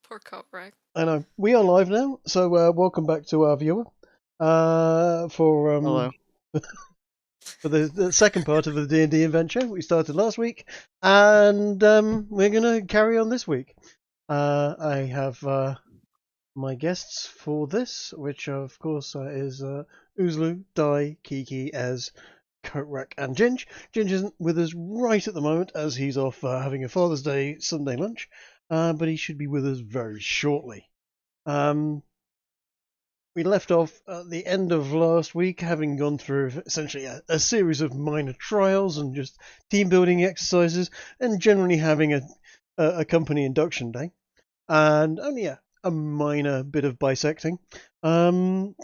Poor Coatrack. I know. We are live now, so welcome back to our viewer for Hello. for the second part of the D&D adventure we started last week, and we're gonna carry on this week. I have my guests for this, which of course is Uzalu, Dai, Kiki as Coatrack, and Ginge. Ginge isn't with us right at the moment as he's off having a Father's Day Sunday lunch, but he should be with us very shortly. We left off at the end of last week, having gone through essentially a series of minor trials and just team building exercises, and generally having a company induction day, and only a minor bit of bisecting. The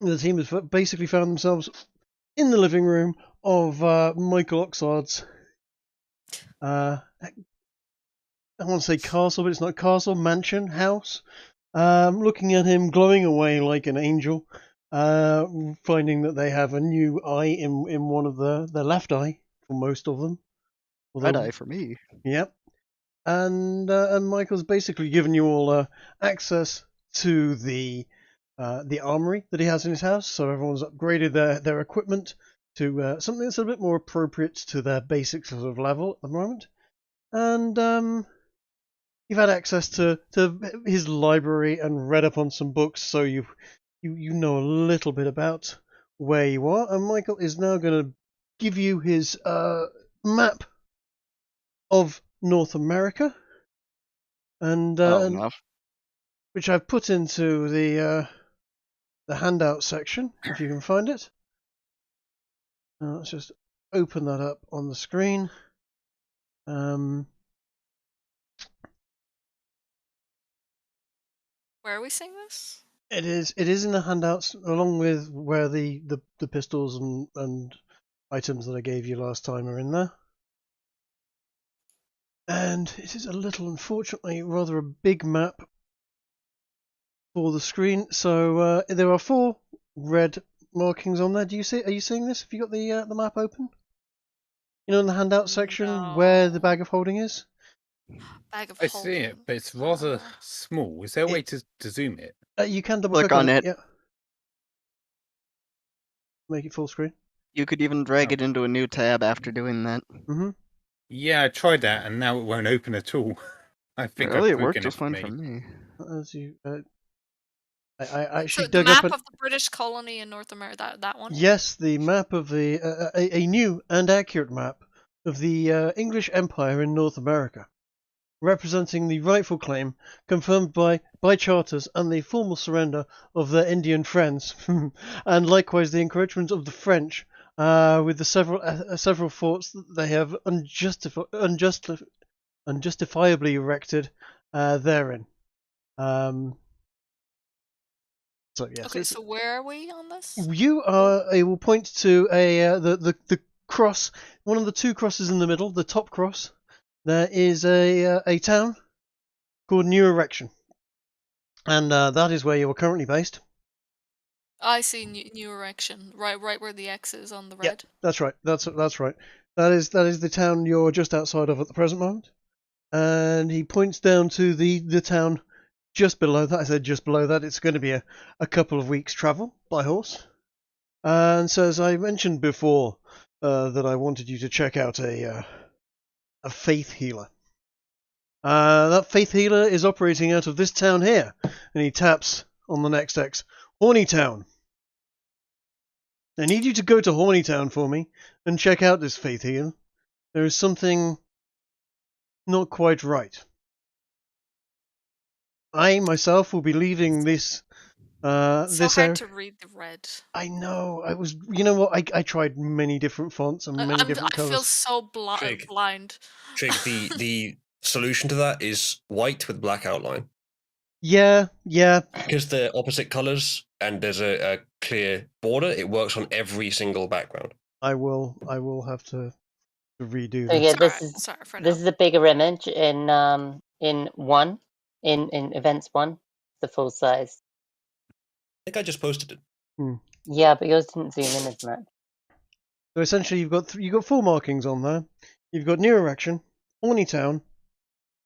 team has basically found themselves in the living room of Michael Oxard's I want to say castle, but it's not castle, mansion, house. Looking at him glowing away like an angel, finding that they have a new eye in one of the left eye for most of them. Red eye for me. Yep. And Michael's basically given you all access to the armory that he has in his house, so everyone's upgraded their equipment to something that's a bit more appropriate to their basic sort of level at the moment. And you've had access to his library and read up on some books, so you know a little bit about where you are. And Michael is now going to give you his map of North America, and which I've put into the handout section, if you can find it. Let's just open that up on the screen. Where are we seeing this? It is in the handouts, along with where the pistols and items that I gave you last time are in there. And it is a little, unfortunately, rather a big map for the screen. So there are 4 red markings on there. Are you seeing this? Have you got the map open? You know, in the handout section where the bag of holding is? Bag of I holding. see it, but it's rather small. Is there a way to zoom it? You can double Click click on it. Yeah. Make it full screen. You could even drag it into a new tab after doing that. Mm-hmm. Yeah, I tried that, and now it won't open at all. I think Really, I've it worked broken it just for fine me. for me. As you, I actually So the dug map up of the British colony in North America, that one? Yes, the map of a new and accurate map of the English Empire in North America, representing the rightful claim confirmed by charters and the formal surrender of their Indian friends, and likewise the encroachment of the French with the several forts that they have unjustifiably erected therein. So yes. Okay, so where are we on this? You will point to the cross, one of the 2 crosses in the middle, the top cross. There is a town called New Erection, and that is where you are currently based. I see new erection, right where the X is on the red. Yeah, that's right. That's right. That is the town you're just outside of at the present moment. And he points down to the town just below that. I said just below that. It's going to be a couple of weeks' travel by horse. And so, as I mentioned before, that I wanted you to check out a faith healer. That faith healer is operating out of this town here, and he taps on the next X, Horneytown. I need you to go to Horneytown for me and check out this faith healer. There is something not quite right. I myself will be leaving this. It's so this hard area. to read the red. I know. You know what? I tried many different fonts and many different colors. I feel so blind. Trig, the solution to that is white with black outline. Yeah. Because they're opposite colors and there's a clear border, it works on every single background. I will have to redo So this. yeah, this is a bigger image in events 1, the full size. I think I just posted it. Yeah, but yours didn't zoom in as much. So essentially, you've got 4 markings on there. You've got New Erection, Horneytown,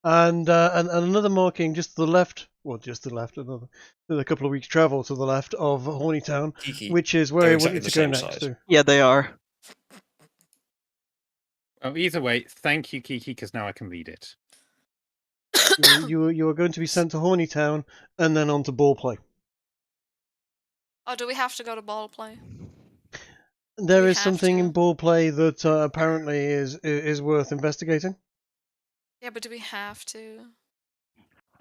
and another marking just to the left, well, just to the left, another a couple of weeks' travel to the left of Horneytown, Kiki, which is where they're I want exactly you the to go same next size. to. Yeah, they are. Oh, either way, thank you, Kiki, because now I can read it. You are going to be sent to Horneytown and then on to ball play. Oh, do we have to go to ball play? There we is have something to? in ball play that apparently is worth investigating. Yeah, but do we have to?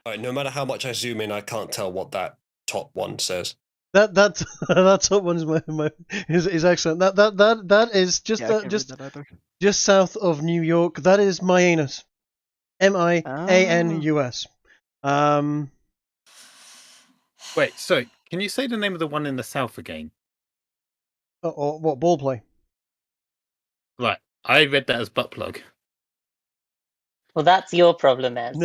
Alright, no matter how much I zoom in, I can't tell what that top one says. That top one's is excellent. That is just Yeah, I can't read that either. just south of New York. That is Mianus, Mianus. Wait, sorry, can you say the name of the one in the south again? Or what ball play? Right, I read that as butt plug. Well, that's your problem, Ez.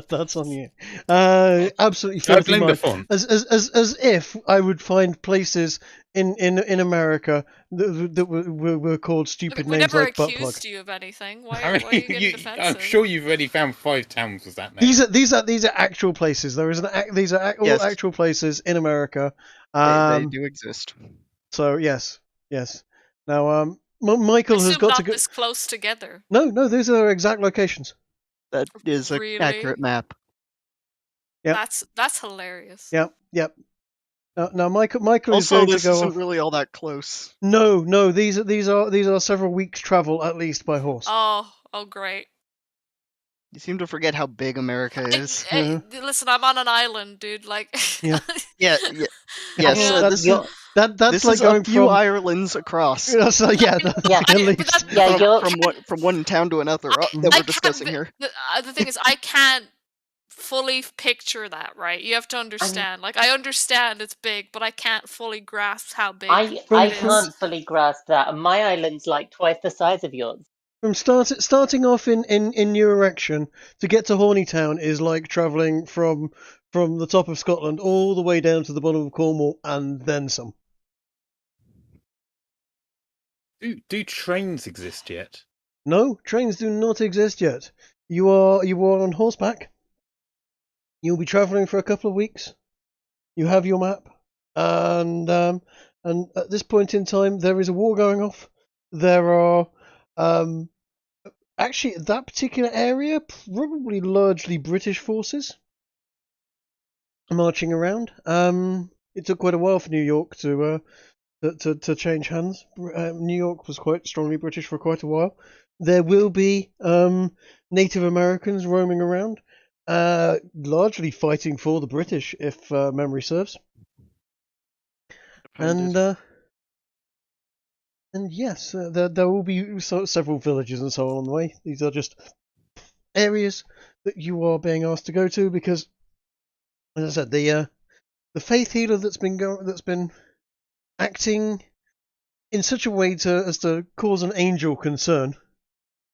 That's on you. Absolutely I filthy blame the mind. font. As if I would find places in America that were called stupid We names never like butt plug. accused you of anything. Why, I why are you mean, getting defensive? I'm sure you've already found 5 towns with that name. These are actual places. There is these are all Yes. actual places in America. They do exist. So yes. Now Michael has Assume got not to go. this close together. No, these are their exact locations. That is an Really? accurate map. Yep. That's hilarious. Yep. Now Michael is Also, going to this go isn't off. really all that close. No, these are several weeks' travel at least by horse. Oh, great. You seem to forget how big America is. Listen, I'm on an island, dude. Like, Yeah. Yes. Well, This that's this like is going a few from Ireland's across. that's like, that's Yeah. like at but least. that's- Yeah, you're. From one town to another that I we're can't discussing vi- here. The thing is, I can't fully picture that, right? You have to understand. Like, I understand it's big, but I can't fully grasp how big I it is. can't fully grasp that. And my island's like twice the size of yours. From starting off in New Erection to get to Horneytown is like travelling from the top of Scotland all the way down to the bottom of Cornwall and then some. Do trains exist yet? No, trains do not exist yet. You are on horseback. You'll be travelling for a couple of weeks. You have your map, and at this point in time, there is a war going off. There are actually that particular area probably largely British forces marching around. It took quite a while for New York to change hands. New York was quite strongly British for quite a while. There will be Native Americans roaming around, largely fighting for the British, if memory serves. And yes, there will be several villages and so on the way. These are just areas that you are being asked to go to because, as I said, the faith healer that's been acting in such a way as to cause an angel concern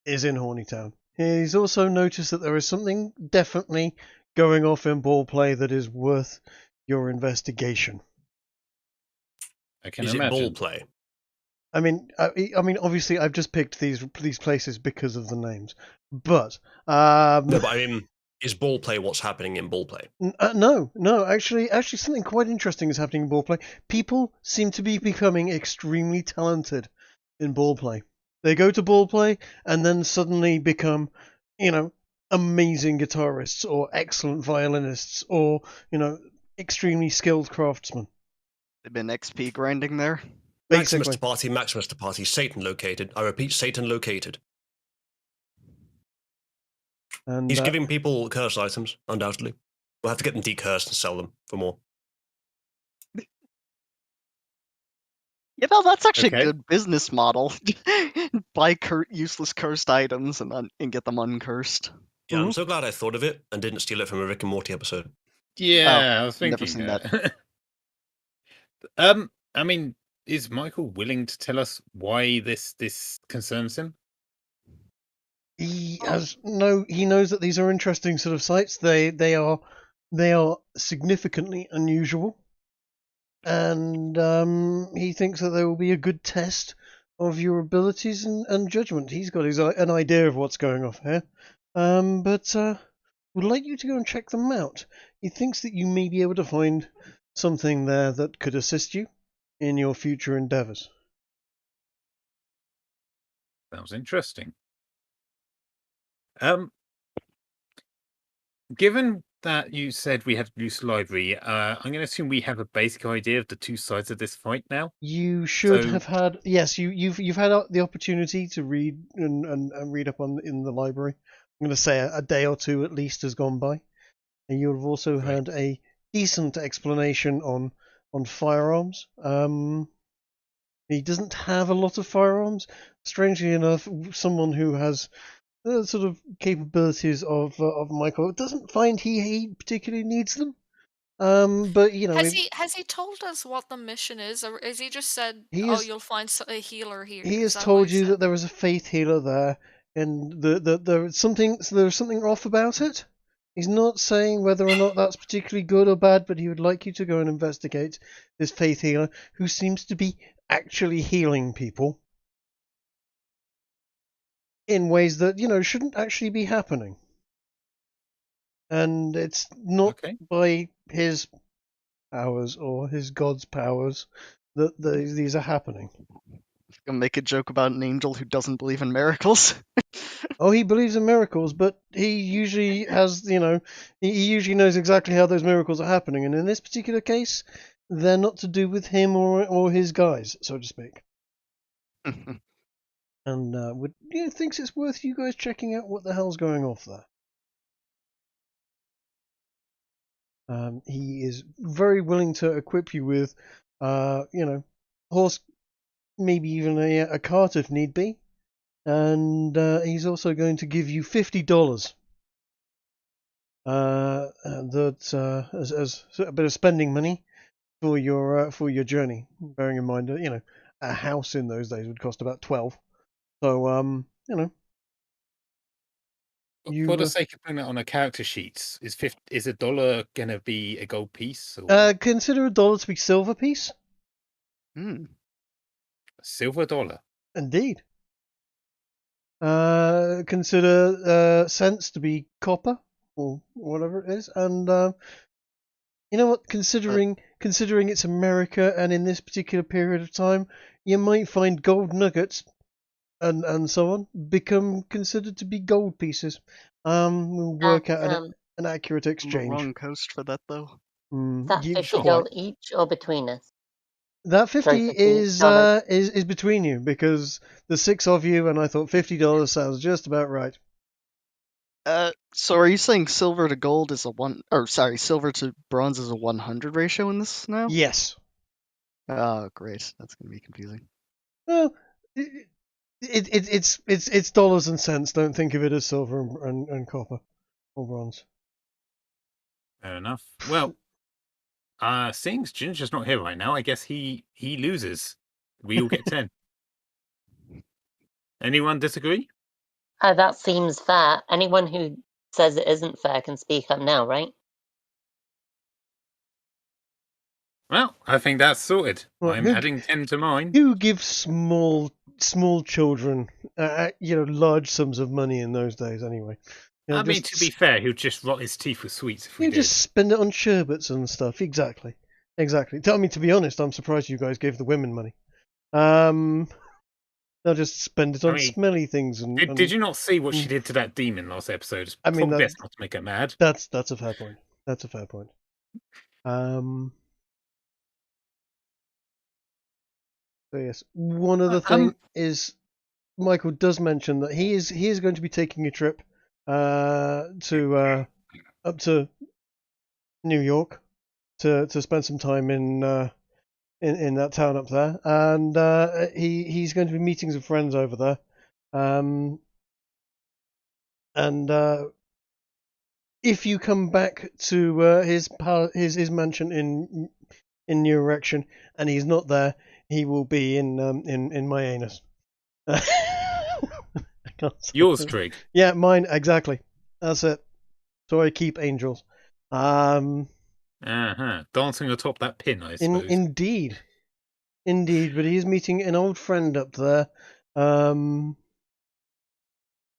is in Horneytown. He's also noticed that there is something definitely going off in ball play that is worth your investigation. I can Is imagine. it ball play? I mean, obviously, I've just picked these places because of the names, but No, but I mean, is ball play what's happening in ball play? no. Actually, something quite interesting is happening in ball play. People seem to be becoming extremely talented in ball play. They go to ball play and then suddenly become, amazing guitarists or excellent violinists or, extremely skilled craftsmen. They've been XP grinding there. Basically. Maximus to party, Satan located. I repeat, Satan located. And He's giving people cursed items, undoubtedly. We'll have to get them decursed and sell them for more. That's actually Okay. a good business model. Buy useless cursed items and get them uncursed. Yeah, I'm so glad I thought of it and didn't steal it from a Rick and Morty episode. Yeah, I was never thinking seen that. I mean, is Michael willing to tell us why this concerns him? He knows that these are interesting sort of sites. They are significantly unusual, and he thinks that they will be a good test of your abilities and judgment. He's got an idea of what's going on here, but would like you to go and check them out. He thinks that you may be able to find something there that could assist you in your future endeavours. Sounds interesting. Given that you said we have loose library, I'm going to assume we have a basic idea of the two sides of this fight now. You should So- have had you've had the opportunity to read and read up on in the library. I'm going to say a day or two at least has gone by, and you'll have also Right. had a decent explanation on firearms. He doesn't have a lot of firearms. Strangely enough, someone who has the sort of capabilities of Michael doesn't find he particularly needs them. But you know, Has he told us what the mission is, or is he just said, He "Oh, is- you'll find a healer here"? he Is has that what told he you said? that there is a faith healer there, and there's something off about it. He's not saying whether or not that's particularly good or bad, but he would like you to go and investigate this faith healer who seems to be actually healing people in ways that, you know, shouldn't actually be happening. And it's not Okay. by his powers or his god's powers that these are happening. Gonna make a joke about an angel who doesn't believe in miracles. Oh, he believes in miracles, but he usually has, you know, he usually knows exactly how those miracles are happening. And in this particular case, they're not to do with him or his guys, so to speak. And thinks it's worth you guys checking out what the hell's going off there. He is very willing to equip you with, horse, maybe even a cart if need be. And he's also going to give you $50 as a bit of spending money for your journey. Bearing in mind that a house in those days would cost about 12. So For the sake of putting it on a character sheet, is $1 gonna be a gold piece or consider $1 to be silver piece. Hmm. a silver dollar? Indeed. Consider cents to be copper or whatever it is, and you know what? Considering it's America, and in this particular period of time, you might find gold nuggets and so on become considered to be gold pieces. We'll work out an accurate On the exchange. wrong coast for that though. That's $50 each or between us? That 50 $50. is between you because there's 6 of you, and I thought $50 sounds just about right. So are you saying silver to gold is silver to bronze is a 100 ratio in this now? Yes. Oh, great. That's gonna be confusing. Well, it's dollars and cents. Don't think of it as silver and copper or bronze. Fair enough. Well, seeing as Ginger's not here right now, I guess he loses. We all get 10. Anyone disagree? That seems fair. Anyone who says it isn't fair can speak up now, right? Well, I think that's sorted. Well, I'm adding 10 to mine. Who gives small children, large sums of money in those days anyway? I mean, to be fair, he'd just rot his teeth with sweets if we you did. just spend it on sherbets and stuff. Exactly. I mean, to be honest, I'm surprised you guys gave the women money. They'll just spend it on smelly things. Did you not see what she did to that demon last episode? It's probably best not to make her mad. That's a fair point. That's a fair point. So yes, one other thing is Michael does mention that he is going to be taking a trip to up to New York to spend some time in that town up there, and he's going to be meeting some friends over there, and if you come back to his mansion in New Erection and he's not there, he will be in my anus. Yours, Trig. Yeah, mine exactly. That's it. So I keep angels. Dancing atop that pin, I suppose. Indeed. But he is meeting an old friend up there.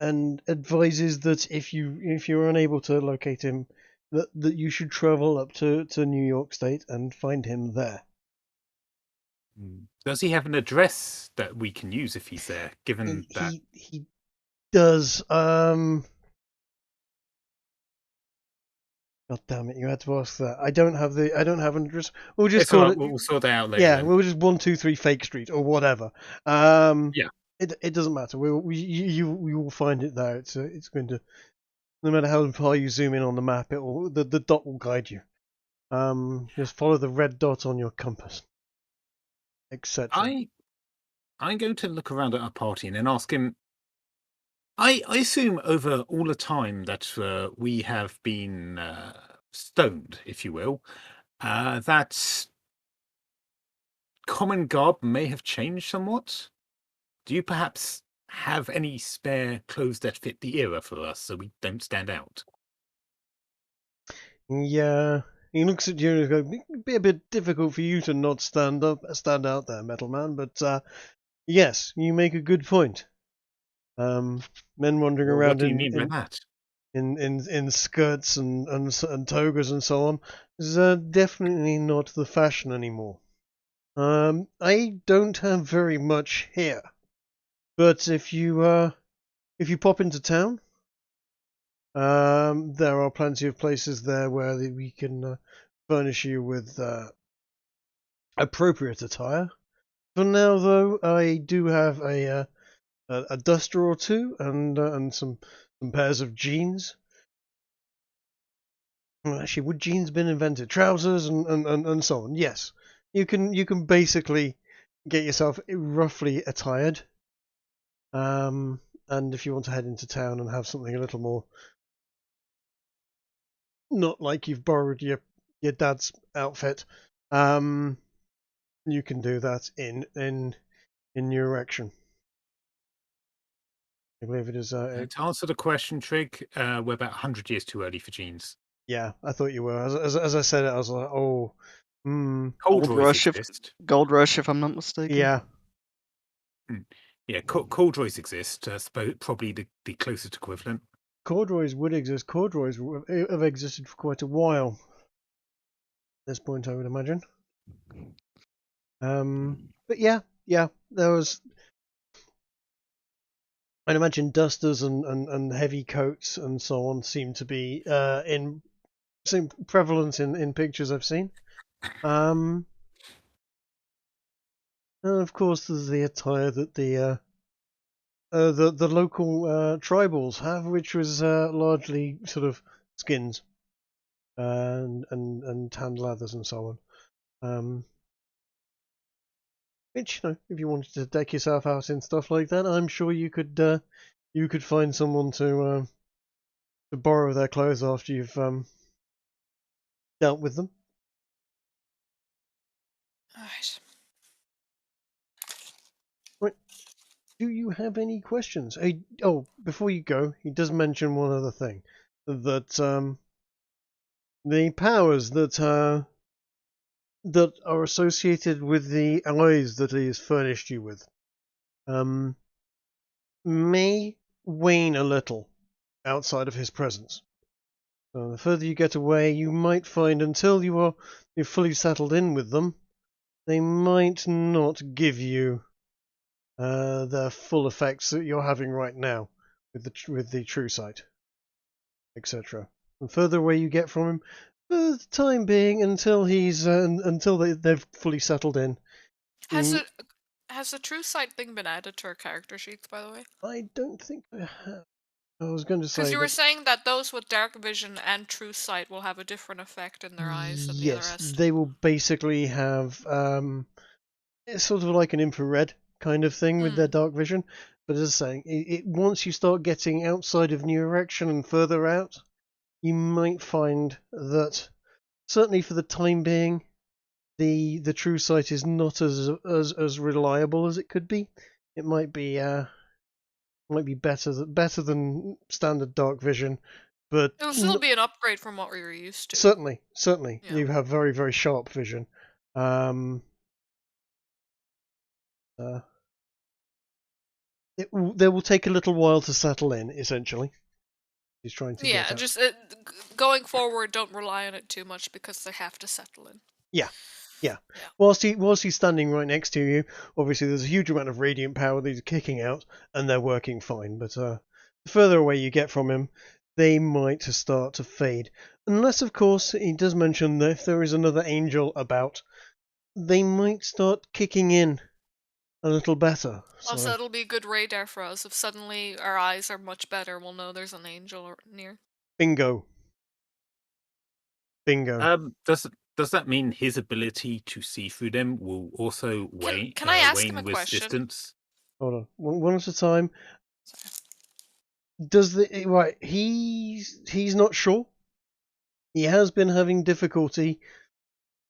and advises that if you're unable to locate him, that you should travel up to New York State and find him there. Does he have an address that we can use if he's there? Given that He does. God damn it! You had to ask that. I don't have an address. We'll just it's all call right, it. we'll sort that out later. Yeah, then. we'll just 123 Fake Street or whatever. Yeah. It doesn't matter. We will find it there. It's going to, no matter how far you zoom in on the map, the dot will guide you. Just follow the red dot on your compass, etc. I'm going to look around at our party and then ask him. I assume over all the time that we have been stoned, if you will, that common garb may have changed somewhat. Do you perhaps have any spare clothes that fit the era for us so we don't stand out? Yeah, he looks at you and goes, "It'd be a bit difficult for you to not stand out there, Metal Man." But yes, you make a good point. Men wandering Well, around what do you mean by that? in skirts and togas and so on is definitely not the fashion anymore. I don't have very much here, but if you pop into town, there are plenty of places there where we can furnish you with appropriate attire. For now, though, I do have a duster or two and some pairs of jeans. Well, actually, would jeans have been invented? Trousers and so on. Yes, you can basically get yourself roughly attired. And if you want to head into town and have something a little more, not like you've borrowed your dad's outfit, you can do that in your erection. I believe it is. To answer the question, Trig, we're about 100 years too early for jeans. Yeah, I thought you were. As I said it, I was like, oh, Corduroys exist. Gold Rush, if I'm not mistaken. Yeah. Yeah, corduroys exist. Probably the closest equivalent. Corduroys would exist. Corduroys have existed for quite a while. At this point, I would imagine. But yeah, there was. I'd imagine dusters and heavy coats and so on seem to be seem prevalent in pictures I've seen. And of course, there's the attire that the local tribals have, which was largely sort of skins and tanned leathers and so on. Which, if you wanted to deck yourself out in stuff like that, I'm sure you could find someone to borrow their clothes after you've dealt with them. Alright. Do you have any questions? Before you go, he does mention one other thing, that the powers that are associated with the eyes that he has furnished you with may wane a little outside of his presence. So the further you get away, you might find until you're fully settled in with them, they might not give you the full effects that you're having right now with the true sight, etc. The further away you get from him, for the time being, until they've fully settled in. Has the true sight thing been added to our character sheets, by the way? I don't think I have. I was going to say because you were saying that those with dark vision and true sight will have a different effect in their eyes than the other rest. Yes, they will basically have it's sort of like an infrared kind of thing with their dark vision. But as I was saying, once you start getting outside of New Erection and further out, you might find that certainly for the time being, the true sight is not as reliable as it could be. It might be better than standard dark vision, but it'll still be an upgrade from what we were used to. Certainly, Yeah. you have very, very sharp vision. They will take a little while to settle in. Essentially, he's trying to Yeah, get out. just going forward, don't rely on it too much because they have to settle in. Yeah. Whilst he's standing right next to you, obviously there's a huge amount of radiant power that he's kicking out, and they're working fine. But the further away you get from him, they might start to fade. Unless, of course, he does mention that if there is another angel about, they might start kicking in a little better. Also, it'll be good radar for us. If suddenly our eyes are much better, we'll know there's an angel near. Bingo. Does that mean his ability to see through them will also wane? Can I ask him a with question? distance? Hold on, one at a time. He's not sure. He has been having difficulty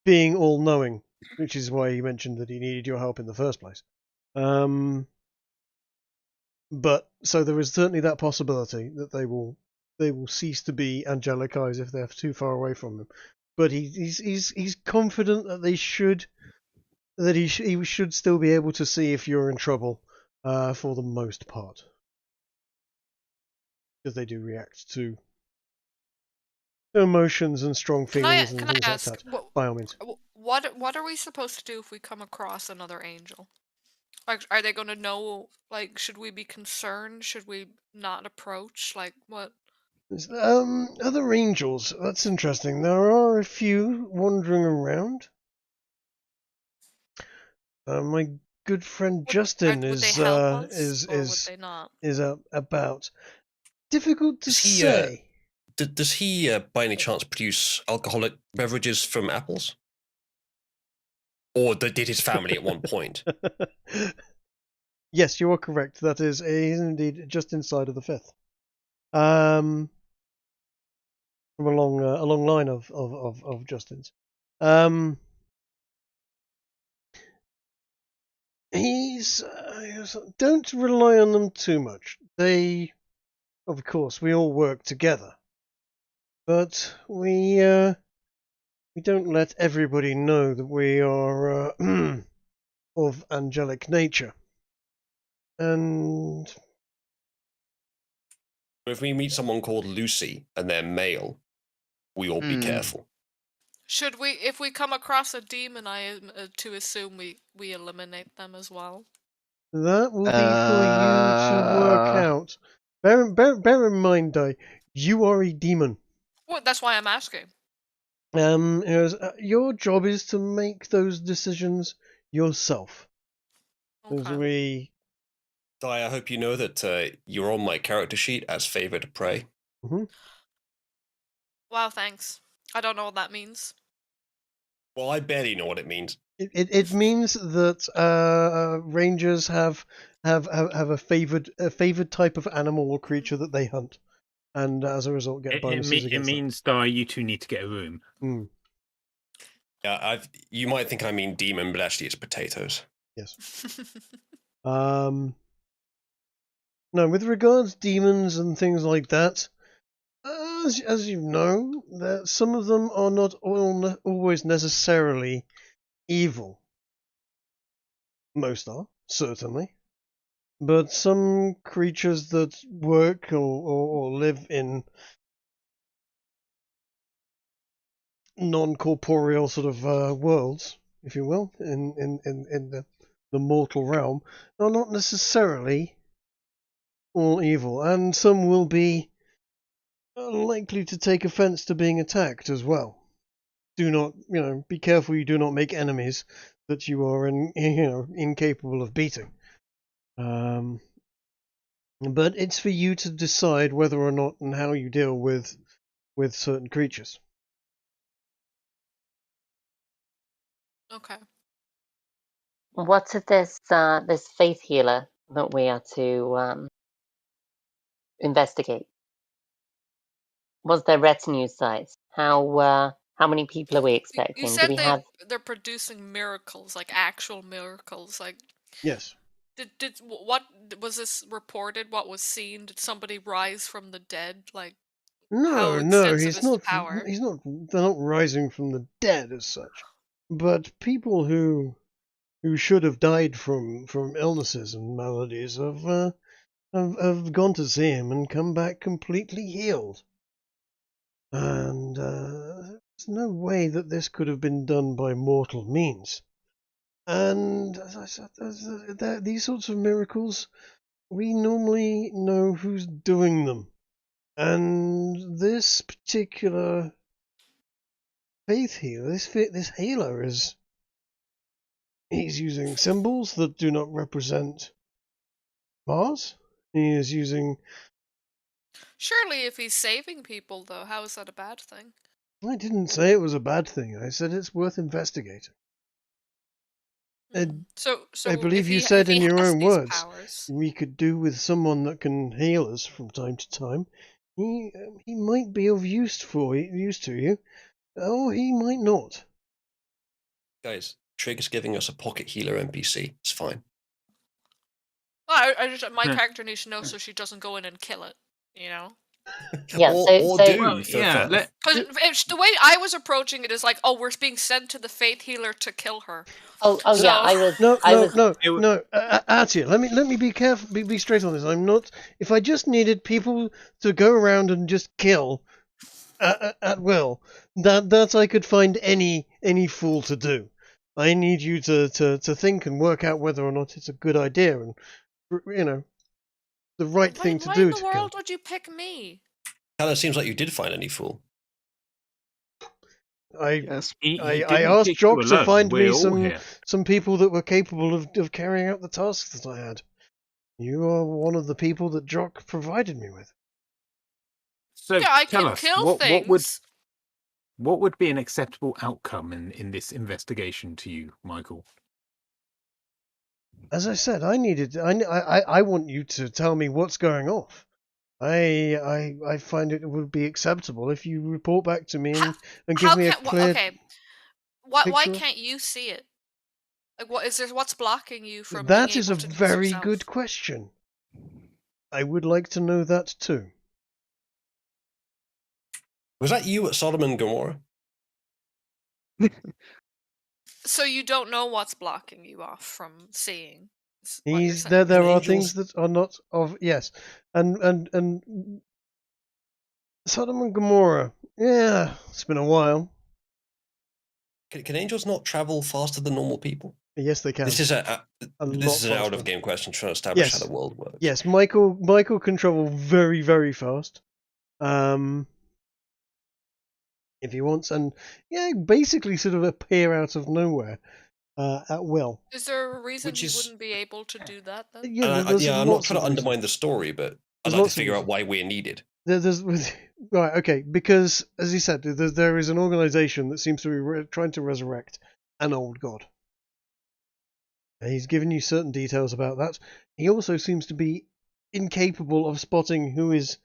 being all-knowing, which is why he mentioned that he needed your help in the first place. But so there is certainly that possibility that they will cease to be angelic eyes if they're too far away from him. But he's confident that he should still be able to see if you're in trouble, for the most part, because they do react to emotions and strong feelings and things like that. By all means. What are we supposed to do if we come across another angel? Like, are they going to know? Like, should we be concerned? Should we not approach? Like, what? Other angels. That's interesting. There are a few wandering around. My good friend Justin would is they help us, is or would they not? about. Difficult to say. Does he, by any chance, produce alcoholic beverages from apples? Or did his family at one point? Yes, you are correct. That is, he's indeed just inside of the fifth. From a long line of Justins. Don't rely on them too much. They, of course, we all work together, but we don't let everybody know that we are of angelic nature. And if we meet someone called Lucy and they're male, we all be careful. Should we, if we come across a demon, to assume we eliminate them as well? That will be for you to work out. Bear in mind, you are a demon. Well, that's why I'm asking. Your job is to make those decisions yourself. Okay. Di, I hope you know that you're on my character sheet as favored prey. Mm-hmm. Wow, thanks. I don't know what that means. Well, I barely know what it means. It means that rangers have a favored type of animal or creature that they hunt, and as a result get bonuses against it means that you two need to get a room. Mm. Yeah, you might think I mean demon, but actually it's potatoes. Yes. No, with regards demons and things like that, as you know, that some of them are not always necessarily evil. Most are, certainly. But some creatures that work or live in non-corporeal sort of worlds, if you will, in the mortal realm, are not necessarily all evil, and some will be likely to take offense to being attacked as well. Do not, be careful you do not make enemies that you are incapable of beating. But it's for you to decide whether or not and how you deal with certain creatures. Okay. What's of this faith healer that we are to investigate? What's their retinue size? How many people are we expecting? You said Do we they're producing miracles, like actual miracles, like. Yes. What was this reported? What was seen? Did somebody rise from the dead? Like, No, he's not. Power? He's not. They're not rising from the dead as such. But people who who should have died from illnesses and maladies have gone to see him and come back completely healed. And there's no way that this could have been done by mortal means. And as I said, these sorts of miracles, we normally know who's doing them. And this particular faith healer, this healer he's using symbols that do not represent Mars. He is using... Surely if he's saving people, though, how is that a bad thing? I didn't say it was a bad thing. I said it's worth investigating. So I believe you said in your own words, we could do with someone that can heal us from time to time. He might be of use to you, or he might not. Guys, Trigger's giving us a pocket healer NPC. It's fine. Well, my character needs to know so she doesn't go in and kill it, you know? Yeah, Because the way I was approaching it is like, oh, we're being sent to the faith healer to kill her. No, Artie, let me be careful, be straight on this. I'm not. If I just needed people to go around and just kill at will, that I could find any fool to do. I need you to think and work out whether or not it's a good idea and, you know, the right thing to do. Why in the world would you pick me? Kind of seems like you did find any fool. I asked Jock to find me some people that were capable of carrying out the tasks that I had. You are one of the people that Jock provided me with. So yeah, I tell can us, kill things. What would be an acceptable outcome in this investigation to you, Michael? As I said, I want you to tell me what's going off. I find it would be acceptable if you report back to me and give me a clear. Okay, why can't you see it? Like, what's blocking you from? That is a very good question. I would like to know that too. Was that you at Sodom and Gomorrah? So you don't know what's blocking you off from seeing? There are things that are not of and Sodom and Gomorrah. Yeah, it's been a while. Can angels not travel faster than normal people? Yes, they can. This is an out of game question trying to establish how the world works. Yes, Michael can travel very, very fast. If he wants, and basically sort of appear out of nowhere at will. Is there a reason you wouldn't be able to do that then? I'm not trying to undermine the story, but I'd like to figure out why we're needed. Right, okay, because as he said, there is an organization that seems to be trying to resurrect an old god. He's given you certain details about that. He also seems to be incapable of spotting who is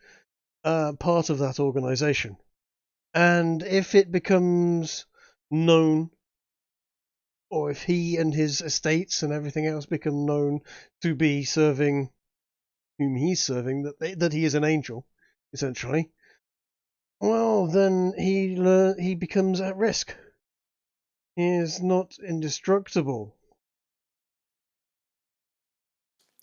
part of that organization. And if it becomes known, or if he and his estates and everything else become known to be serving whom he's serving, that he is an angel, essentially, well, then he becomes at risk. He is not indestructible.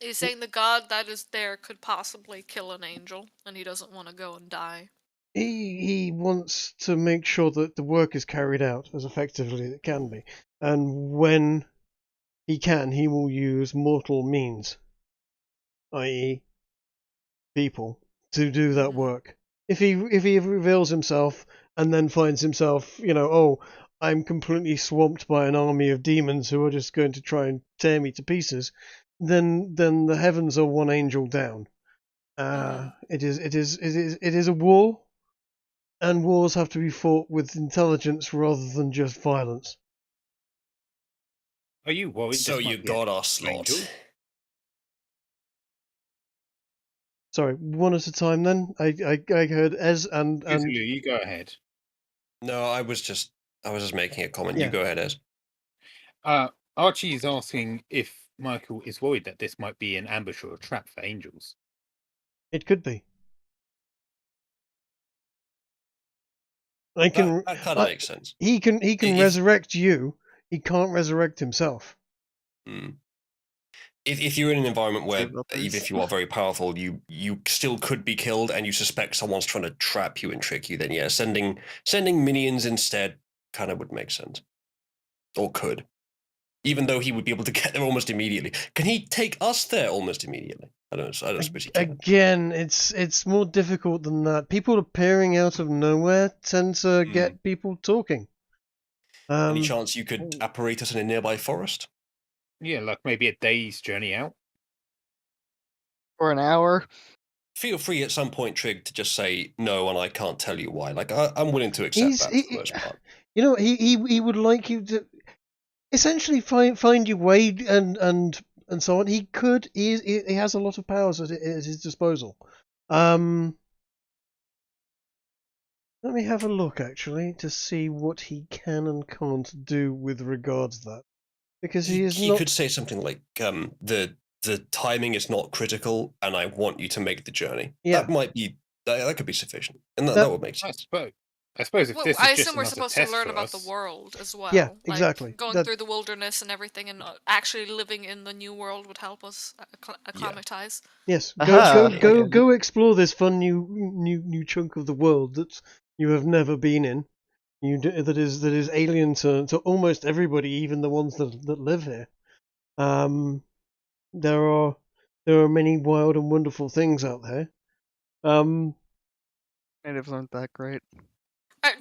He's saying the god that is there could possibly kill an angel, and he doesn't want to go and die. He wants to make sure that the work is carried out as effectively as it can be. And when he can, he will use mortal means, i.e. people, to do that work. If he reveals himself and then finds himself, I'm completely swamped by an army of demons who are just going to try and tear me to pieces, then the heavens are one angel down. It is a war. And wars have to be fought with intelligence rather than just violence. Are you worried? So you got our slot. Sorry, one at a time then. I heard Ez and you go ahead. No, I was just making a comment. Yeah. You go ahead, Ez. Archie is asking if Michael is worried that this might be an ambush or a trap for angels. It could be. That kind of makes sense. He can resurrect you. He can't resurrect himself. If you're in an environment where Save others. even if you are very powerful, you still could be killed, and you suspect someone's trying to trap you and trick you, then yeah, sending minions instead kind of would make sense, or could, even though he would be able to get there almost immediately. Can he take us there almost immediately? I don't suppose he can. Again, it's more difficult than that. People appearing out of nowhere tend to get people talking. Any chance you could apparate us in a nearby forest? Yeah, like maybe a day's journey out. For an hour. Feel free at some point, Trig, to just say no, and I can't tell you why. Like I'm willing to accept that for the most part. You know, he would like you to essentially find your way and so on. He could. He has a lot of powers at his disposal. Let me have a look actually to see what he can and can't do with regards to that, because he could say something like the timing is not critical, and I want you to make the journey. Yeah. That might be that could be sufficient, and that would make sense. I suppose if this is I just assume we're another supposed to test learn for about us. the world as well. Yeah, like, exactly. Going through the wilderness and everything, and actually living in the new world would help us acclimatize. Yes, Aha. go explore this fun new chunk of the world that you have never been in. That is alien to almost everybody, even the ones that live here. There are many wild and wonderful things out there. Natives aren't that great.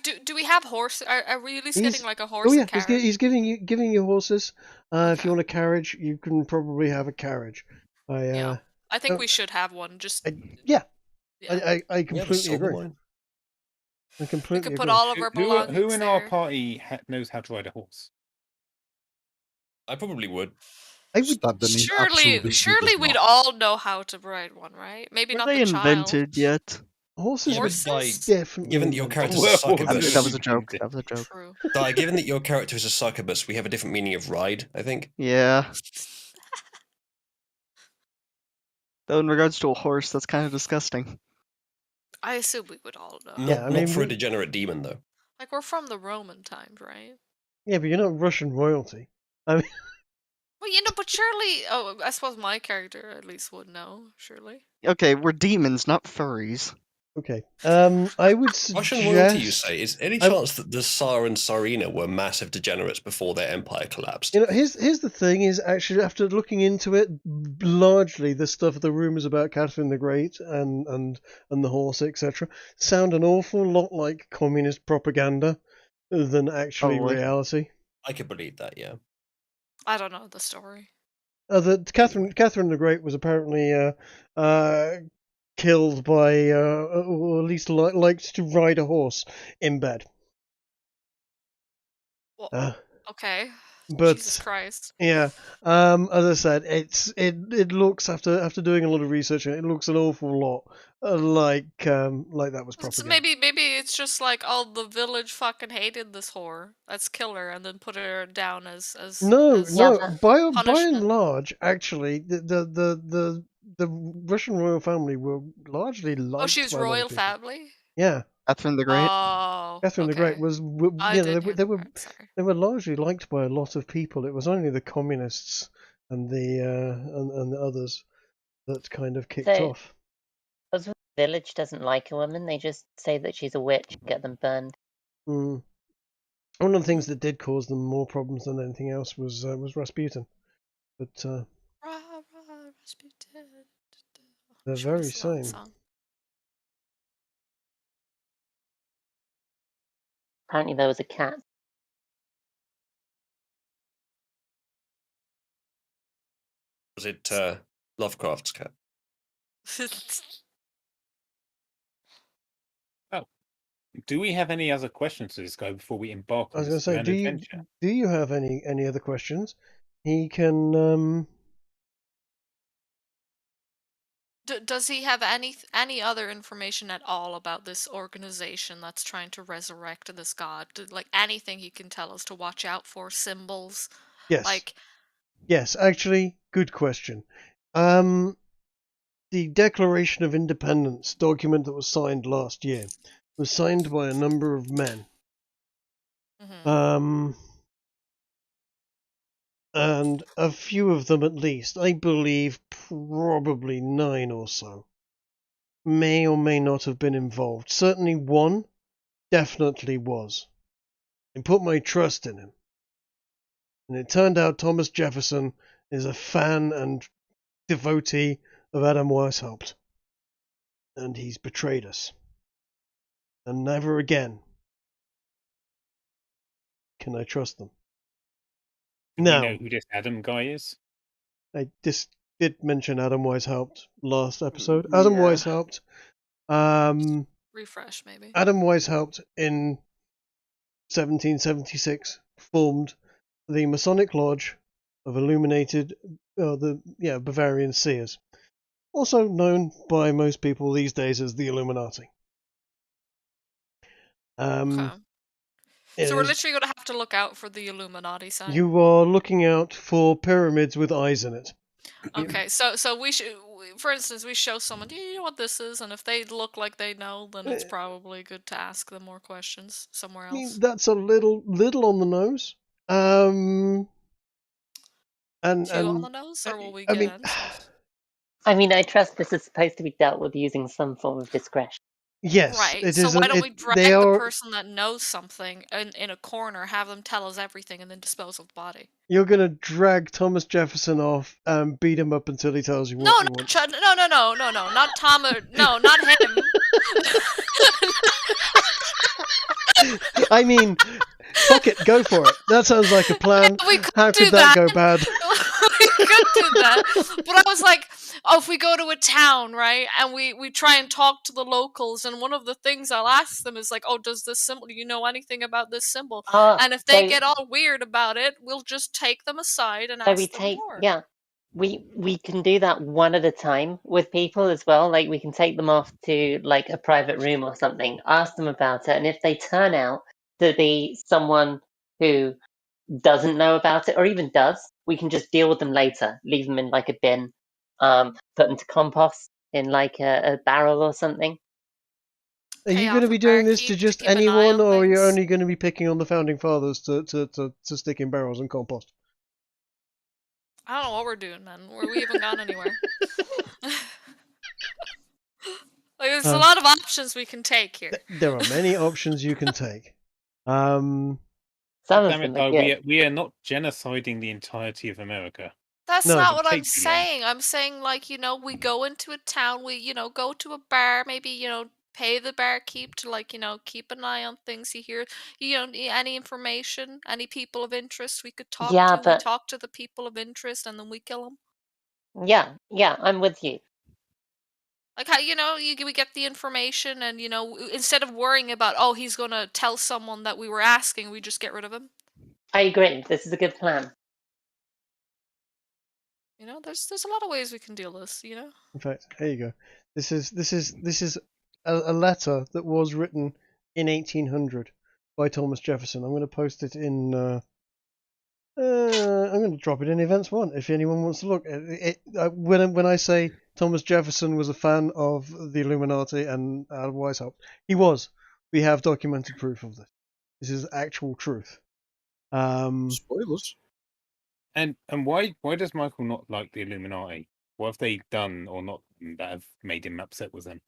Do we have horses? Are we at least getting like a horse? Oh yeah, and carriage? he's giving you horses. If you want a carriage, you can probably have a carriage. I think we should have one. Just I completely agree. I completely we could put agree. all of our belongings Who in there. our party knows how to ride a horse? I probably would. I would Surely we'd all know how to ride one, right? Maybe Were not they the invented yet? Horses were definitely given that your character is a Well, succubus. That was a joke. That was a joke. True. Di, given that your character is a succubus, we have a different meaning of ride, I think. Yeah. Though in regards to a horse, that's kind of disgusting. I assume we would all know. Not for a degenerate demon, though. Like, we're from the Roman times, right? Yeah, but you're not Russian royalty. I mean, well, but surely... Oh, I suppose my character at least would know, surely. Okay, we're demons, not furries. Okay. I would suggest... Russian royalty, you say? Is any chance that the Tsar and Tsarina were massive degenerates before their empire collapsed? Here's the thing, is actually, after looking into it, largely the rumors about Catherine the Great and the horse, etc., sound an awful lot like communist propaganda than actually reality. I could believe that, yeah. I don't know the story. Catherine the Great was apparently killed by, or at least liked to ride a horse in bed. Well, okay. But Jesus Christ. yeah, as I said, it looks, after doing a lot of research, it looks an awful lot like that was propaganda. So maybe it's just like, oh, the village fucking hated this whore. Let's kill her and then put her down as no. By punishment. and large, actually, the Russian royal family were largely liked. Oh, she was by a lot of royal people. family? Yeah. Catherine the Great. Oh, Catherine the Great was, they were largely liked by a lot of people. It was only the communists and the others that kind of kicked off. Because the village doesn't like a woman, they just say that she's a witch and get them burned. One of the things that did cause them more problems than anything else was Rasputin. But Rasputin. they're very same. Apparently there was a cat. Was it Lovecraft's cat? Oh, do we have any other questions to this guy before we embark on this grand adventure? Do you have any other questions? He can. Does he have any other information at all about this organization that's trying to resurrect this god? Like anything he can tell us to watch out for? Symbols? Yes. Yes, actually, good question. The Declaration of Independence document that was signed last year was signed by a number of men. and a few of them at least, I believe probably 9 or so, may or may not have been involved. Certainly one definitely was. I put my trust in him. And it turned out Thomas Jefferson is a fan and devotee of Adam Weishaupt. And he's betrayed us. And never again can I trust them. Do Now, we know who this Adam guy is? I just did mention Adam Weishaupt last episode. Adam Yeah. Weishaupt. Refresh, maybe. Adam Weishaupt in 1776 formed the Masonic Lodge of Illuminated, Bavarian Seers, also known by most people these days as the Illuminati. Okay. It So we're is- literally going to have to look out for the Illuminati sign. you are looking out for pyramids with eyes in it. Okay, so we should, for instance, we show someone, do you know what this is? And if they look like they know, then it's probably good to ask them more questions somewhere I mean, else. that's a little on the nose. Too on And the nose, or will we I get mean, answers? I mean, I trust this is supposed to be dealt with using some form of discretion. yes, Right. it So is. why don't we drag They the are. person that knows something in a corner, have them tell us everything, and then dispose of the body? You're gonna drag Thomas Jefferson off and beat him up until he tells you what No, he not wants. no, not Tom. No, not him. I mean, fuck it, go for it. That sounds like a plan. We could How do could that that. go bad? We could do that. But I was like, oh, if we go to a town, right, and we try and talk to the locals, and one of the things I'll ask them is like, oh, does this symbol, do you know anything about this symbol? And if they get all weird about it, we'll just take them aside and So ask we them take, more. yeah, we can do that one at a time with people as well. Like we can take them off to like a private room or something, ask them about it, and if they turn out to be someone who doesn't know about it or even does, we can just deal with them later. Leave them in like a bin, put them to compost in like a barrel or something. Are Pay you going to off a be doing this barkeep to to just keep an eye anyone, on or you're things. only going to be picking on the founding fathers to stick in barrels and compost? I don't know what we're doing, man. We haven't gone anywhere. Like, there's a lot of options we can take here. There are many options you can take. Some Damn of it, them though, are good. we are not genociding the entirety of America. That's No. not what I'm Take too long. saying. I'm saying, like, we go into a town, we, go to a bar, maybe, pay the barkeep to, like, keep an eye on things. You hear, any information, any people of interest we could talk Yeah, to. We but talk to the people of interest, and then we kill them. yeah, I'm with you. Like, how, we get the information, and, instead of worrying about, oh, he's going to tell someone that we were asking, we just get rid of him. I agree. This is a good plan. There's a lot of ways we can deal this, In fact, here you go. This is a letter that was written in 1800 by Thomas Jefferson. I'm going to post it in. I'm going to drop it in Events One if anyone wants to look. When I say Thomas Jefferson was a fan of the Illuminati and Adam Weishaupt, he was. We have documented proof of this. This is actual truth. Spoilers. And why does Michael not like the Illuminati? What have they done or not that have made him upset with them?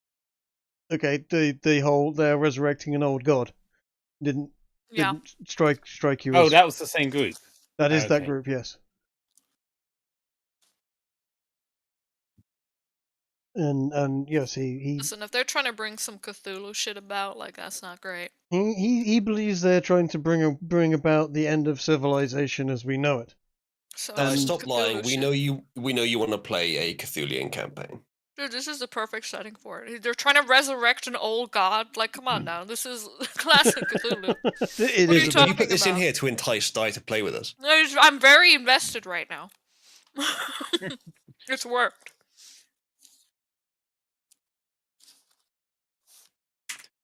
Okay, the whole they're resurrecting an old god didn't strike you. Oh, as, that was the same group. that is that okay. group, yes. And yes, he Listen, if they're trying to bring some Cthulhu shit about, like, that's not great. he believes they're trying to bring about the end of civilization as we know it. So Stop Cthulhu lying. We shit. know you want to play a Cthulian campaign. Dude, this is the perfect setting for it. They're trying to resurrect an old god. Like, come on now. This is classic Cthulhu. It What are is you a Did you talking put this in about? here to entice Di to play with us? I'm very invested right now. It's worked.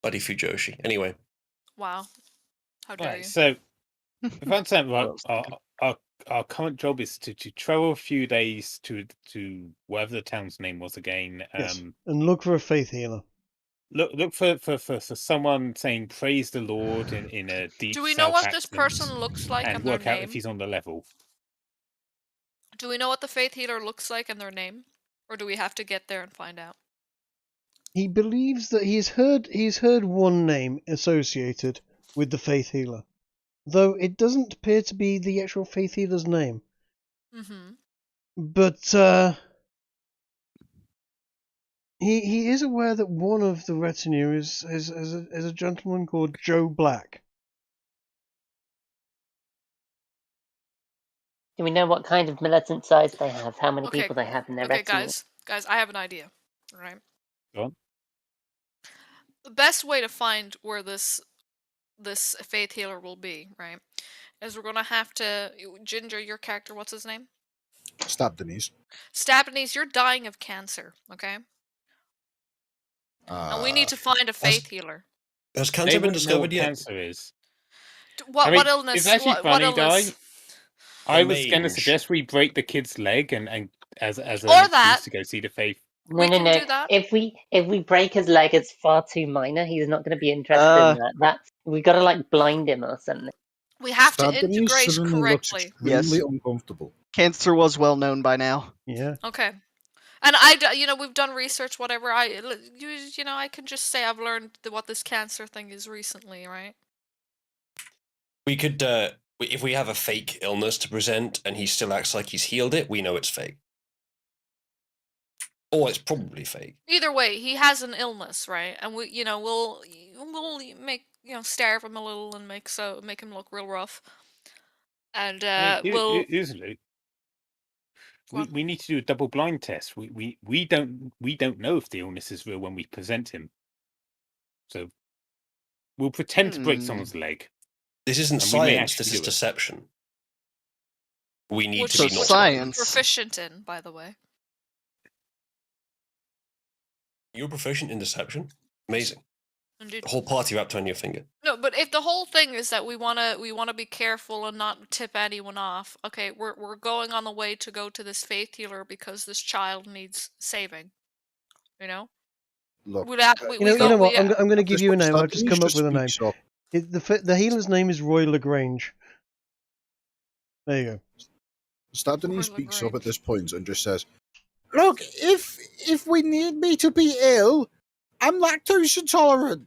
Buddy Fujoshi. Anyway. Wow. How dare Right, you? so if I'm saying right, Well, our current job is to travel a few days to whatever the town's name was again. yes, and look for a faith healer. Look for someone saying praise the Lord in a deep Do we know South what this accent person looks like and and their work out name? if he's on the level. Do we know what the faith healer looks like and their name? Or do we have to get there and find out? He believes that he's heard one name associated with the faith healer, though it doesn't appear to be the actual faith healer's name. Mm-hmm. But he is aware that one of the retinue is a gentleman called Joe Black. Do we know what kind of militant size they have? How many Okay. people they have in their Okay, retinue? guys, I have an idea. All right. Go on. The best way to find where this faith healer will be, right, is we're gonna have to Ginger, your character, what's his name? Stabdenese. Stabdenese, you're dying of cancer, okay? And we need to find a faith healer. Has They cancer been wouldn't know what discovered yet? cancer is. What I mean, illness? it's actually what funny, illness? Guy. I The was going to mange. suggest we break the kid's leg and as an Or that. excuse to go see the faith. No, We no, can no. do that. If we break his leg, it's far too minor. He's not going to be interested in that. That's we got to like blind him or something. We have to Stabdenese integrate suddenly looks correctly. extremely Yes. uncomfortable. Cancer was well known by now. Yeah. Okay. And we've done research, whatever. I can just say I've learned what this cancer thing is recently, right? We could, if we have a fake illness to present and he still acts like he's healed it, we know it's fake. Or it's probably fake. Either way, he has an illness, right? And we'll make starve him a little and make him look real rough. And we'll Usually, What? we need to do a double blind test. We don't know if the illness is real when we present him. So we'll pretend to break someone's leg. This isn't And we may science, actually this is do it. deception. We need which to be is naughty. science. proficient in, by the way. You're proficient in deception? Amazing. Indeed. The whole party wrapped around your finger. No, but if the whole thing is that we wanna be careful and not tip anyone off. Okay, we're going on the way to go to this faith healer because this child needs saving. You know. Look, We You know what? we, I'm going to at give this you a point, name. I've just Stabdenese come up with a name. speaks up. The healer's name is Roy Lagrange. There you go. Stabdenese Roy speaks up Lagrange. at this point and just says, "Look, if we need me to be ill, I'm lactose intolerant.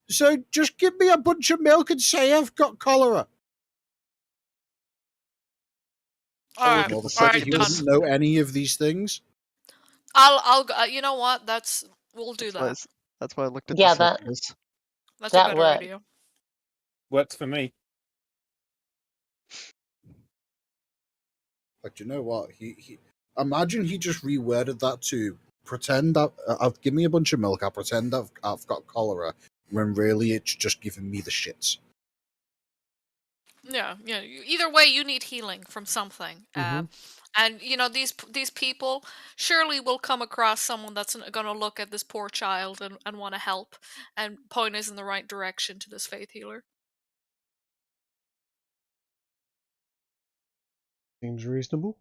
So just give me a bunch of milk and say I've got cholera." all right, Well, the all fact right, he done. doesn't know any of these things. I'll you know what? We'll do that. That's why I looked at Yeah, the that- syphilis. That's that a better works. idea. Works for me. But you know what? He imagine he just reworded that to pretend that I'll give me a bunch of milk. I'll pretend I've got cholera when really it's just giving me the shits. Yeah. Either way, you need healing from something. And these people surely will come across someone that's going to look at this poor child and want to help and point us in the right direction to this faith healer. Seems reasonable.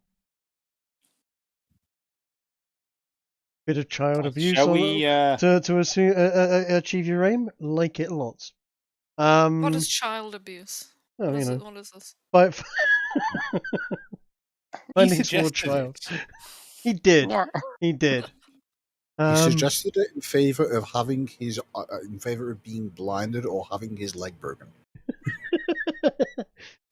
Bit of child abuse Shall on we? to achieve your aim. Like it lots. What is child abuse? Oh, What is you it? know, What is this? by He finding small suggested child. it. He did. Yeah. He did. He suggested it in favor of having in favor of being blinded or having his leg broken. Well,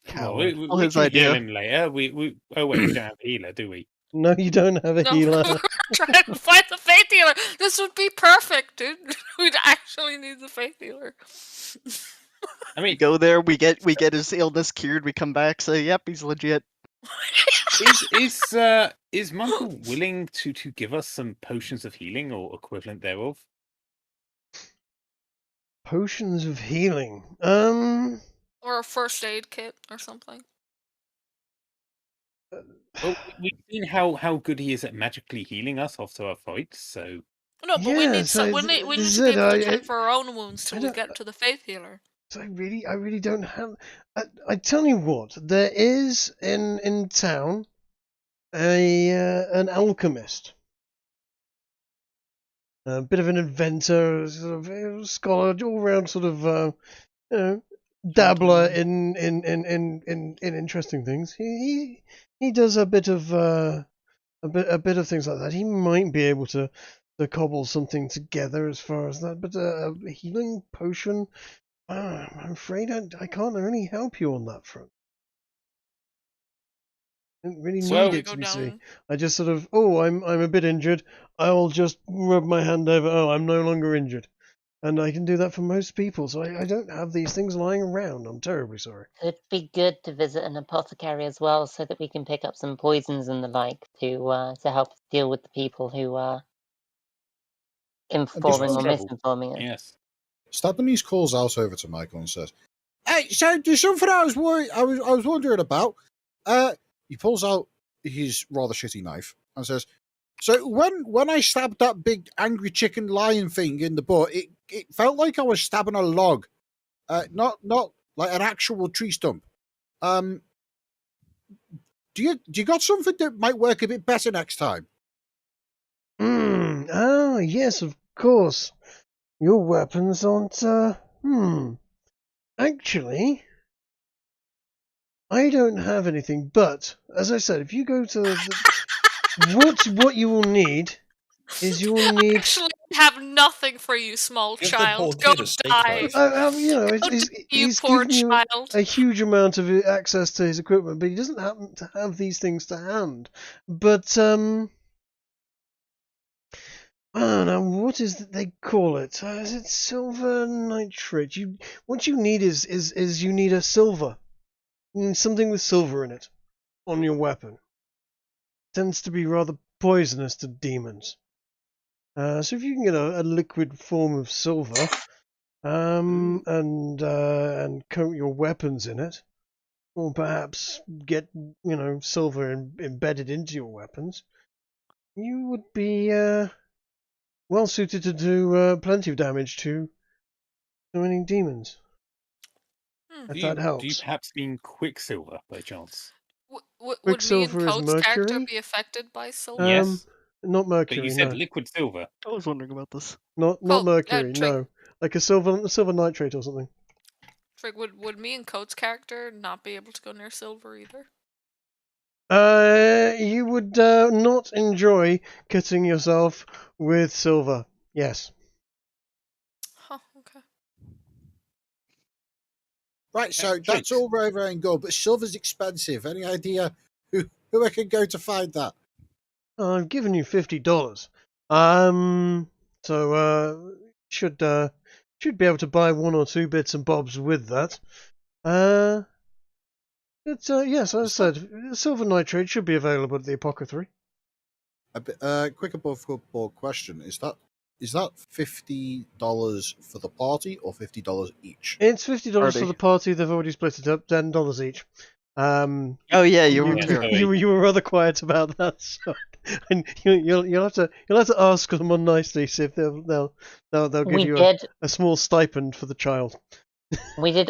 Coward. we All his can heal idea. him later. We don't have a healer, do we? No, you don't have a No, healer. we're trying to find the faith healer. This would be perfect, dude. We'd actually need the faith healer. I We mean, go there, we get his illness cured, we come back, say, yep, he's legit. is Michael willing to give us some potions of healing or equivalent thereof? Potions of healing. Or a first aid kit or something. Well, we've seen how good he is at magically healing us after our fights. So No, but we Yeah, need so we need to be this is able it, to tend for our own wounds I till we don't- get to the faith healer. So I really don't have. I tell you what, there is in town an alchemist, a bit of an inventor, sort of scholar, all round sort of dabbler in interesting things. He does a bit of a bit of things like that. He might be able to cobble something together as far as that, but a healing potion, I'm afraid I can't really help you on that front. I don't really So- need it to be seen. I just sort of, I'm a bit injured. I'll just rub my hand over. Oh, I'm no longer injured, and I can do that for most people. So I don't have these things lying around. I'm terribly sorry. It'd be good to visit an apothecary as well, so that we can pick up some poisons and the like to help us deal with the people who are informing or trouble. misinforming us. Yes. Stabanese calls out over to Michael and says, "Hey, so there's something I was wondering about." He pulls out his rather shitty knife and says, "So when I stabbed that big angry chicken lion thing in the butt, it felt like I was stabbing a log, not like an actual tree stump. Do you got something that might work a bit better next time?" Ah, yes, of course. Your weapons aren't, Actually, I don't have anything, but, as I said, if you go to what you will need is you will need... Actually, I have nothing for you, small Give the child. poor Go kid a steak die. knife. You he's poor given you child. a huge amount of access to his equipment, but he doesn't happen to have these things to hand. But, now what is it they call it? Is it silver nitrate? What you need is you need a silver. Something with silver in it on your weapon. Tends to be rather poisonous to demons. So if you can get a liquid form of silver, and coat your weapons in it, or perhaps get silver embedded into your weapons, you would be well suited to do plenty of damage to any demons. If that helps. Do you perhaps mean Quicksilver by chance? Would me and Quicksilver is Code's character mercury? be affected by silver? Yes. Not mercury. But you said no. liquid silver. I was wondering about this. Not Cool, mercury. Trig. No, like a silver nitrate or something. Trig, would me and Code's character not be able to go near silver either? You would not enjoy cutting yourself with silver. Yes. Huh, okay. Right, so Trig. that's all very good, but silver's expensive. Any idea who I can go to find that? I've given you $50. So should be able to buy one or two bits and bobs with that. But yes, as I said, silver nitrate should be available at the apothecary. Quick above board question: Is that $50 for the party or $50 each? It's $50 for Party. the party. They've already split it up, $10 each. Oh yeah, you were Yeah, clear. so- You were rather quiet about that, so and you'll have to ask them on nicely, see if they'll give We you did a small stipend for the child.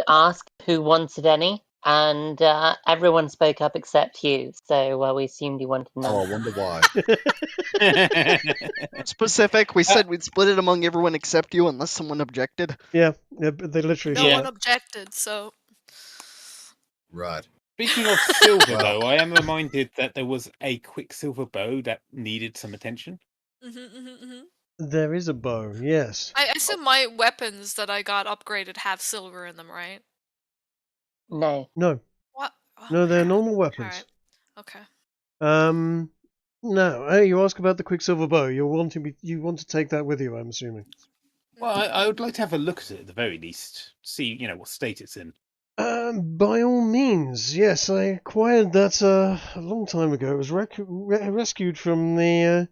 ask who wanted any, and everyone spoke up except you. So we assumed you wanted none. Oh, I wonder why. Specific. We said we'd split it among everyone except you, unless someone objected. Yeah, but they literally No said Yeah. one objected, so Right. Speaking of silver, Well- though, I am reminded that there was a Quicksilver bow that needed some attention. there is a bow. Yes. I assume my weapons that I got upgraded have silver in them, right? No. No, What? Oh no, my they're God. normal weapons. Alright. Okay. No. Hey, you ask about the Quicksilver bow. You want to take that with you? I'm assuming. Well, I would like to have a look at it at the very least. See, what state it's in. By all means, yes. I acquired that a long time ago. It was rescued from a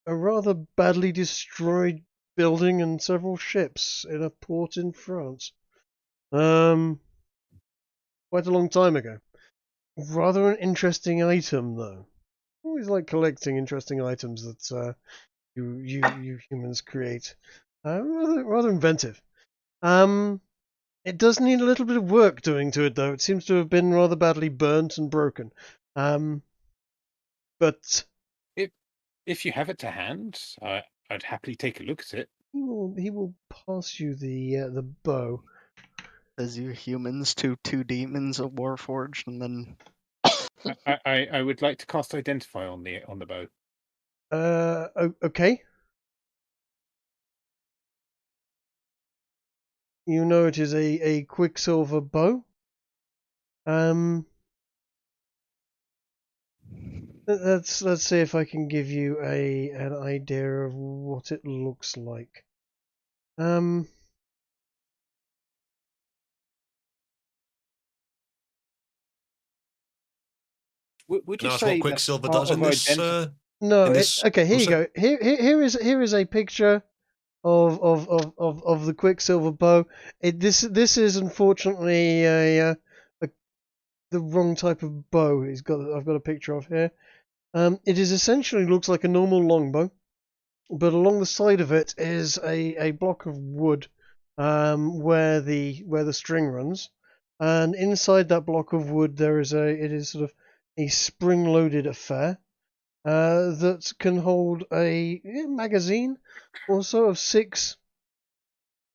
rather badly destroyed building and several ships in a port in France. Quite a long time ago. Rather an interesting item, though. Always like collecting interesting items that you humans create. Rather inventive. It does need a little bit of work doing to it, though. It seems to have been rather badly burnt and broken. But If you have it to hand, I'd happily take a look at it. he will pass you the bow. As you humans, two demons, a warforged, and then I would like to cast Identify on the bow. Okay. You know it is a quicksilver bow. Let's see if I can give you an idea of what it looks like. Would Can you I ask say what that Quicksilver part does of in this? No. In this Okay. Here you concept? go. Here is a picture of the quicksilver bow. This is unfortunately the wrong type of bow. I've got a picture of here. It is essentially looks like a normal longbow, but along the side of it is a block of wood, where the string runs, and inside that block of wood it is sort of a spring-loaded affair, that can hold a magazine, also of 6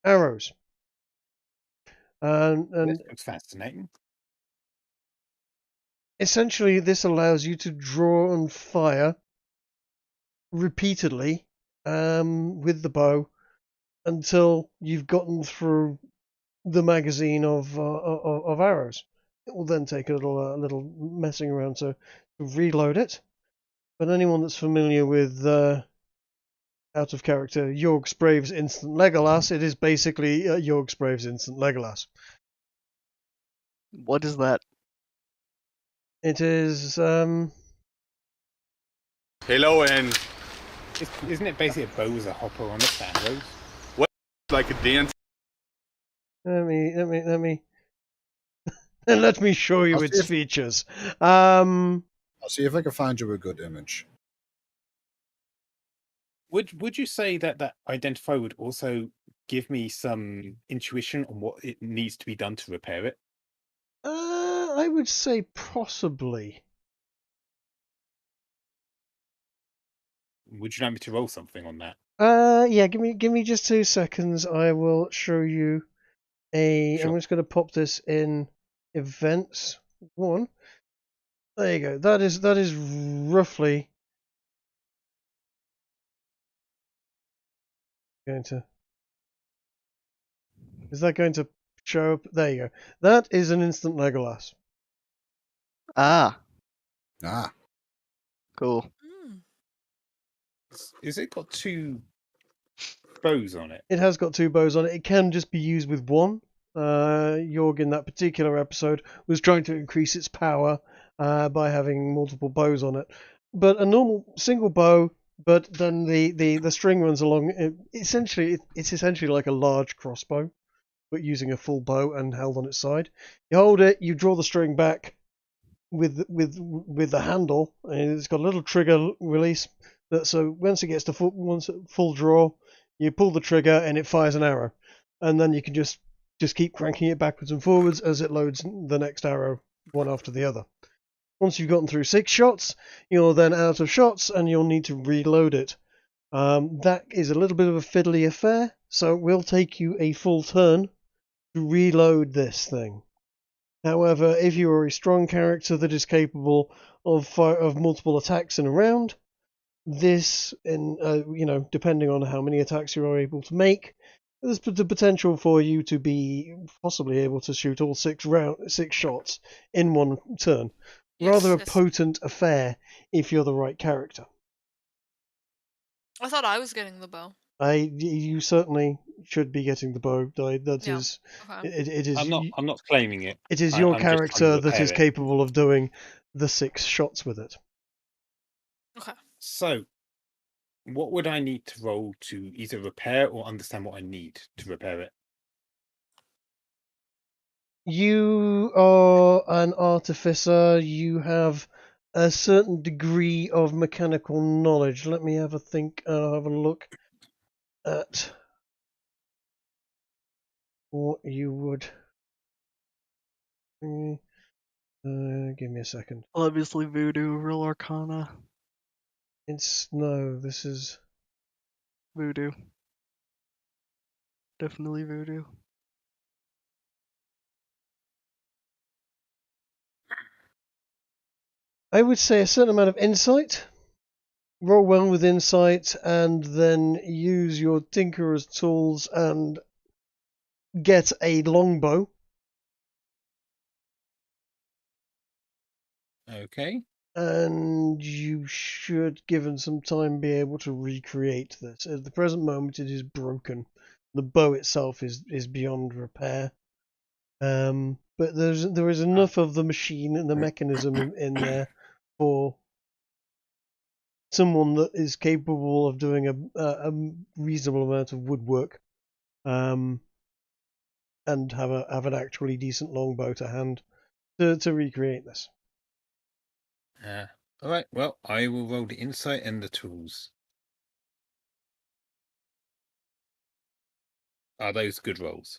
arrows. And It's fascinating. essentially, this allows you to draw and fire repeatedly, with the bow until you've gotten through the magazine of arrows. It will then take a little messing around to reload it. But anyone that's familiar with out of character Jorg Sprave's Instant Legolas, it is basically Jorg Sprave's Instant Legolas. what is that? It is Hello, and Isn't it basically a bow with a hopper on it for arrows? like a dance. let me show you I'll its see if- features. I'll see if I can find you a good image. Would you say that Identify would also give me some intuition on what it needs to be done to repair it? I would say possibly. Would you like me to roll something on that? Yeah, give me just 2 seconds. I will show you Sure. I'm just going to pop this in events 1. There you go. That is roughly going to. Is that going to show up? There you go. That is an instant Legolas. Ah, cool. Hmm. Is it got 2 bows on it? It has got 2 bows on it. It can just be used with one. Jorg in that particular episode was trying to increase its power by having multiple bows on it. But a normal single bow, but then the string runs along. It's essentially like a large crossbow, but using a full bow and held on its side. You hold it, you draw the string back with the handle, and it's got a little trigger release. So once it gets to full draw, you pull the trigger and it fires an arrow, and then you can just keep cranking it backwards and forwards as it loads the next arrow one after the other. Once you've gotten through 6 shots, you're then out of shots and you'll need to reload it. That is a little bit of a fiddly affair, so it will take you a full turn to reload this thing. However, if you are a strong character that is capable of multiple attacks in a round, this, depending on how many attacks you are able to make, there's the potential for you to be possibly able to shoot all 6 shots in one turn. Rather a Yes. potent affair if you're the right character. I thought I was getting the bow. You certainly should be getting the bow. That Yeah. is, Okay. it is. I'm not claiming it. It is I'm your just trying to character that repair is it. capable of doing the 6 shots with it. Okay. So, what would I need to roll to either repair or understand what I need to repair it? You are an artificer. You have a certain degree of mechanical knowledge. Let me have a think. Have a look at what you would. Give me a second. Obviously, voodoo, real arcana, This is. voodoo. Definitely voodoo. I would say a certain amount of insight. Roll well with insight, and then use your tinkerer's tools and get a longbow. Okay. And you should, given some time, be able to recreate this. At the present moment, it is broken. The bow itself is beyond repair. But there is enough of the machine and the mechanism in there for someone that is capable of doing a reasonable amount of woodwork, and have an actually decent longbow to hand to recreate this. All right. Well, I will roll the insight and the tools. Are those good rolls?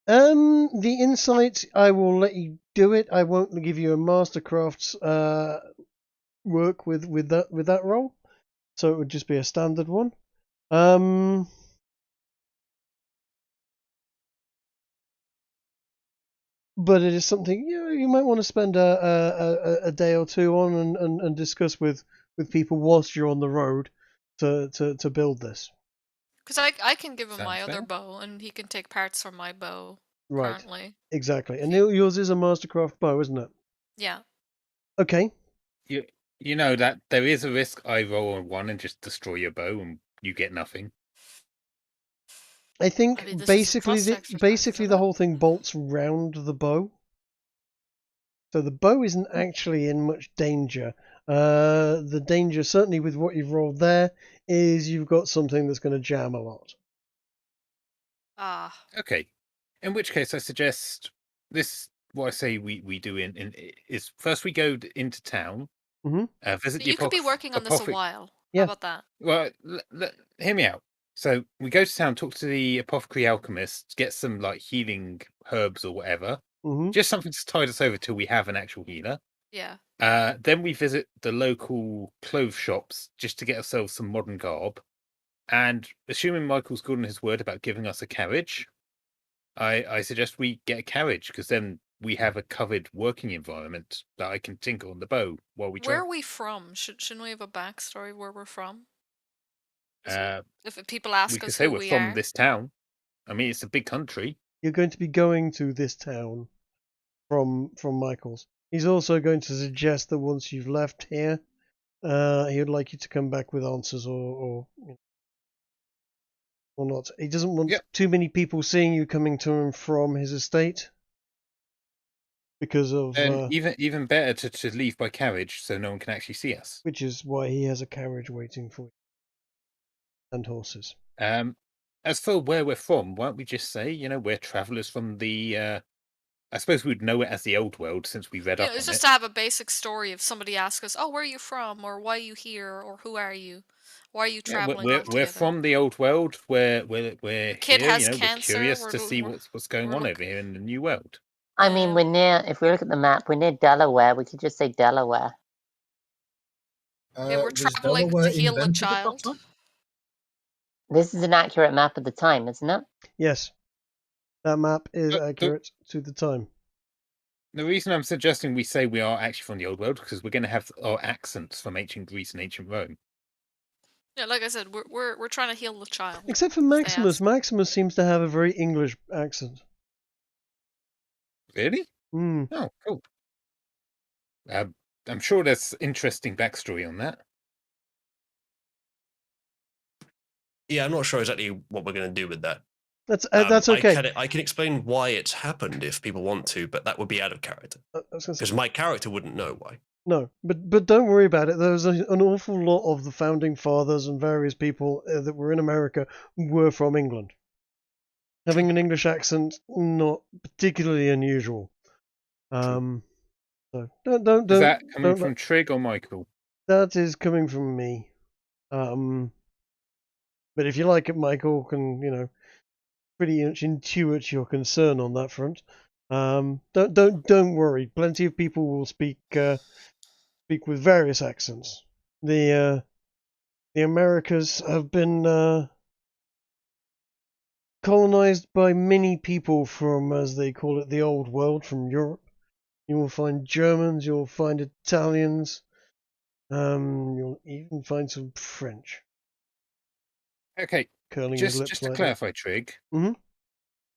The insight, I will let you do it. I won't give you a mastercraft's work with that roll, so it would just be a standard one. But it is something you might want to spend a day or two on and discuss with people whilst you're on the road to build this. Because I can give him my Sounds other fair. bow, and he can take parts from my bow Right, currently. exactly. And yours is a mastercraft bow, isn't it? Yeah. Okay. You know that there is a risk I roll on one and just destroy your bow and you get nothing. I think I mean, this is a basically trust exercise, basically isn't the it? whole thing bolts round the bow. So the bow isn't actually in much danger. The danger, certainly with what you've rolled there, is you've got something that's going to jam a lot. Ah. Okay. In which case, I suggest this. What I say we do is first we go into town, Mhm. Visit the You could be working on this a while. Yeah. How about that? Well, hear me out. So we go to town, talk to the apothecary alchemist, get some like healing herbs or whatever. Mhm. Just something to tide us over till we have an actual healer. Yeah. Then we visit the local clothes shops just to get ourselves some modern garb. And assuming Michael's good on his word about giving us a carriage, I suggest we get a carriage because then we have a covered working environment that I can tinker on the bow while we Where try. are we from? Shouldn't we have a backstory where we're from? If people ask We could us say who we're we from are. this town. I mean, it's a big country. You're going to be going to this town from Michael's. He's also going to suggest that once you've left here, he would like you to come back with answers or not. He doesn't want too many people seeing you coming to him from his estate because of And even better to leave by carriage so no one can actually see us. which is why he has a carriage waiting for you and horses. As for where we're from, why don't we just say, we're travellers from the I suppose we'd know it as the old world since we read up on It's just it. to have a basic story if somebody asks us, "Oh, where are you from?" or "Why are you here?" or "Who are you?" Why are you traveling we're off together? from the old world. We're Kid here. has We're cancer. curious to see what's going we're on over here in the new world. I mean, we're near, if we look at the map, we're near Delaware. We could just say Delaware. Yeah, we're Was traveling Delaware to heal a invented at that child. time? This is an accurate map of the time, isn't it? Yes, that map is But accurate to the time. The reason I'm suggesting we say we are actually from the old world because we're going to have our accents from ancient Greece and ancient Rome. Yeah, like I said, we're trying to heal the child. Except for Maximus. Maximus seems to have a very English accent. Really? Mm. Oh, cool. I'm sure there's interesting backstory on that. Yeah, I'm not sure exactly what we're going to do with that. That's okay. I can explain why it's happened if people want to, but that would be out of character. Because my character wouldn't know why. No, but don't worry about it. There was an awful lot of the founding fathers and various people that were in America were from England. Having an English accent, not particularly unusual. So don't. Is that coming from Trig or Michael? That is coming from me. But if you like it, Michael can pretty much intuit your concern on that front. Don't worry. Plenty of people will speak with various accents. The Americas have been colonized by many people from, as they call it, the old world, from Europe. You will find Germans. You'll find Italians. You'll even find some French. Okay, Curling his lips just to slightly. clarify, Trig. Mhm.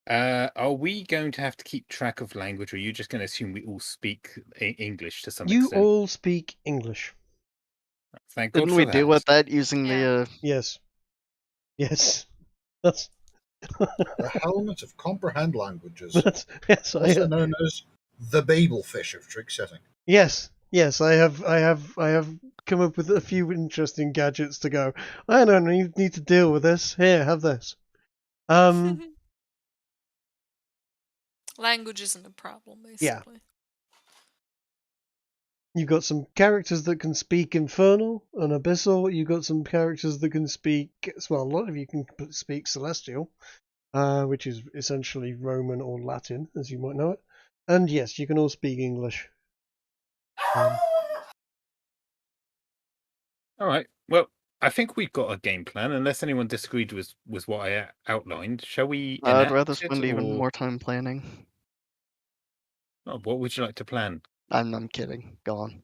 Are we going to have to keep track of language, or are you just going to assume we all speak English to some You extent? all speak English. Thank God Didn't for we that. deal with that using Yeah. Yes. Yes. That's. The helmet of comprehend languages, yes. also known as the Babelfish of trick setting. Yes. Yes. I have come up with a few interesting gadgets to go. I don't need to deal with this. Here, have this. Language isn't a problem, Yeah. basically. You've got some characters that can speak Infernal and Abyssal. You've got some characters that can speak. Well, a lot of you can speak Celestial, which is essentially Roman or Latin, as you might know it. And yes, you can all speak English. All right. Well, I think we've got a game plan. Unless anyone disagreed with what I outlined, shall we? I'd rather enact it, spend even or- more time planning. Oh, what would you like to plan? I'm kidding. Go on.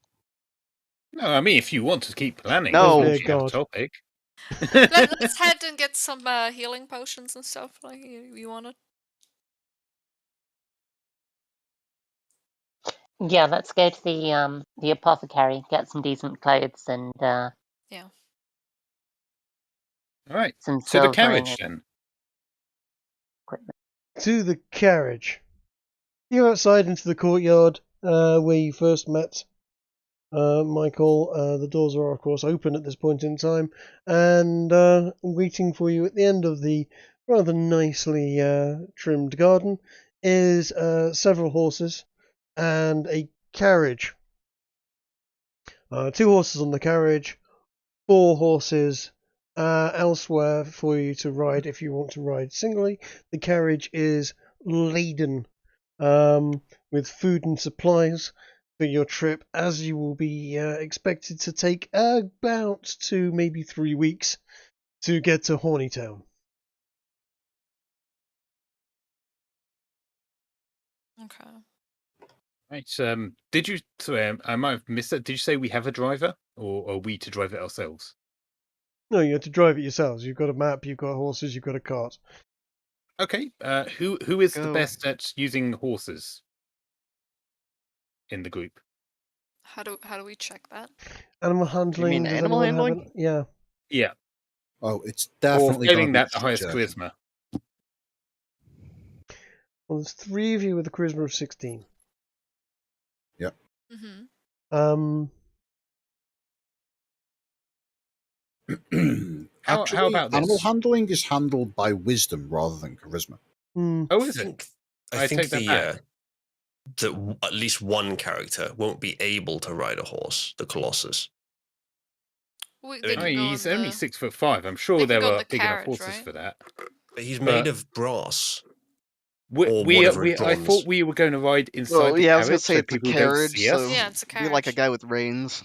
No, I mean, if you want to keep planning, No. as long Dear as you have a God. topic. Let's head and get some healing potions and stuff. Like you want it? Yeah, let's go to the apothecary, get some decent clothes and Yeah. All right. some To the silvering carriage, and then. equipment. To the carriage. You're outside into the courtyard where you first met Michael. The doors are, of course, open at this point in time, and waiting for you at the end of the rather nicely trimmed garden is several horses and a carriage. 2 horses on the carriage, 4 horses elsewhere for you to ride if you want to ride singly. The carriage is laden with food and supplies for your trip, as you will be expected to take about 2, maybe 3 weeks to get to Horneytown. Okay. Right. Did you? Sorry, I might have missed that. Did you say we have a driver, or are we to drive it ourselves? No, you have to drive it yourselves. You've got a map, you've got horses, you've got a cart. Okay. Who is the Go. best at using horses in the group? How do we check that? Animal handling. mean does animal anyone have handling? Yeah. Yeah. Oh, it's Or definitely failing gonna be that, the highest trick charisma. Well, there's 3 of you with a charisma of 16. Mm-hmm. setting. How Actually, about animal this? handling is handled by wisdom rather than charisma. Oh, is it? I I think take that back. that at least one character won't be able to ride a horse, the Colossus. They I mean, can I mean, go he's on only the- 6'5". I'm sure they can there go on are the big enough carriage, horses right? for that. But he's But- made of brass. We, Or we, whatever we is I bronze. thought we were going to ride inside Well, the yeah, I was carriage gonna say so it's a people carriage, don't see us. so Yeah, it's a be like a carriage. guy with reins.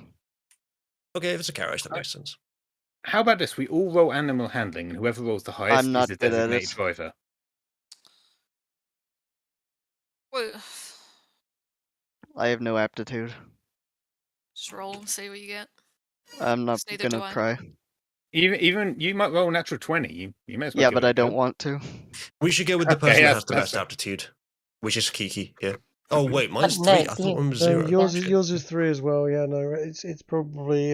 Okay, if it's a carriage, that makes sense. How about this? We all roll animal handling, and whoever rolls the highest I'm not is the good at designated it. driver. Wait, I have no aptitude. just roll and see what you get. I'm not 'Cause neither do gonna I. try. Even you might roll a natural 20. You may as well. Yeah, give but it a I don't go. want to. We should go with the Okay, person that that's- has the that's best fair. aptitude, which is Kiki here. Oh wait, mine's no, 3. I it's thought you. mine was 0. Yours is 3 as well. Yeah, no, it's probably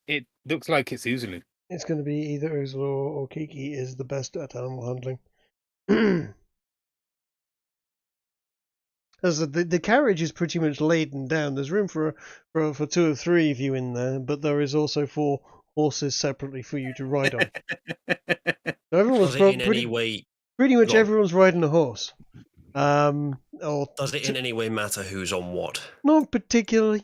It looks like it's uzalu. it's going to be either Uzalu or Kiki is the best at animal handling. As the carriage is pretty much laden down. There's room for 2 or 3 of you in there, but there is also 4 horses separately for you to ride on. So everyone's Does it in any way? pretty much go on. everyone's riding a horse. Or Does it in any way matter who's on what? not particularly.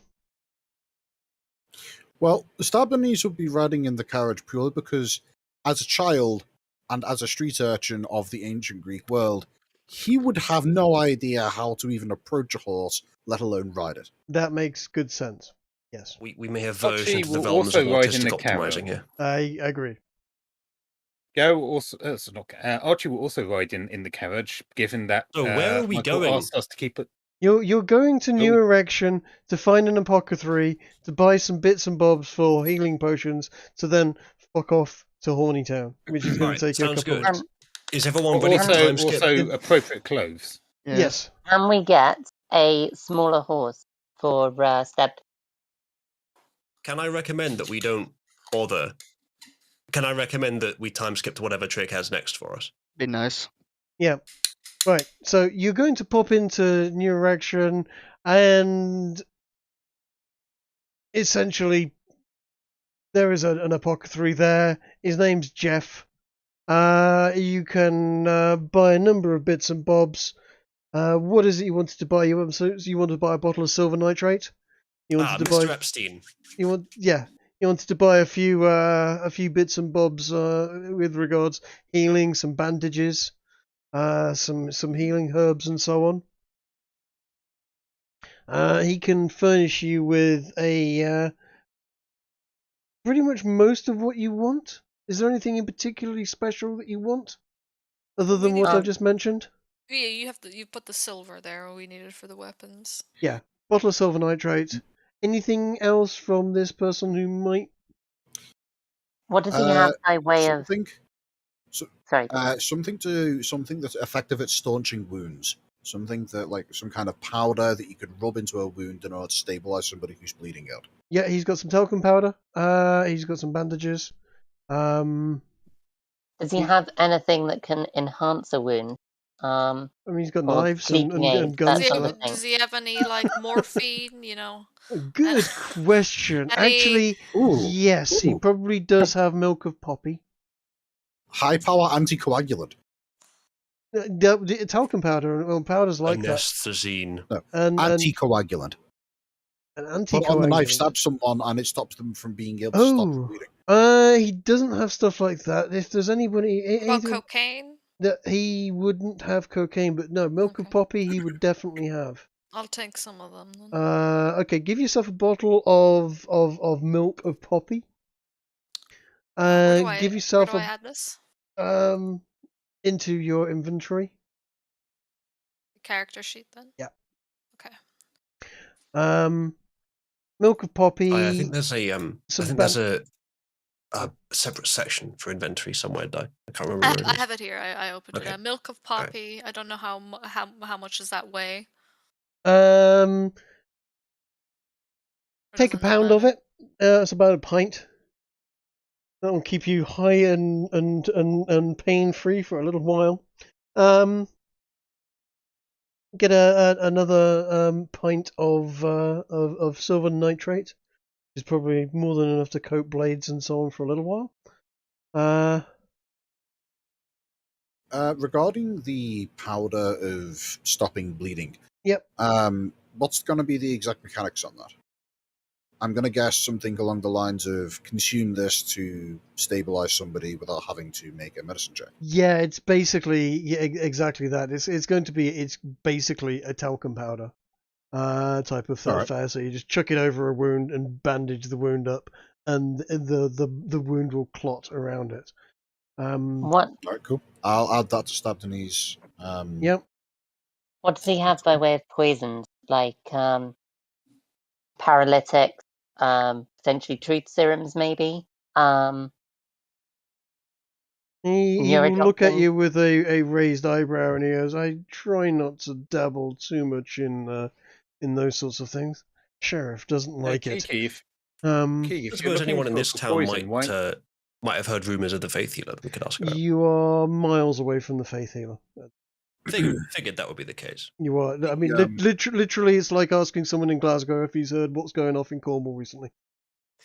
Well, Stabanese would be riding in the carriage purely because, as a child and as a street urchin of the ancient Greek world, he would have no idea how to even approach a horse, let alone ride it. That makes good sense. Yes, We may have Archie versions of the will realms of also ride in autistic the carriage. optimizing here. I agree. Go also. Archie will also ride in the carriage, given that So where are we Michael going? asked us to keep it. You're going to New Erection to find an apothecary to buy some bits and bobs for healing potions to then fuck off to Horneytown, which is going Right, to take you a sounds couple good. of weeks. Is everyone ready for Also, time skip? also appropriate clothes. Yeah. Yes. Can we get a smaller horse for Step? Can I recommend that we don't bother? Can I recommend that we time skip to whatever Trick has next for us? Be nice. Yeah. Right. So you're going to pop into New Erection and essentially there is an apothecary there. His name's Jeff. You can buy a number of bits and bobs. What is it you wanted to buy? You want to buy a bottle of silver nitrate? You wanted to Mr. buy. Epstein. You wanted to buy a few bits and bobs with regards healing, some bandages, some healing herbs and so on. He can furnish you with a pretty much most of what you want. Is there anything in particularly special that you want, other than what I've just mentioned? Yeah, you put the silver there. We need it for the weapons. Yeah, bottle of silver nitrate. Anything else from this person who might? What does he have by way of? Something. Sorry. Something that's effective at staunching wounds. Something that, like, some kind of powder that you could rub into a wound in order to stabilize somebody who's bleeding out. Yeah, he's got some talcum powder. He's got some bandages. Does he have anything that can enhance a wound? I mean, he's got or knives sleeping and aid, guns. that sort of thing. Does he have any like morphine? You know. Good question. Actually, yes, he probably does have milk of poppy. High power anticoagulant. Talcum powder, well, powders like that. Anesthetizine. No, And anticoagulant. an Put on the knife, anticoagulant. stab someone, and it stops them from being able to stop the bleeding. He doesn't have stuff like that. If there's anybody, What about cocaine? that he wouldn't have cocaine, but no, milk of poppy he would definitely have. I'll take some of them then. Okay, give yourself a bottle of milk of poppy. Give yourself where do I add this? Into your inventory. Character sheet then. Yeah. Okay. Milk of poppy. I think there's a separate section for inventory somewhere. Though I can't remember. Where it I is. have it here. I opened Okay. it. Milk of poppy. I don't know how much does that weigh. Take a pound of it. It's about a pint. That will keep you high and pain free for a little while. Get another pint of silver nitrate, which is probably more than enough to coat blades and so on for a little while. Regarding the powder of stopping bleeding. Yep. What's going to be the exact mechanics on that? I'm going to guess something along the lines of consume this to stabilize somebody without having to make a medicine check. Yeah, it's basically exactly that. It's basically a talcum powder type of affair. So you just chuck it over a wound and bandage the wound up, and the wound will clot around it. What? Alright, cool. I'll add that to Stabdeney's. Yep. What does he have by way of poisons? Like paralytics, potentially truth serums, maybe. He will look at you with a raised eyebrow, and he goes, "I try not to dabble too much in those sorts of things. Sheriff doesn't like it." Kiki, I suppose anyone in this town might have heard rumours of the Faith Healer that we could ask about. You are miles away from the Faith Healer. Figured that would be the case. You are. I mean, literally, it's like asking someone in Glasgow if he's heard what's going off in Cornwall recently.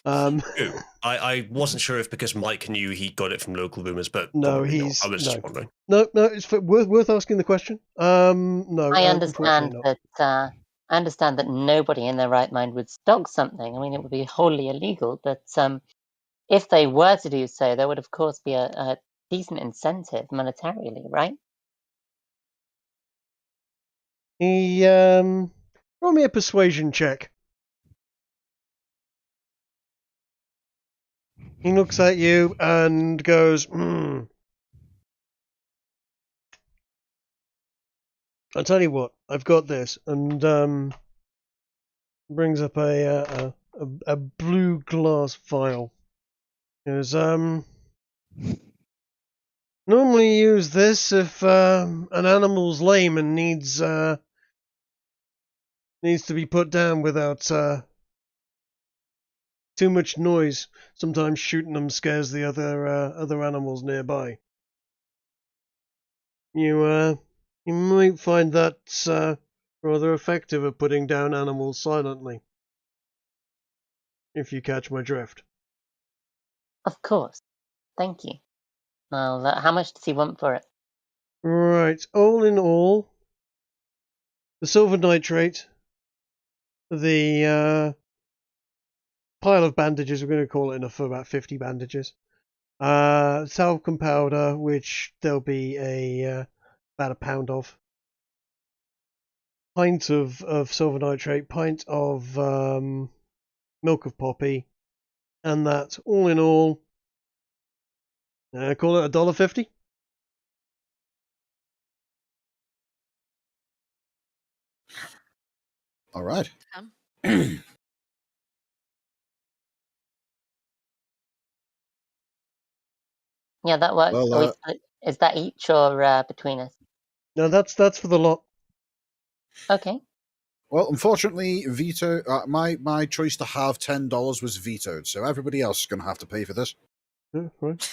I wasn't sure if because Mike knew he got it from local rumours, but no, I was just wondering. No, it's worth asking the question. No, I understand that. I understand that nobody in their right mind would stock something. I mean, it would be wholly illegal. But if they were to do so, there would, of course, be a decent incentive monetarily, right? Roll me a persuasion check. He looks at you and goes, I'll tell you what. I've got this, and brings up a blue glass vial. Is normally use this if an animal's lame and needs to be put down without too much noise. Sometimes shooting them scares the other animals nearby. You might find that rather effective at putting down animals silently. If you catch my drift. Of course. Thank you. Well, how much does he want for it? Right, all in all, the silver nitrate, the pile of bandages, we're going to call it enough for about 50 bandages, talcum powder, which there'll be about a pound of, pint of silver nitrate, pint of milk of poppy, and that, all in all, call it $1.50. All right. Yeah, that works. Well, Is that each or between us? No, that's for the lot. Okay. Well, unfortunately, my choice to have $10 was vetoed, so everybody else is going to have to pay for this. Yeah, right.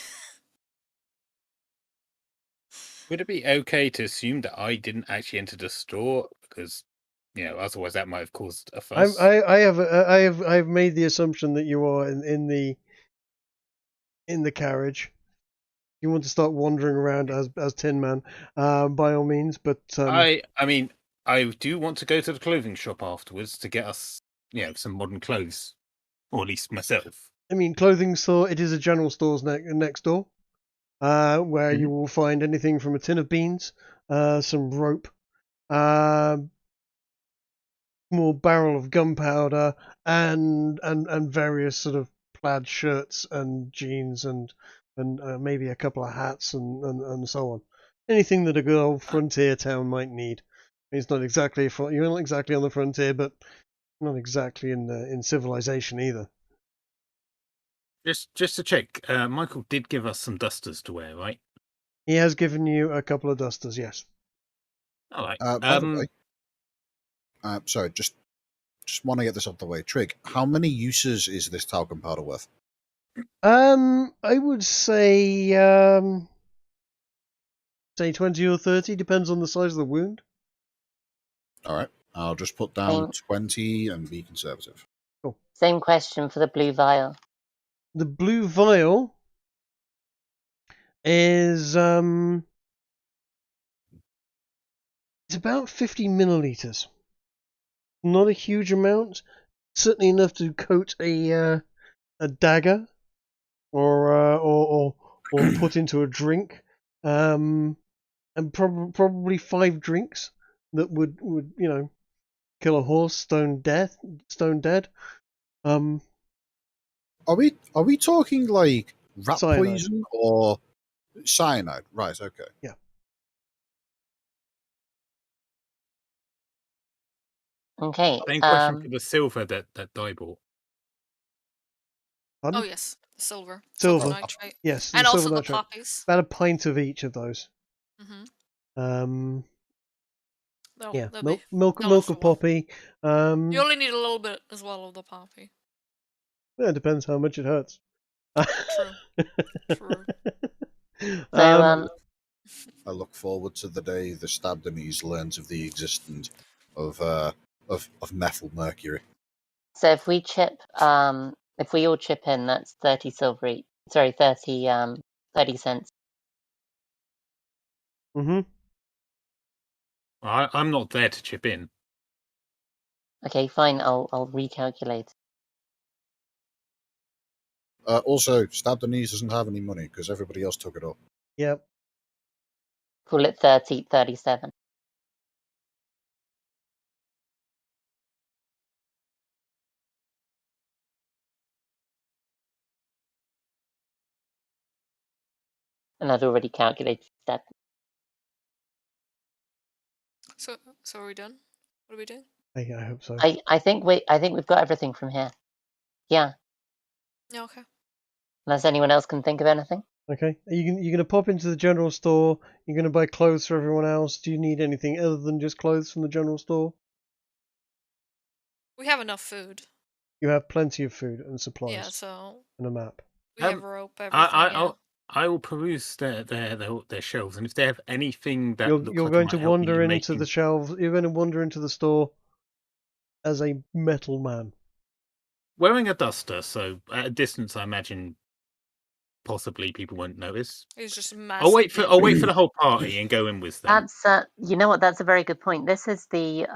Would it be okay to assume that I didn't actually enter the store because, otherwise that might have caused a fuss? I have made the assumption that you are in the carriage. You want to start wandering around as Tin Man, by all means. But I mean, I do want to go to the clothing shop afterwards to get us, some modern clothes, or at least myself. I mean, clothing store. It is a general store's next door, where you will find anything from a tin of beans, some rope, small barrel of gunpowder, and various sort of plaid shirts and jeans and maybe a couple of hats and so on. Anything that a good old frontier town might need. It's not exactly you're not exactly on the frontier, but not exactly in civilization either. Just to check, Michael did give us some dusters to wear, right? He has given you a couple of dusters, yes. All right. By the way, sorry, just want to get this out of the way. Trig, how many uses is this talcum powder worth? I would say 20 or 30, depends on the size of the wound. All right, I'll just put down 20 and be conservative. Cool. Same question for the blue vial. The blue vial is it's about 50 milliliters. Not a huge amount. Certainly enough to coat a dagger or put into a drink. And probably 5 drinks that would kill a horse stone dead. Are we talking like rat Cyanide. poison or cyanide? Right. Okay. Yeah. Okay. Same question for the silver that Di bought. Pardon? Oh yes, silver Silver. nitrate, Yes, and the also silver the nitrate. poppies. About a pint of each of those. Mm-hmm. Yeah, They'll milk go for of poppy. You only need a little bit as well of the poppy. Yeah, it depends how much it hurts. True. So, I look forward to the day the Stabdanese learns of the existence of methyl mercury. So if we if we all chip in, that's 30 silver each. Sorry, 30 cents. Mm-hmm. I'm not there to chip in. Okay, fine. I'll recalculate. Also, Stabdanese doesn't have any money because everybody else took it all. Yep. Call it 37. And I'd already calculated that. So are we done? What are we doing? I hope so. I think we've got everything from here. Yeah. Yeah, okay. Unless anyone else can think of anything. Okay. You're gonna pop into the general store. You're gonna buy clothes for everyone else. Do you need anything other than just clothes from the general store? We have enough food. You have plenty of food and supplies Yeah, so and a map. we have rope, everything. I will peruse their shelves, and if they have anything that You're looks you're like going it to might help me wander in into making... the shelves. You're going to wander into the store as a metal man. Wearing a duster, so at a distance, I imagine possibly people won't notice. He's just I'll wait for the whole party and go in with them. That's you know what? That's a very good point. This is this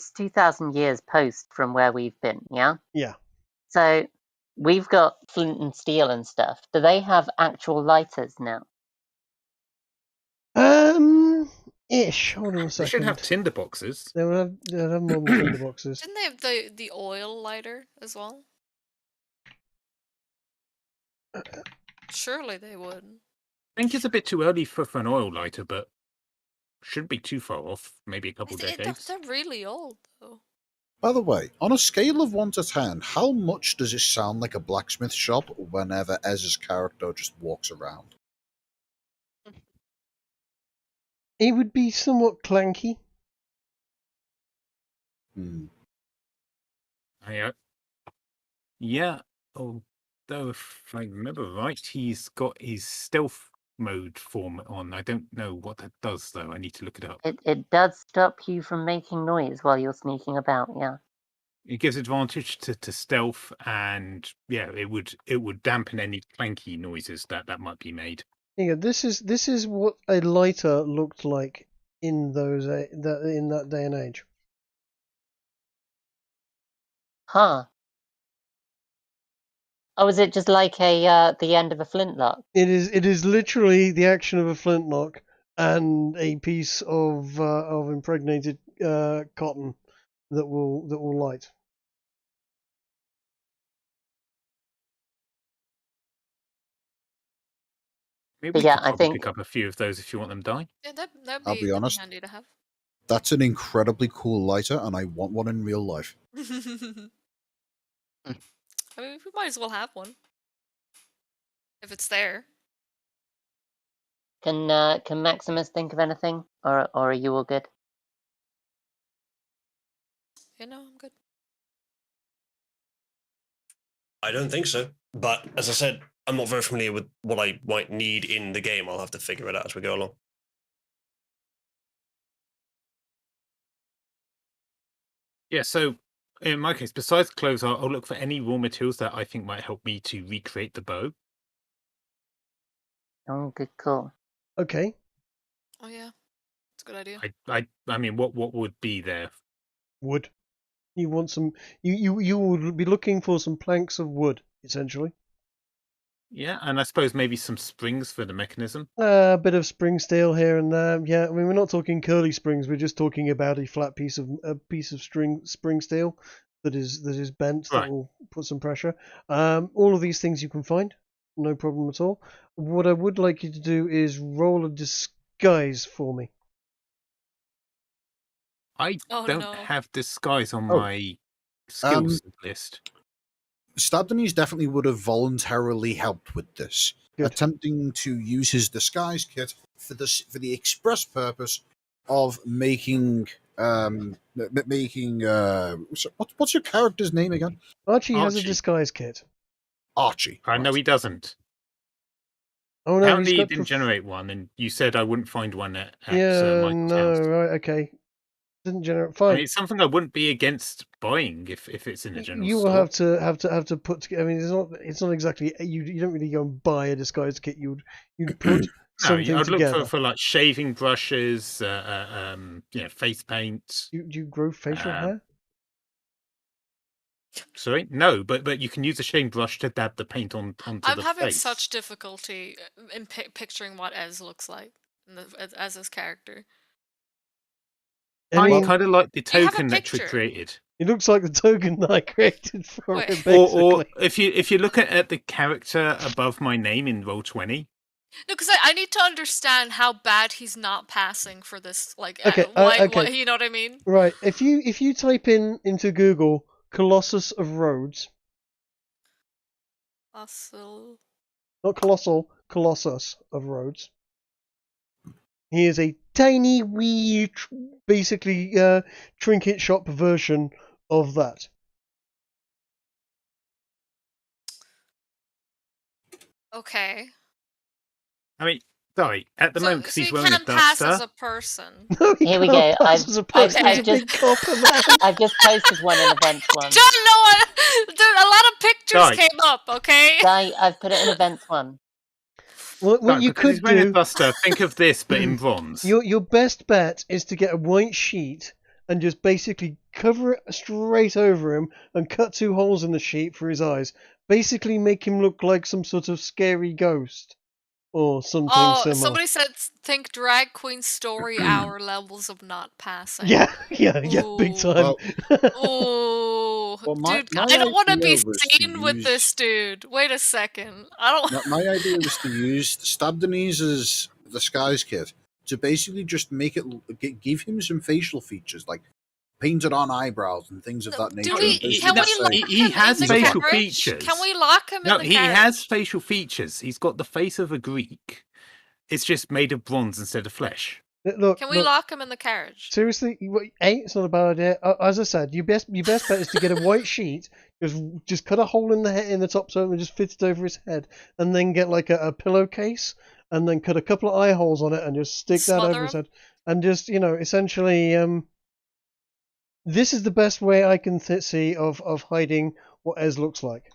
is 2,000 years post from where we've been. Yeah. Yeah. So we've got flint and steel and stuff. Do they have actual lighters now? Ish. Hold on a They second. should have tinder boxes. They'll have more than tinder boxes. Didn't they have the oil lighter as well? Surely they would. I think it's a bit too early for an oil lighter, but shouldn't be too far off. Maybe a couple decades. They're really old, though. By the way, on a scale of 1 to 10, how much does it sound like a blacksmith shop whenever Ez's character just walks around? It would be somewhat clanky. Yeah, although if I remember right, he's got his stealth mode form on. I don't know what that does, though. I need to look it up. It does stop you from making noise while you're sneaking about. Yeah. It gives advantage to stealth, and yeah, it would dampen any clanky noises that might be made. Yeah, this is what a lighter looked like in that day and age. Huh. Oh, is it just like the end of a flintlock? It is literally the action of a flintlock and a piece of impregnated cotton that will light. Maybe But we yeah, could I probably think pick up a few of those if you want them dying. Yeah, that'd I'll be honest. handy to have. That's an incredibly cool lighter, and I want one in real life. I mean, we might as well have one if it's there. can Maximus think of anything, or are you all good? You know, I'm good. I don't think so. But as I said, I'm not very familiar with what I might need in the game. I'll have to figure it out as we go along. Yeah, so in my case, besides clothes, I'll look for any raw materials that I think might help me to recreate the bow. Oh, good call. Okay. Oh yeah, it's a good idea. I mean, what would be there? Wood. You want some? You would be looking for some planks of wood, essentially. Yeah, and I suppose maybe some springs for the mechanism. A bit of spring steel here and there. Yeah, I mean we're not talking curly springs. We're just talking about a flat piece of spring steel that is bent Right. that will put some pressure. All of these things you can find, no problem at all. What I would like you to do is roll a disguise for me. I Oh, don't no. have disguise on Oh. my skills list. Stabdenies definitely would have voluntarily helped with this, Good. attempting to use his disguise kit for the express purpose of making what's your character's name again? Archie has a Archie. disguise kit. Archie. I know right. he doesn't. Oh no, Apparently, he's he got didn't generate one, and you said I wouldn't find one at Yeah, Michael's no, house. right, okay. Didn't generate. I Fine. mean, it's something I wouldn't be against buying if it's in a general You will store. have to put together. I mean, it's not exactly you don't really go and buy a disguise kit. You'd put No, something I'd together. look for like shaving brushes, face paint. Do you grow facial hair? Sorry, no, but you can use a shaving brush to dab the paint onto I'm the having face. such difficulty in picturing what Ez looks like as his character. I I mean, kind of like the Do you have a token that you picture? created. it looks like the token that I created for Wait. it, basically. Or if you look at the character above my name in Roll20, No, because I need to understand how bad he's not passing for this. Like, Okay, why, okay. you know what I mean? Right. If you type into Google Colossus of Rhodes, not colossal, Colossus of Rhodes. He is a tiny wee, basically trinket shop version of that. Okay. I mean, sorry, at the moment, because So he's he wearing a can't pass as duster. a person. No, he Here we can't go. pass as a person. He's a just- big copper man. I've just posted one in events I one. don't know what. A lot of pictures Right. came up. Okay. Guy, I've put it in events one. What No, you because could he's wearing a do, duster. Think of this, but in bronze. your best bet is to get a white sheet and just basically cover it straight over him and cut 2 holes in the sheet for his eyes. Basically make him look like some sort of scary ghost or something Oh, similar. somebody said think drag queen story hour levels of not passing. Yeah, big time. Well, Oh, Well, my dude, I don't want to be idea was to seen with use- this dude. Wait a second. I don't. My idea was to use Stabdeniz's disguise kit to basically just make it give him some facial features like painted on eyebrows and things of that nature. Do we? and basically Can we say, lock he him has in the facial carriage? features. Can we lock him No, in the he carriage? has facial features. He's got the face of a Greek. It's just made of bronze instead of flesh. Look, Can we look, lock him in the carriage? seriously, it's not a bad idea. As I said, your best bet is to get a white sheet, just cut a hole in the top so and just fit it over his head, and then get like a pillowcase, and then cut a couple of eye holes on it, and just stick that Smother over his him? head, and just essentially, this is the best way I can see of hiding what Ez looks like.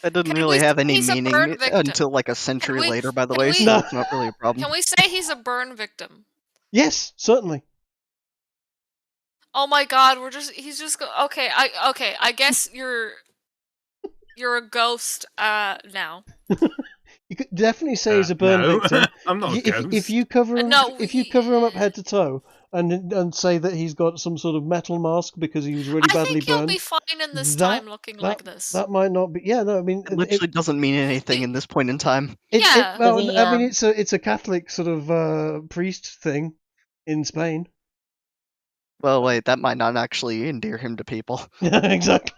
That didn't Can really we have say any he's a meaning burn victim? until like a century we- later, by the can way, we- so No. it's not really a problem. Can we say he's a burn victim? Yes, certainly. Oh my God, he's just okay. I guess you're a ghost now. You could definitely say he's a burn no, victim. I'm not a ghost. If you cover him, No, if you cover him up head to toe, and say that he's got some sort of metal mask because he was really I badly think he'll burned, be fine in this that- time looking like this. that might not be. Yeah, no, I mean, It literally doesn't mean anything in this point in time. Yeah. well, Does he, I mean, it's a Catholic sort of priest thing in Spain. Well, wait, that might not actually endear him to people. Yeah, exactly.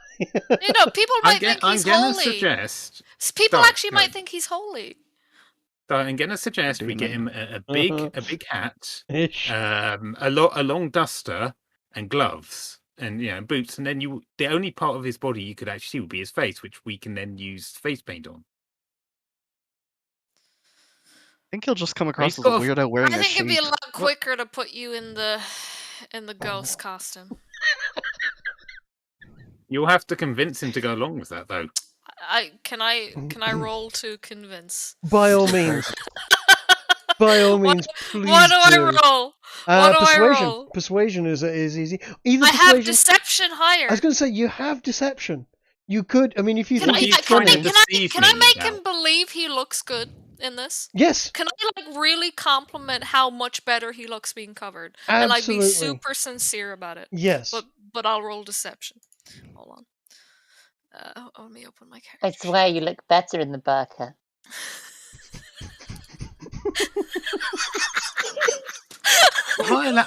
People might think I'm he's gonna holy. suggest. People Sorry, actually go might on. think he's holy. So I'm gonna suggest we get him a big hat, Ish. a long duster, and gloves, and boots, and then the only part of his body you could actually see would be his face, which we can then use face paint on. I think he'll just come across He's as a got a- weirdo wearing I a think it'd be sheet. a lot quicker to put you in the ghost costume. You'll have to convince him to go along with that, though. Can I roll to convince? By all means. By all means, please What do I do. roll? What do I Persuasion. roll? Persuasion is easy. Either I persuasion. have deception higher. I was going to say you have deception. You could. I mean, if you Can think I, it's he's can, trying funny. to I, deceive can I me make now. him believe he looks good in this? Yes, Can I really compliment how much better he looks being covered, absolutely. and be super sincere about it? Yes. But I'll roll deception. Hold on. Let me open my I character. swear you look better in the burqa.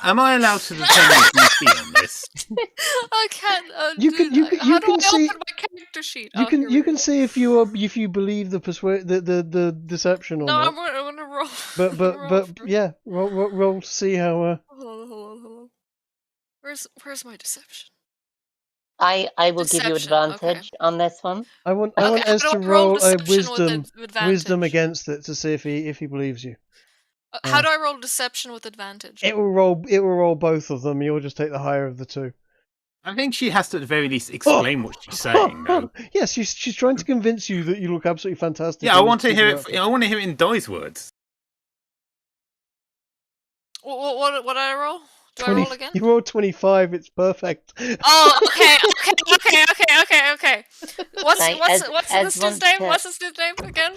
Am I allowed to determine DC on this? I can't. You can- you can- How you do can I see- open my character sheet? You Oh, here can we go. see if you believe the deception or No, not. I'm gonna roll. But roll first. yeah, roll to see how. Hold on. Where's my deception? I will give you Deception, okay. advantage on this one. I want Okay, Ez how to do I roll roll a deception with wisdom advantage? against it to see if he believes you. How do I roll deception with advantage? It will roll both of them. You'll just take the higher of the two. I think she has to at the very least explain what she's saying, though. Yes, she's trying to convince you that you look absolutely fantastic. Yeah, I in want this to hear it. particular I want to hear it in Di's words. What did I roll? Do I 20 roll again? You rolled 25. It's perfect. Oh, okay. What's Right, this dude's name? What's this dude's name again?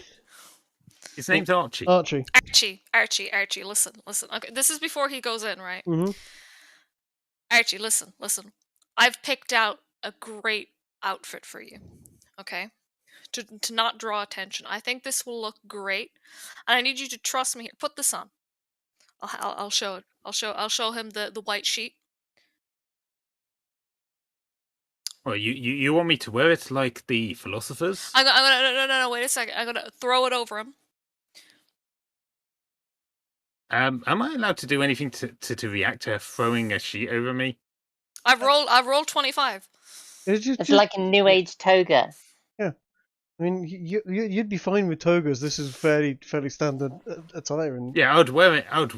His name's Archie. Archie. Archie. Listen. Okay, this is before he goes in, right? Hmm. Archie, listen. I've picked out a great outfit for you. Okay? to not draw attention. I think this will look great, and I need you to trust me here. Put this on. I'll show it. I'll show him the white sheet. Well, you want me to wear it like the philosophers? I'm gonna no, wait a second. I'm gonna throw it over him. Am I allowed to do anything to react to her throwing a sheet over me? I've rolled 25. It's like a new age toga. Yeah, I mean, you'd be fine with togas. This is fairly standard attire. And Yeah, I'd wear it. I'd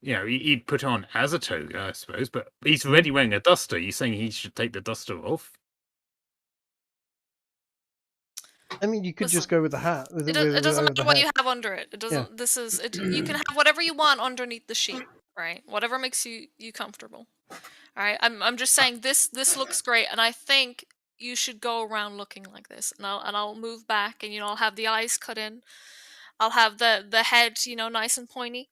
he'd put on as a toga, I suppose. But he's already wearing a duster. You're saying he should take the duster off? I mean, you could just go with the hat. It doesn't matter what you have under it. It doesn't. Yeah. You can have whatever you want underneath the sheet, right? Whatever makes you comfortable. All right. I'm just saying this looks great, and I think you should go around looking like this. And I'll move back, and I'll have the eyes cut in. I'll have the head, nice and pointy.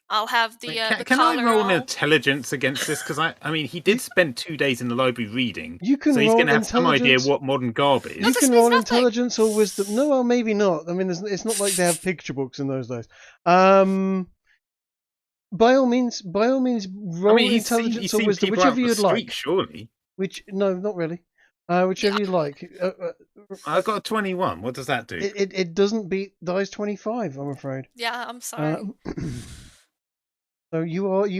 I'll have the Can I collar roll on. an intelligence against this? Because I mean, he did spend 2 days in the library reading, You can so he's roll going to have some idea intelligence. what modern garb is. You can roll intelligence or wisdom. No, well, maybe not. I mean, it's not like they have picture books in those days. By all means, roll intelligence or wisdom, whichever you'd like. Surely. No, not really. Whichever you'd like. I got a 21. What does that do? It doesn't beat dice 25, I'm afraid. Yeah, I'm sorry. So you are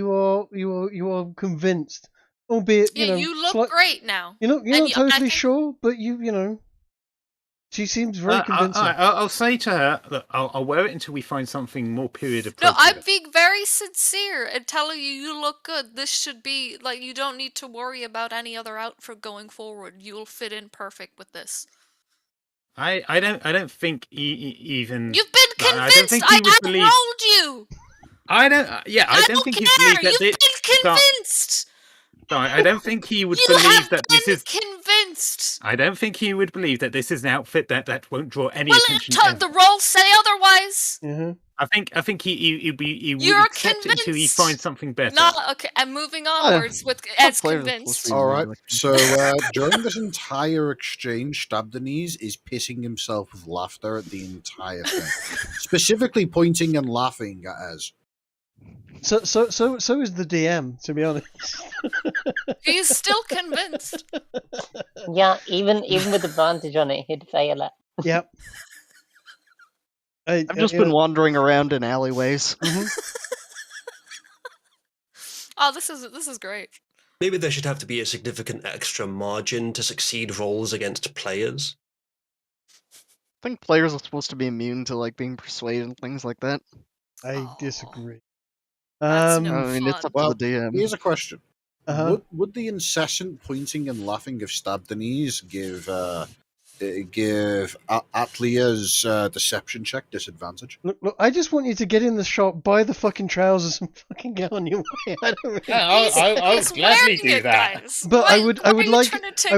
convinced, albeit you look great now. You're not totally sure, but she seems very convincing. I'll say to her, look, I'll wear it until we find something more period appropriate. No, I'm being very sincere and telling you look good. This should be like you don't need to worry about any other outfit going forward. You'll fit in perfect with this. I don't think even. You've been convinced. I don't think he would believe. Rolled you. I don't. I don't think he believes that. You've been convinced. No, I don't think he would believe that this is. Convinced. I don't think he would believe that this is an outfit that won't draw any attention. The rolls say otherwise. Mm-hmm. I think he would You're accept it until he finds something better. No, okay. I'm moving onwards with Ed's convinced. All right. So during this entire exchange, Stab the Knees is pissing himself with laughter at the entire thing, specifically pointing and laughing at us. So is the DM, to be honest. He's still convinced. Yeah, even with advantage on it, he'd fail it. Yep. I've just been wandering around in alleyways. Mm-hmm. Oh, this is great. Maybe there should have to be a significant extra margin to succeed rolls against players. I think players are supposed to be immune to being persuaded and things like that. I disagree. That's no I mean, it's up to the DM. Here's a question: Uh-huh. Would the incessant pointing and laughing of Stab the Knees give Atlia's deception check disadvantage? Look, I just want you to get in the shop, buy the fucking trousers, and fucking get on your way. I don't really. Yeah, I'll gladly do that. Guys. But I would like it it to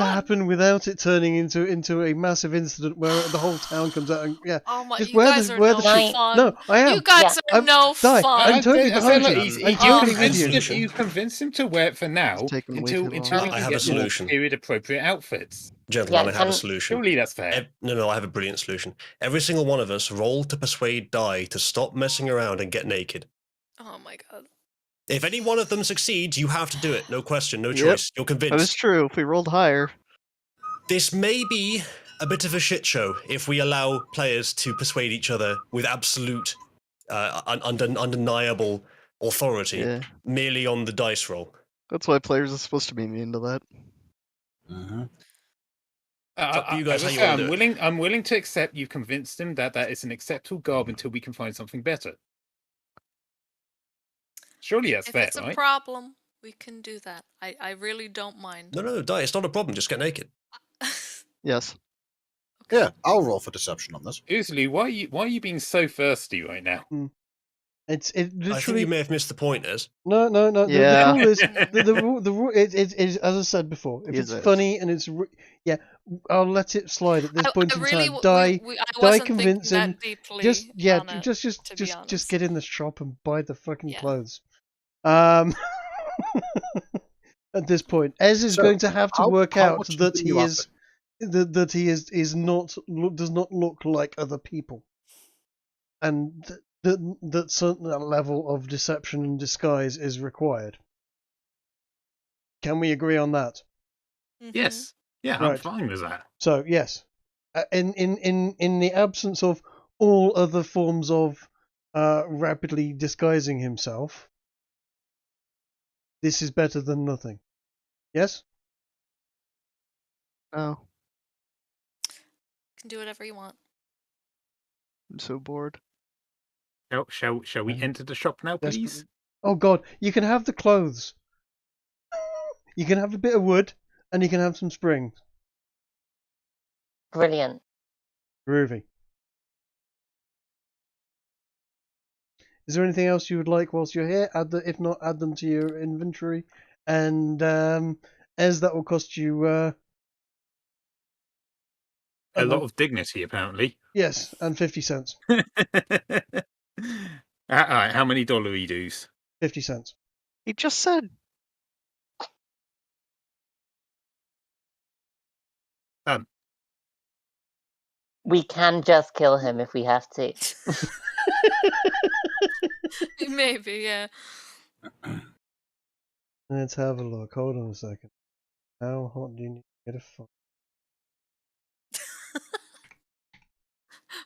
happen without it turning into a massive incident where the whole town comes out and Oh my! just You guys are no sheet. fun. No, I am. You guys are no fun. I'm totally behind you. I'm totally with you. You convinced him to wear it for now until we can I have a get solution. more period appropriate outfits. Gentlemen, I have a solution. Surely that's fair. No, I have a brilliant solution. Every single one of us roll to persuade die to stop messing around and get naked. Oh my god! If any one of them succeeds, you have to do it. No question, no choice. You're convinced. That is true. If we rolled higher. This may be a bit of a shit show if we allow players to persuade each other with absolute, undeniable authority merely on the dice roll. That's why players are supposed to be immune to that. Mm-hmm. You guys, how you want to do it. I'm willing to accept you've convinced him that is an acceptable garb until we can find something better. Surely that's fair, If it's a right? problem, we can do that. I really don't mind. No, die. It's not a problem. Just get naked. Yes. Yeah, I'll roll for deception on this. Usually, why are you being so thirsty right now? It I think literally. you may have missed the point, Ez. No. Yeah. The rule is as I said before. If it's funny and it's I'll let it slide at this point in time. Die convince him. Just get in the shop and buy the fucking clothes. At this point, Ez is going to have to work out that he is that he is not does not look like other people, and that certain level of deception and disguise is required. Can we agree on that? Yes. Yeah, I'm Right. fine with that. So yes, in the absence of all other forms of rapidly disguising himself, this is better than nothing. Yes. Oh, Can do whatever you want. I'm so bored. Shall we enter the shop now, please? Desperately. Oh God, you can have the clothes. You can have a bit of wood, and you can have some springs. Brilliant. Groovy. Is there anything else you would like whilst you're here? If not, add them to your inventory. And as that will cost you A lot of dignity, apparently. Yes, and 50 cents. All right, how many dollary dues? 50 cents. He just said We can just kill him if we have to. Maybe, yeah. Let's have a look. Hold on a second. How hot do you need to get a fire?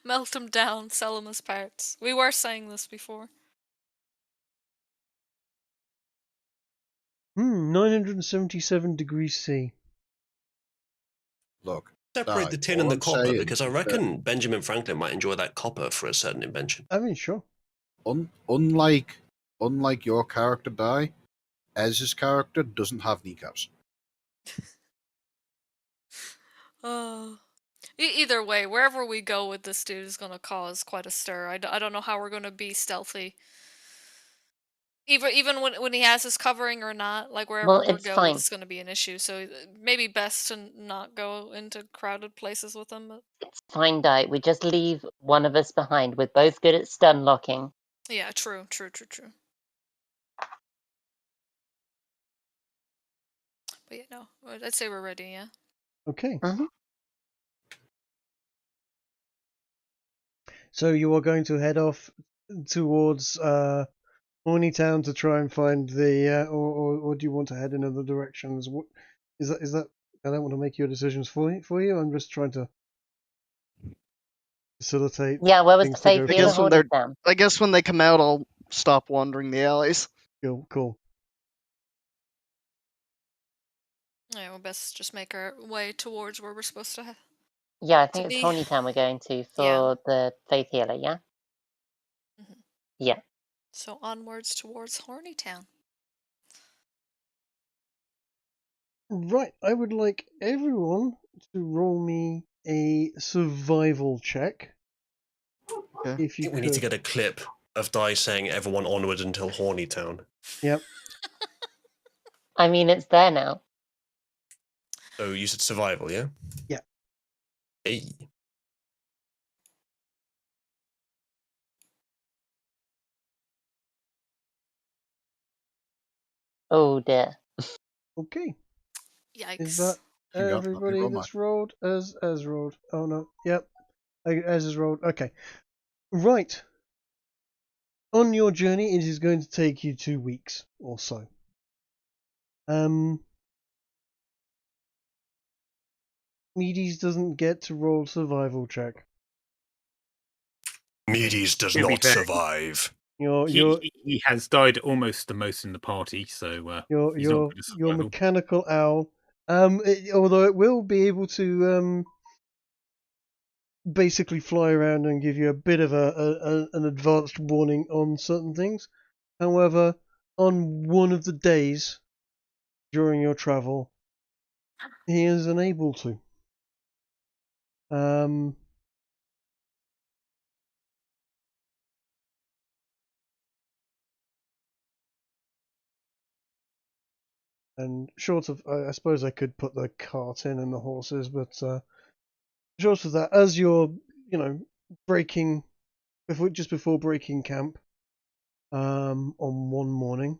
Melt him down, sell him as parts. We were saying this before. 977 degrees C. Look, Separate the tin all and the I'm copper saying because I is reckon Benjamin Franklin might enjoy that copper for a certain invention. I mean, sure. unlike your character, Die, Ez's character doesn't have kneecaps. Either way, wherever we go with this dude is going to cause quite a stir. I don't know how we're going to be stealthy. Even when he has his covering or not, like wherever Well, we're it's going, fine. it's going to be an issue. So maybe best to not go into crowded places with him. But It's fine, Di. We just leave one of us behind. We're both good at stun locking. yeah, true. But yeah, no, I'd say we're ready. Yeah. Okay. Mhm. So you are going to head off towards Horneytown to try and find the, or do you want to head in other directions? What is that? Is that? I don't want to make your decisions for you. I'm just trying to facilitate. Yeah, where was the things to go safety I of guess the when they're Horneytown? I guess when they come out, I'll stop wandering the alleys. Cool. Yeah, we'll best just make our way towards where we're supposed to. Yeah, I think it's be. Horneytown we're going to for Yeah. the Faith Healer, yeah? Mhm. Yeah. So onwards towards Horneytown. Right. I would like everyone to roll me a survival check. Okay. If I you think we could. need to get a clip of Di saying everyone onward until Horneytown. Yep. I mean, it's there now. So you said survival, yeah? Yeah. Hey. Oh dear. Okay. Yikes. Is that Hang on, let me everybody roll that's rolled? As rolled. Oh no. Yep. As is rolled. Okay. Right. On your journey, it is going to take you 2 weeks or so. Medes doesn't get to roll survival check. Medes does To be not fair, survive. He has died almost the most in the party, so he's not good at your survival. mechanical owl. Although it will be able to basically fly around and give you a bit of an advanced warning on certain things. However, on one of the days during your travel, he is unable to. And short of, I suppose I could put the cart in and the horses, but short of that, as you're, breaking before breaking camp, on one morning,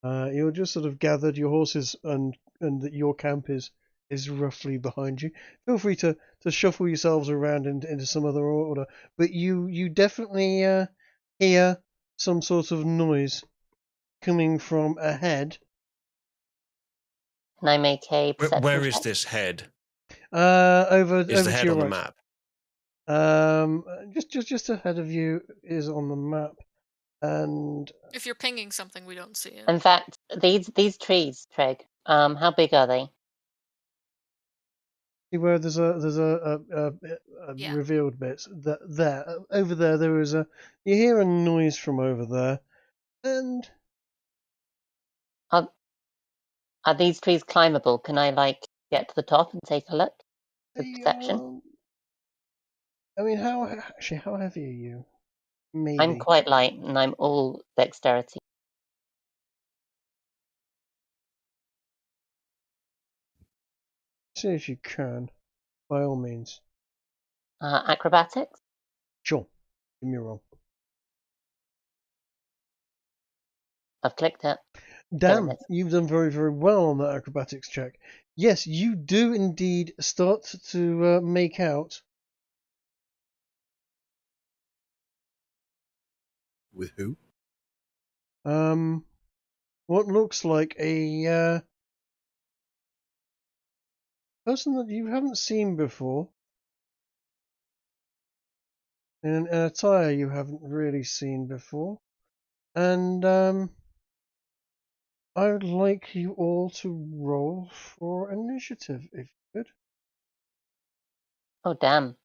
you're just sort of gathered your horses and that your camp is is roughly behind you. Feel free to shuffle yourselves around into some other order, but you definitely hear some sort of noise coming from ahead. Can I make a perception Where is check? this head? Over Is the to head your on the right. map? Just ahead of you is on the map, and If you're pinging something, we don't see it. In fact, these trees, Treg, how big are they? see where there's a Yeah. revealed bit that there over there is a you hear a noise from over there, and Are these trees climbable? Can I like get to the top and take a look with they perception? I mean, how heavy are you? Maybe. I'm quite light and I'm all dexterity. See if you can, by all means. Acrobatics? Sure. Give me a roll. I've clicked it. Damn, it. you've done very, very well on that acrobatics check. Yes, you do indeed start to make out. With who? What looks like a person that you haven't seen before. In an attire you haven't really seen before. And I would like you all to roll for initiative, if you could. Oh, damn.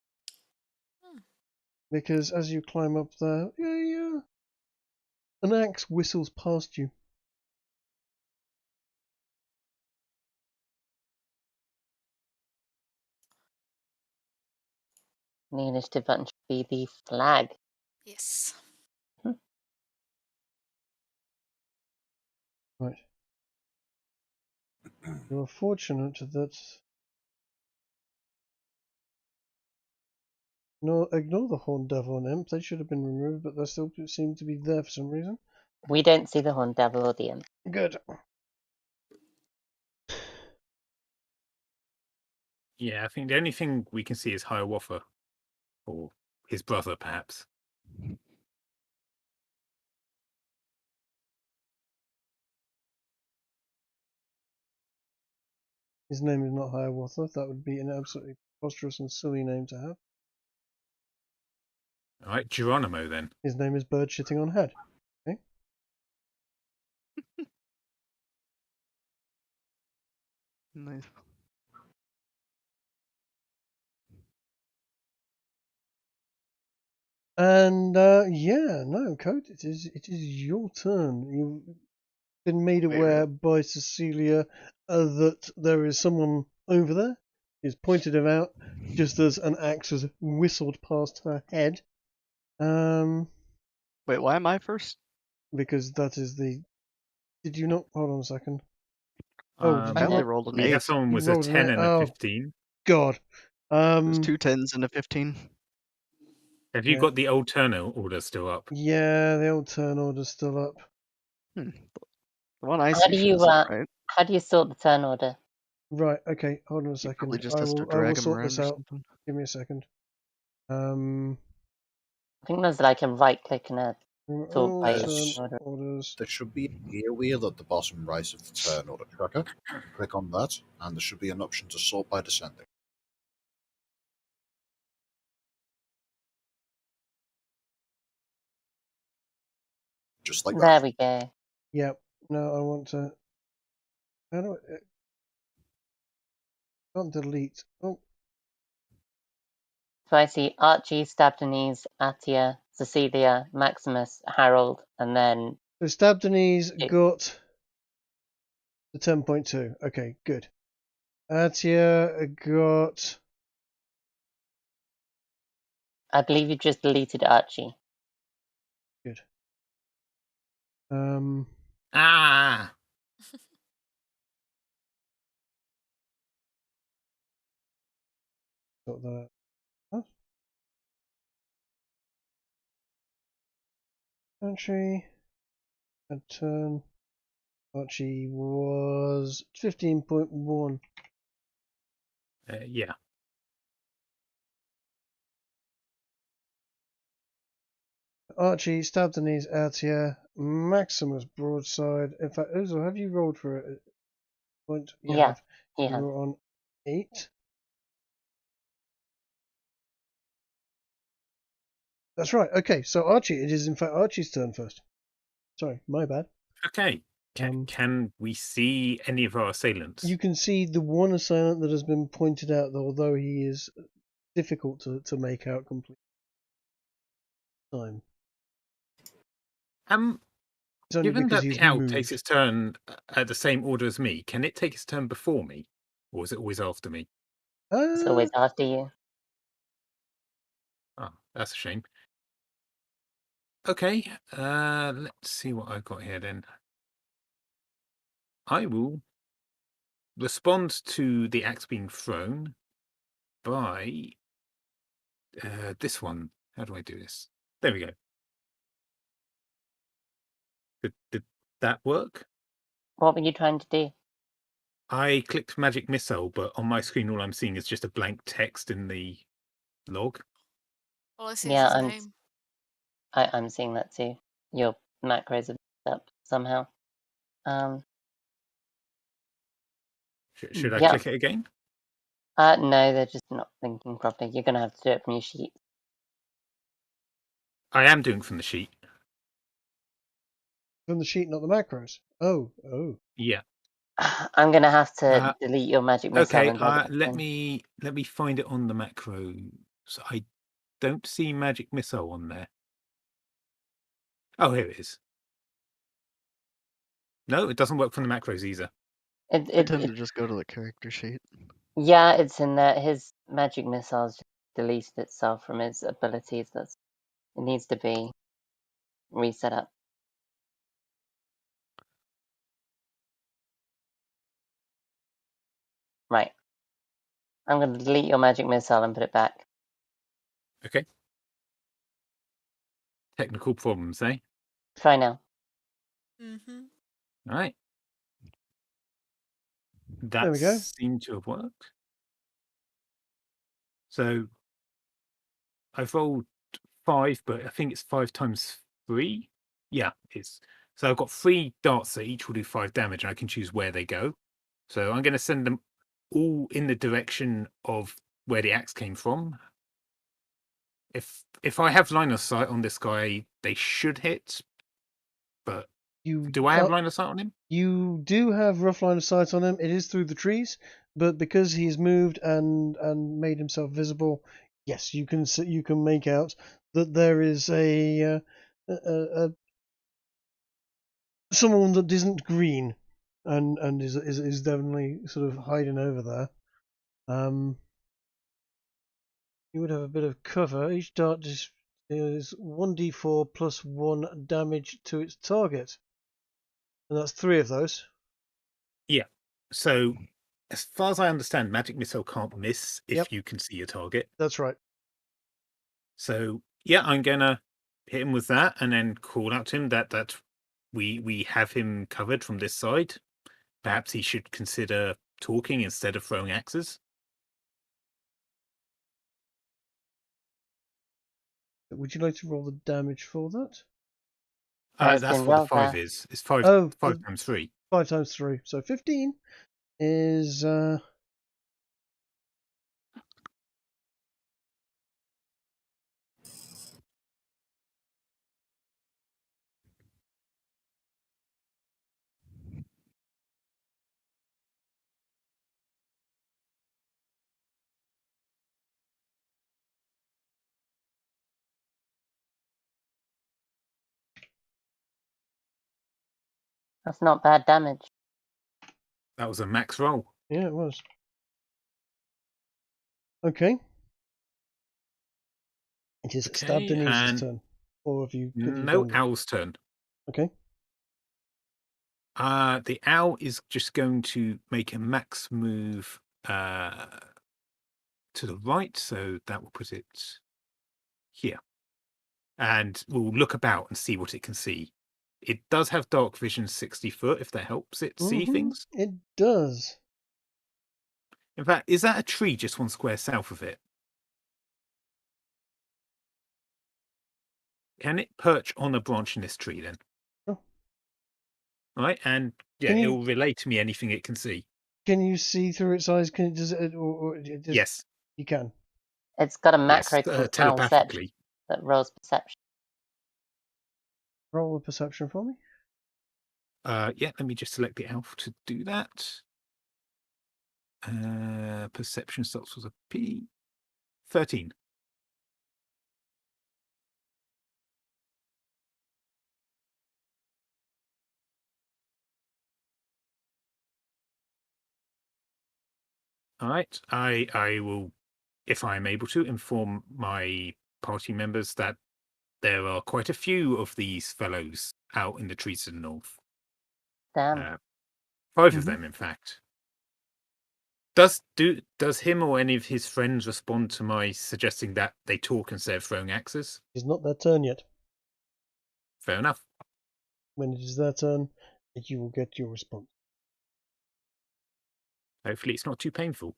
Because as you climb up there, an axe whistles past you. The initiative button should be the flag. Yes. Right. You are fortunate that. No, ignore the Horn Devil and Imp. They should have been removed, but they still seem to be there for some reason. We don't see the Horn Devil or the Imp. Good. Yeah, I think the only thing we can see is Hiawatha, or his brother, perhaps. His name is not Hiawatha. That would be an absolutely preposterous and silly name to have. All right, Geronimo then. His name is Bird Shitting on Head. Okay. Nice. And no, Code. It is your turn. You've been made aware by Cecilia that there is someone over there. She's pointed him out just as an axe has whistled past her head. Wait, why am I first? Because that is the. Did you not? Hold on a second. Oh, did I you only not? rolled an The 8. other one You was a rolled an 10 eight. and a Oh. 15. God. There's 2 10s and a 15. Have you Yeah. got the old turn order still up? Yeah, the old turn order's still up. The one I How see do you isn't right. how do you sort the turn order? Right. Okay. Hold on a He second. probably just I has to will. I will drag him sort around this or out. something. Give me a second. I think there's like a right click and a sort by Yes. order. Orders. There should be a gear wheel at the bottom right of the turn order tracker. Click on that, and there should be an option to sort by descending. Just like There that. we go. Yep. No, I want to. How do I? Can't delete. Oh, So I see Archie, Stabdenese, Atia, Cecilia, Maximus, Harold, and then so Stabdenese Two. got the 10.2. Okay, good. Atia got. I believe you just deleted Archie. Good. Ah! Got that. Huh? Entry. And turn. Archie was 15.1. Yeah. Archie stabbed the knees out here. Maximus broadside. In fact, Uzo, have you rolled for it? Point you Yeah, have. he You has. were on 8. That's right. Okay, so Archie, it is in fact Archie's turn first. Sorry, my bad. Okay. Can we see any of our assailants? You can see the one assailant that has been pointed out, although he is difficult to make out completely. Time. It's only Given because that he's the owl moved. takes its turn at the same order as me, can it take its turn before me, or is it always after me? It's always after you. Oh, that's a shame. Okay, let's see what I've got here then. I will respond to the axe being thrown by this one. How do I do this? There we go. Did that work? What were you trying to do? I clicked magic missile, but on my screen all I'm seeing is just a blank text in the log. All I see Yeah, is his name. I'm seeing that too. Your macros are up somehow. Should I Yeah. click it again? No, they're just not thinking properly. You're gonna have to do it from your sheet. I am doing from the sheet. From the sheet, not the macros. Oh. Yeah. I'm gonna have to delete your magic missile. Okay. And drag it Let in. me find it on the macros. I don't see magic missile on there. Oh, here it is. No, it doesn't work from the macros either. I tend to just go to the character sheet. Yeah, it's in there. His magic missiles just deleted itself from his abilities. It needs to be reset up. Right. I'm going to delete your magic missile and put it back. Okay. Technical problems, eh? Try now. Mm-hmm. All right. That There we go. seemed to have worked. So I've rolled 5, but I think it's 5 times 3. Yeah, it's so I've got 3 darts that each will do 5 damage, and I can choose where they go. So I'm going to send them all in the direction of where the axe came from. If I have line of sight on this guy, they should hit. But do I have line of sight on him? You do have rough line of sight on him. It is through the trees, but because he's moved and made himself visible, yes, you can make out that there is a someone that isn't green and is definitely sort of hiding over there. You would have a bit of cover. Each dart is 1d4 plus 1 damage to its target. And that's 3 of those. Yeah. So, as far as I understand, magic missile can't miss if you can see your target. That's right. So, yeah, I'm gonna hit him with that, and then call out to him that we have him covered from this side. Perhaps he should consider talking instead of throwing axes. Would you like to roll the damage for that? That's what the 5 is. It's 5 times 3. 5 times 3. So 15 is That's not bad damage. That was a max roll. Yeah, it was. Okay. It is Stabbed Denise's turn. Or have you? No, Owl's turn. Okay. The owl is just going to make a max move to the right, so that will put it here. And we'll look about and see what it can see. It does have dark vision 60 foot, if that helps it see things. It does. In fact, is that a tree just 1 square south of it? Can it perch on a branch in this tree then? Sure. Right, and yeah, Can it you- will relay to me anything it can see. Can you see through its eyes? Can it, does it, or it just, Yes, you can. It's got a yes, macro called perception telepathically. that rolls perception. Roll a perception for me. Yeah, let me just select the elf to do that. Perception starts with a P. 13. All right, I will, if I am able to, inform my party members that there are quite a few of these fellows out in the trees to the north. Damn. 5 of them, in fact. Does him or any of his friends respond to my suggesting that they talk instead of throwing axes? It's not their turn yet. Fair enough. When it is their turn, you will get your response. Hopefully it's not too painful.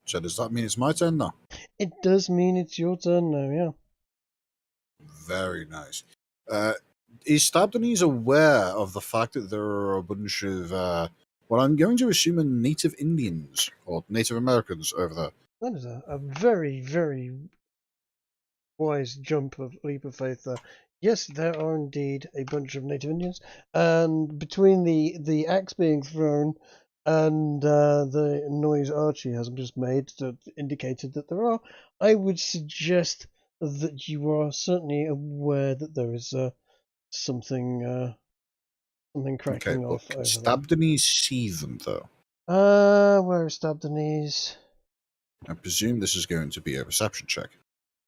So does that mean it's my turn now? It does mean it's your turn now, yeah. Very nice. Is Stabdenese aware of the fact that there are a bunch of, what I'm going to assume are Native Indians or Native Americans over there? That is a very, very wise leap of faith there. Yes, there are indeed a bunch of Native Indians, and between the axe being thrown and the noise Archie has just made that indicated that there are, I would suggest that you are certainly aware that there is something cracking off over there. Stabdenese see them, though. Where is Stabdenese? I presume this is going to be a perception check.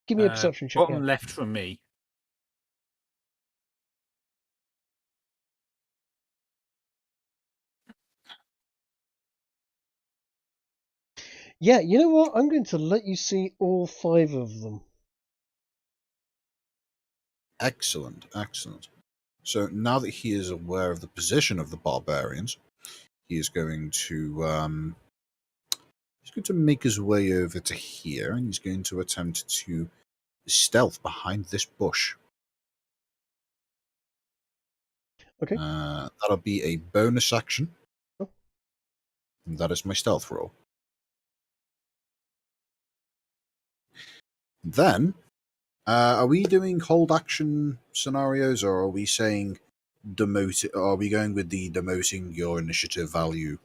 Give me a perception check. Bottom Yeah. left from me. Yeah, you know what? I'm going to let you see all 5 of them. Excellent. So now that he is aware of the position of the barbarians, he is going to make his way over to here, and he's going to attempt to stealth behind this bush. Okay. That'll be a bonus action. Oh. And that is my stealth roll. Then, are we doing hold action scenarios, or are we saying demote? Are we going with the demoting your initiative value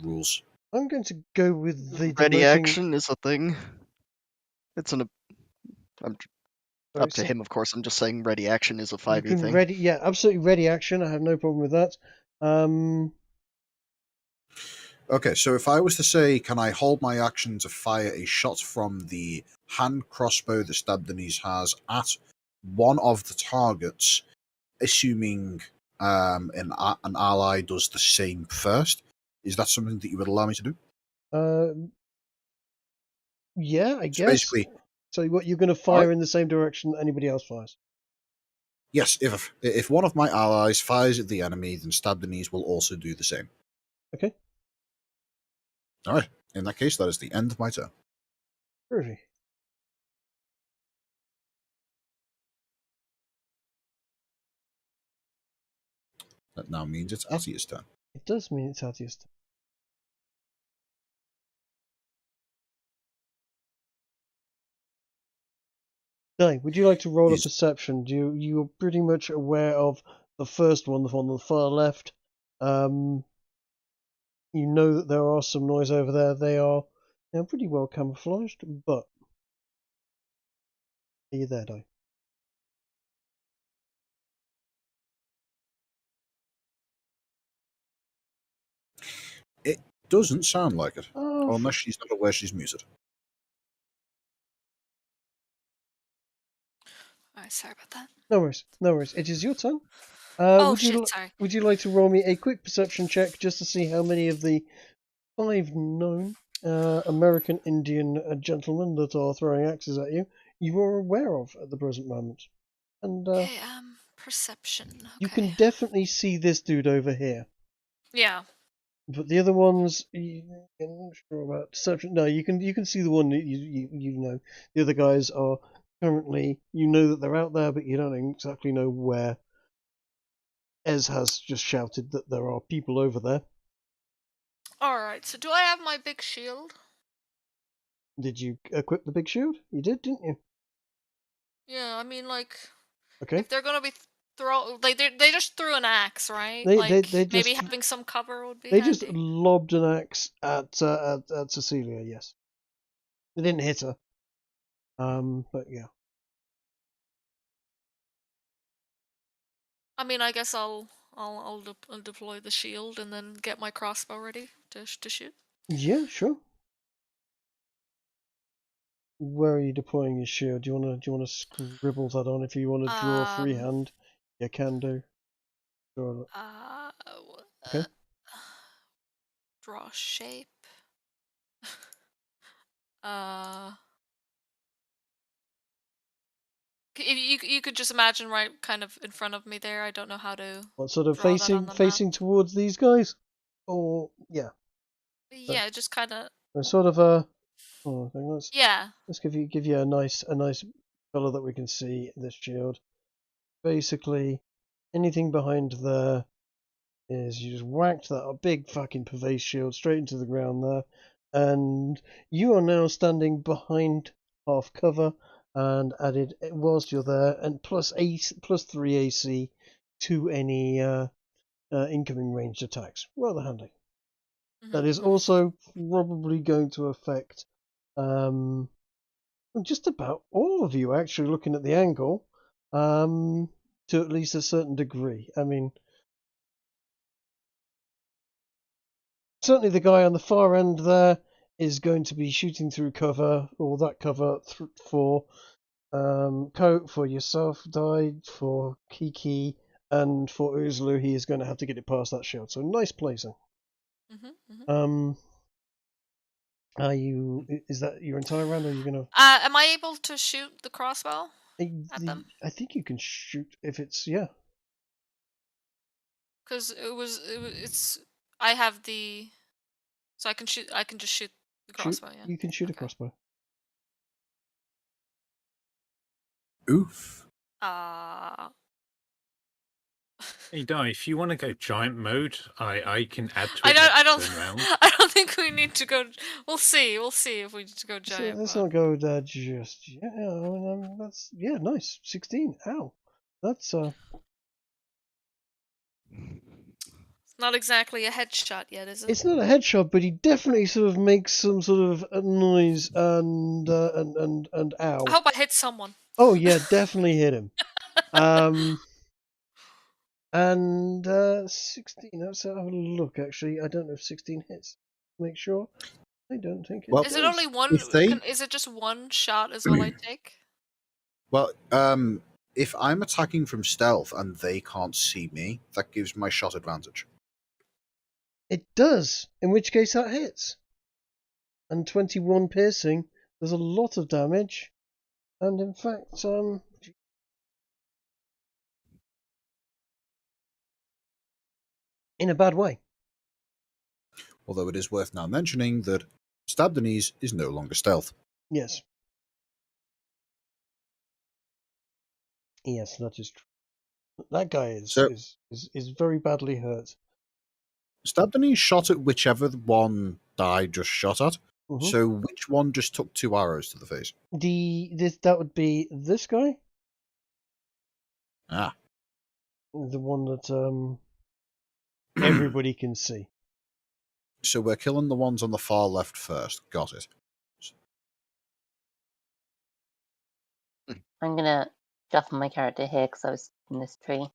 rules? I'm going to go with the Ready demoting- action is a thing. It's up to so him, of course. I'm just saying ready action is a you 5e can thing. ready, yeah, absolutely ready action. I have no problem with that. Okay, so if I was to say, can I hold my action to fire a shot from the hand crossbow that Stabdenese has at one of the targets, assuming an ally does the same first? Is that something that you would allow me to do? Yeah, I So guess. basically, So what, you're going to fire in the same direction that anybody else fires? yes, if one of my allies fires at the enemy, then Stabdenese will also do the same. Okay. All right. In that case, that is the end of my turn. Groovy. That now means it's Asia's turn. It does mean it's Atia's turn. Guy, would you like to roll Yes. a perception? You're pretty much aware of the first one, the one on the far left. You know that there are some noise over there. They're pretty well camouflaged, but are you there, Di? It doesn't sound like it. Oh, Unless she's not aware she's muted. Alright, sorry about that. no worries, no worries. It is your turn. Oh would you shit, sorry. would you like to roll me a quick perception check just to see how many of the 5 known American Indian gentlemen that are throwing axes at you are aware of at the present moment? And Okay, Perception. You Okay. can definitely see this dude over here. Yeah. But the other ones, I'm not sure about deception. No, you can see the one that you know. The other guys are currently, you know that they're out there, but you don't exactly know where. Ez has just shouted that there are people over there. Alright, so do I have my big shield? Did you equip the big shield? You did, didn't you? Yeah, I mean, like, Okay. if they're gonna be they just threw an axe, right? They Like, just maybe having some cover would be they handy. just lobbed an axe at Cecilia. Yes. They didn't hit her. But yeah. I mean, I guess I'll deploy the shield and then get my crossbow ready to shoot. Yeah, sure. Where are you deploying your shield? Do you wanna scribble that on? If you want to draw freehand, you can do. Sure. Okay. Draw shape. You could just imagine right kind of in front of me there. I don't know how to. What sort of draw that on the facing towards these guys? Or yeah. Yeah, just kind of. Sort of a. Oh, I think Yeah. let's give you a nice colour that we can see this shield. Basically, anything behind there is you just whacked that big fucking pervasive shield straight into the ground there, and you are now standing behind half cover and added whilst you're there, and plus 3 AC to any incoming ranged attacks. Rather handy. That is also probably going to affect just about all of you, actually, looking at the angle, to at least a certain degree. I mean, certainly the guy on the far end there is going to be shooting through cover, or that cover for Coat, for yourself, died, for Kiki, and for uzalu. He is going to have to get it past that shield. So nice placing. Are you? Is that your entire round, or are you gonna? Am I able to shoot the crossbow at them? I think you can shoot if it's yeah. Because it's I have the, so I can shoot. I can just shoot the crossbow. Yeah. You can shoot a crossbow. Oof. Hey, Di, if you want to go giant mode, I can add to I it. don't. I don't think we need to go. We'll see if we need to go giant. Let's not go there just yet. That's nice. 16. Ow. That's It's not exactly a headshot yet, is it? It's not a headshot, but he definitely sort of makes some sort of a noise and ow. I hope I hit someone. Oh yeah, definitely hit him. And 16. Let's have a look. Actually, I don't know if 16 hits. Make sure. I don't think it. Well, Is it only one? Is it just one shot? Is what I take? Well, if I'm attacking from stealth and they can't see me, that gives my shot advantage. It does. In which case that hits. And 21 piercing. There's a lot of damage. And in fact, in a bad way. Although it is worth now mentioning that Stab the Knees is no longer stealth. Yes. Yes, that is true. That guy is very badly hurt. Stab the Knees shot at whichever one Di just shot at. Mm-hmm. So which one just took 2 arrows to the face? That would be this guy. Ah. The one that everybody can see. So we're killing the ones on the far left first. Got it. I'm gonna shuffle my character here because I was in this tree.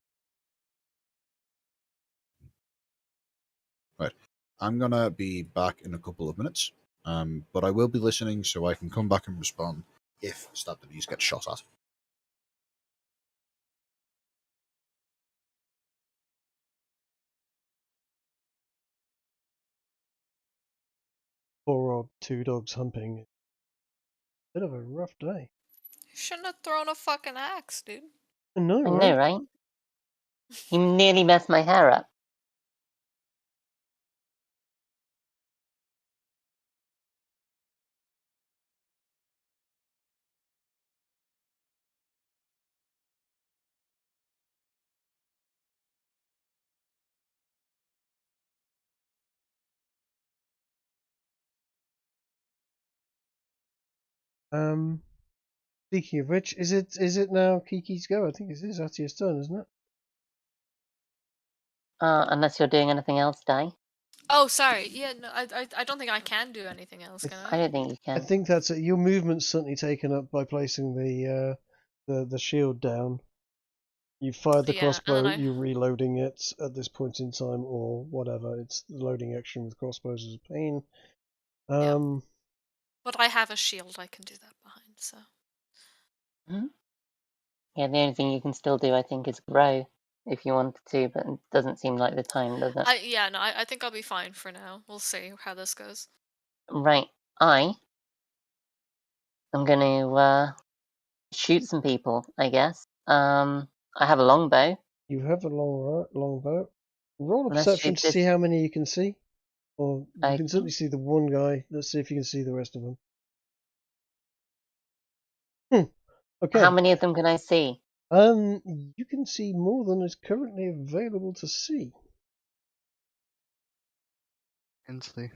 Right. I'm gonna be back in a couple of minutes. But I will be listening so I can come back and respond if Stab the Knees gets shot at. Poor old 2 dogs humping. Bit of a rough day. You shouldn't have thrown a fucking axe, dude. I know, I right? know, right? He nearly messed my hair up. Speaking of which, is it now Kiki's go? I think it is Atia's turn, isn't it? Unless you're doing anything else, Dai. Oh, sorry. Yeah, no, I don't think I can do anything else, can I I? don't think you I can. think that's it. Your movement's certainly taken up by placing the shield down. You fired the Yeah, and then crossbow. I. You're reloading it at this point in time, or whatever. It's the loading action with crossbows is a pain. Yeah. But I have a shield I can do that behind, so. Yeah, the only thing you can still do, I think, is grow if you wanted to, but it doesn't seem like the time, does it? Yeah, no, I think I'll be fine for now. We'll see how this goes. Right, I'm gonna shoot some people, I guess. I have a longbow. You have a longbow. Roll a Let's perception shoot to this. see how many you can see. Or you Okay. can certainly see the one guy. Let's see if you can see the rest of them. Okay. How many of them can I see? You can see more than is currently available to see. Hensley.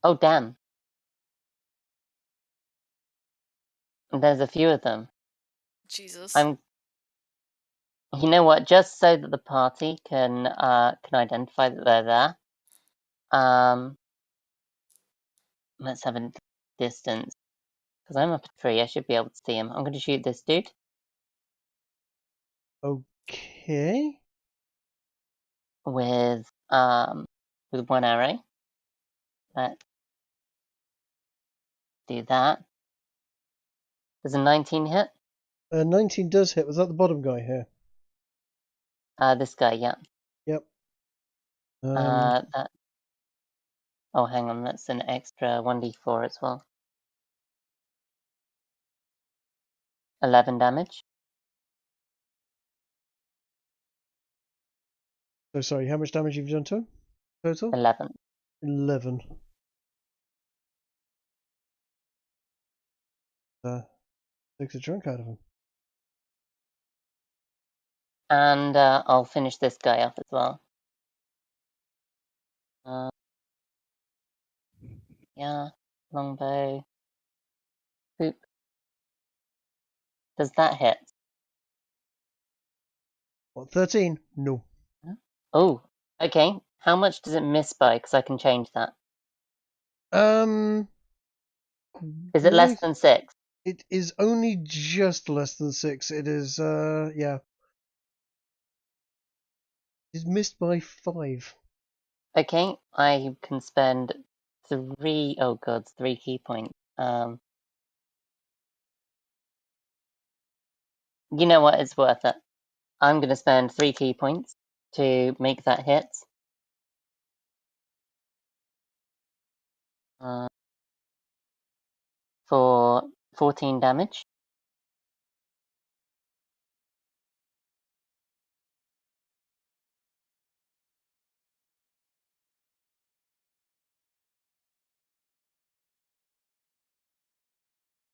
Oh, damn. There's a few of them. Jesus. You know what? Just so that the party can identify that they're there. Let's have a distance. Because I'm up a tree, I should be able to see him. I'm going to shoot this dude. Okay. With one arrow. Let's do that. Does a 19 hit? 19 does hit. Was that the bottom guy here? This guy, yeah. Yep. That. Oh, hang on, that's an extra 1d4 as well. 11 damage. So sorry, how much damage have you done to him? Total? 11. 11. Takes a chunk out of him. And I'll finish this guy off as well. Yeah, longbow. Boop. Does that hit? What, 13? No. Oh, okay. How much does it miss by? Because I can change that. Is it less than 6? It is only just less than 6. It is, yeah. It's missed by 5. Okay, I can spend 3. Oh god, 3 key points. You know what? It's worth it. I'm going to spend 3 key points to make that hit. For 14 damage.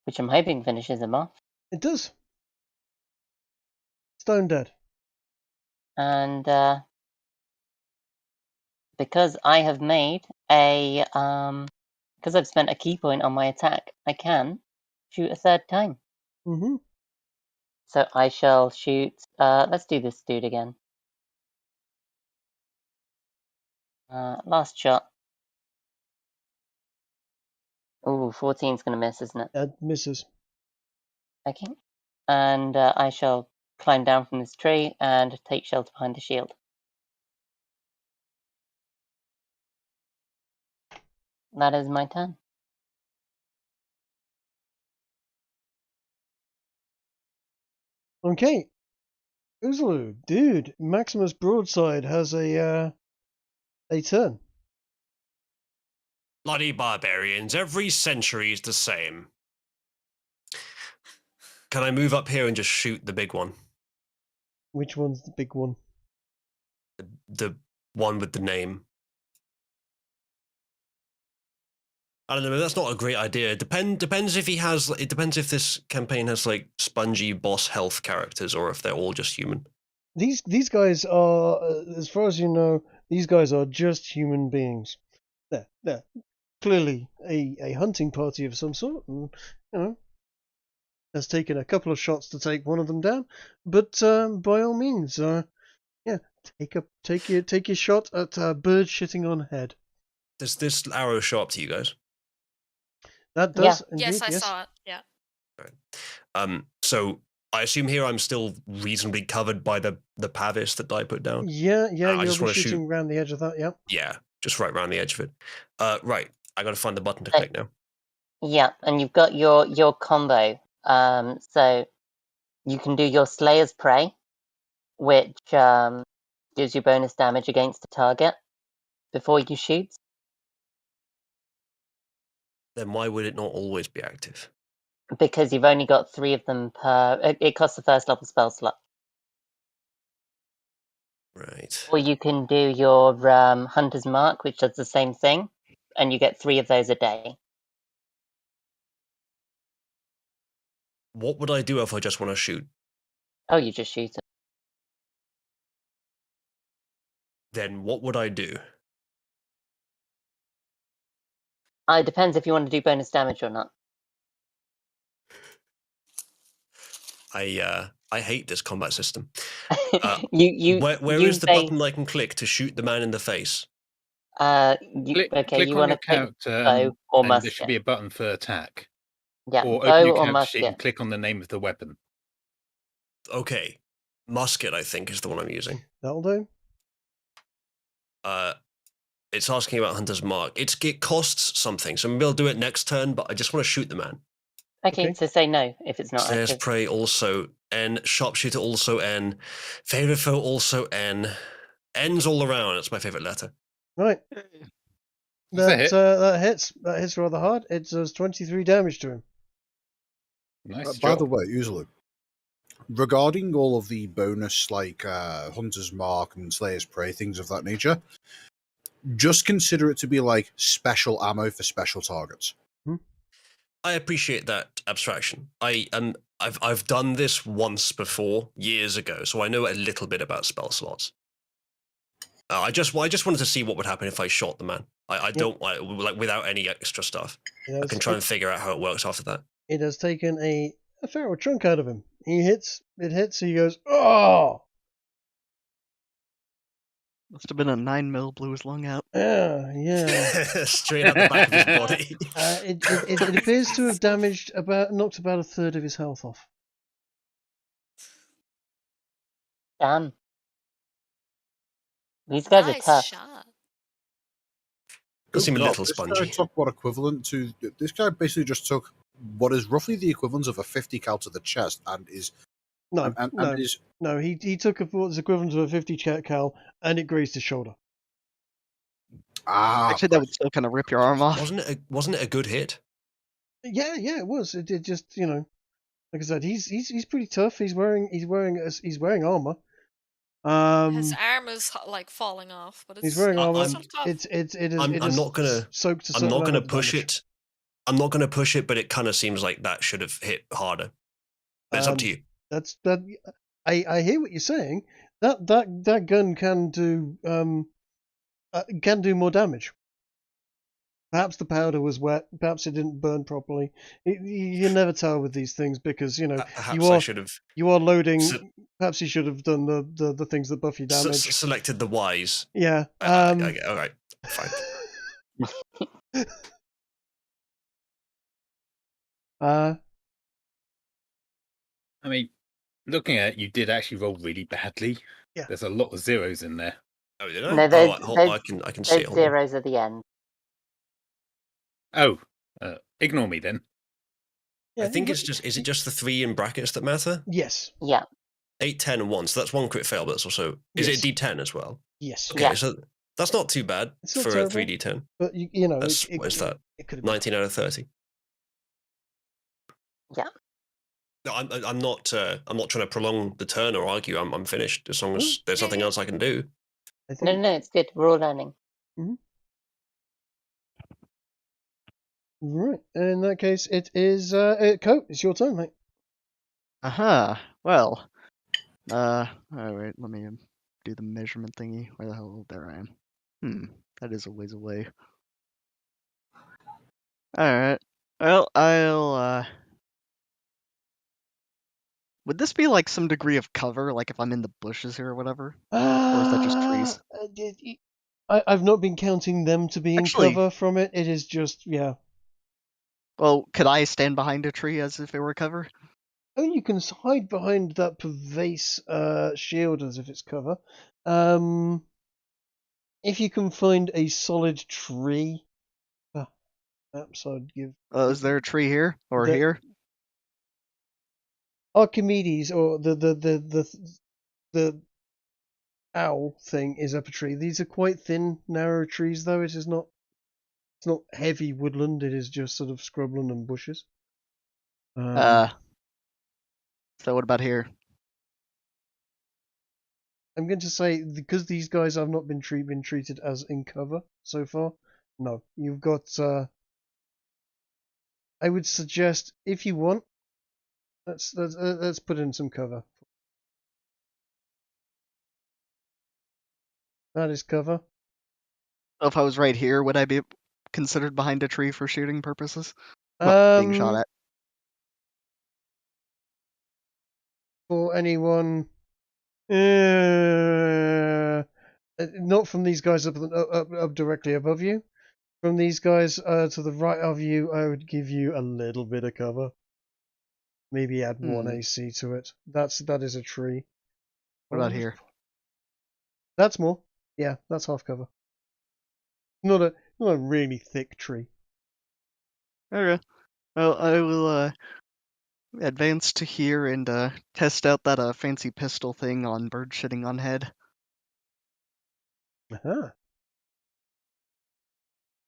Which I'm hoping finishes him off. It does. Stone dead. And because I have made a because I've spent a key point on my attack, I can shoot a third time. Mm-hmm. So I shall shoot. Let's do this dude again. Last shot. Ooh, 14's gonna miss, isn't it? That misses. Okay. And I shall climb down from this tree and take shelter behind the shield. That is my turn. Okay. Uzalu, dude, Maximus Broadside has a turn. Bloody barbarians, every century is the same. Can I move up here and just shoot the big one? Which one's the big one? The one with the name. I don't know. That's not a great idea. Depends if he has. It depends if this campaign has like spongy boss health characters or if they're all just human. These guys are, as far as you know, these guys are just human beings. They're clearly a hunting party of some sort, and has taken a couple of shots to take one of them down. But by all means, take your shot at a bird shitting on head. Does this arrow show up to you guys? That does. Yeah. Indeed, Yes, I saw it. Yeah. So I assume here I'm still reasonably covered by the pavis that I put down. Yeah, I you'll just be wanna shooting shoot. around the edge of that. Yeah. Yeah, just right around the edge of it. Right, I gotta find the button to click now. Yeah, and you've got your combo. So you can do your Slayer's Prey, which gives you bonus damage against the target before you shoot. Then why would it not always be active? Because you've only got 3 of them per. It costs a first level spell slot. Right. Or you can do your Hunter's Mark, which does the same thing, and you get 3 of those a day. What would I do if I just want to shoot? Oh, you just shoot it. Then what would I do? It depends if you want to do bonus damage or not. I hate this combat system. Where is the button I can click to shoot the man in the face? Click you on want your to pick character, bow or and there musket. should be a button for attack. Yeah, Or bow open your or character sheet and musket. click on the name of the weapon. Okay, musket I think is the one I'm using. That'll do. It's asking about Hunter's Mark. It costs something, so maybe I'll do it next turn. But I just want to shoot the man. Okay, so say no if it's not Snare's active. Prey also N. Sharpshooter also N. Favorite foe also N. N's all around. It's my favorite letter. Right. Does that hit? That hits. That hits rather hard. It does 23 damage to him. Nice By job. the way, usually, regarding all of the bonus, like Hunter's Mark and Slayer's Prey, things of that nature, just consider it to be like special ammo for special targets. I appreciate that abstraction. I've done this once before, years ago, so I know a little bit about spell slots. I just wanted to see what would happen if I shot the man. I don't like without any extra stuff. I can try and figure out how it works after that. It has taken a fair old chunk out of him. It hits, he goes, oh! Must have been a 9mm blew his lung out. Yeah. Straight out the back of his body. It appears to have knocked about a third of his health off. Damn. These guys are Nice tough. shot. Does seem a God, little this spongy. guy took what equivalent to. This guy basically just took what is roughly the equivalent of a 50 cal to the chest, and is No, he took what's equivalent to a 50 cal, and it grazed his shoulder. Actually, that would still kind of rip your arm off. Wasn't it a good hit? Yeah, it was. It just, like I said, he's pretty tough. He's wearing armor. His arm is like falling off, but it's He's wearing armor. still tough. I'm not gonna soaked a I'm certain not level gonna of push damage. it. I'm not gonna push it, but it kind of seems like that should have hit harder. But it's up to you. That's that. I hear what you're saying. That gun can do more damage. Perhaps the powder was wet. Perhaps it didn't burn properly. You never tell with these things because Perhaps I should have you are loading. Perhaps you should have done the things that buff your damage. selected the wise. Yeah. All right, fine. Uh, I mean, looking at it, you did actually roll really badly. Yeah. There's a lot of zeros in there. Oh, did I? No, I can see it. Those zeros at the end. Oh, ignore me then. yeah, I think it's just. Is it just the 3 in brackets that matter? Yes. Yeah. 8, 10, and 1. So that's 1 crit fail, but that's also. Is it a D10 as well? Yes. Okay, Yeah. so that's not too bad It's not for a terrible. 3D10. But That's, what is that? It could have been. 19 out of 30. Yeah. No, I'm not trying to prolong the turn or argue. I'm finished as long as there's nothing else I can do. I No, think. no, it's good. We're all learning. Right. In that case, it is Coat. It's your turn, mate. Aha. Well. Alright, let me do the measurement thingy. Where the hell? There I am. That is a ways away. Alright. Well, I'll, would this be like some degree of cover, like if I'm in the bushes here or whatever? Or is that just trees? I've not been counting them to be in Actually- cover from it. It is just, yeah. Well, could I stand behind a tree as if it were cover? Oh, you can hide behind that pervase shield as if it's cover. If you can find a solid tree, perhaps I'd give Is there a tree here? Or The- here? Archimedes or the owl thing is up a tree. These are quite thin, narrow trees, though. It is not. It's not heavy woodland. It is just sort of scrubland and bushes. So what about here? I'm going to say because these guys have not been treated as in cover so far. No, you've got. I would suggest if you want, let's put in some cover. That is cover. So if I was right here, would I be considered behind a tree for shooting purposes? Well, being shot at. For anyone, not from these guys up directly above you. From these guys to the right of you, I would give you a little bit of cover. Maybe add 1 AC to it. That is a tree. What about here? That's more. Yeah, that's half cover. Not a really thick tree. Okay. Well, I will advance to here and test out that fancy pistol thing on bird shitting on head. Uh-huh.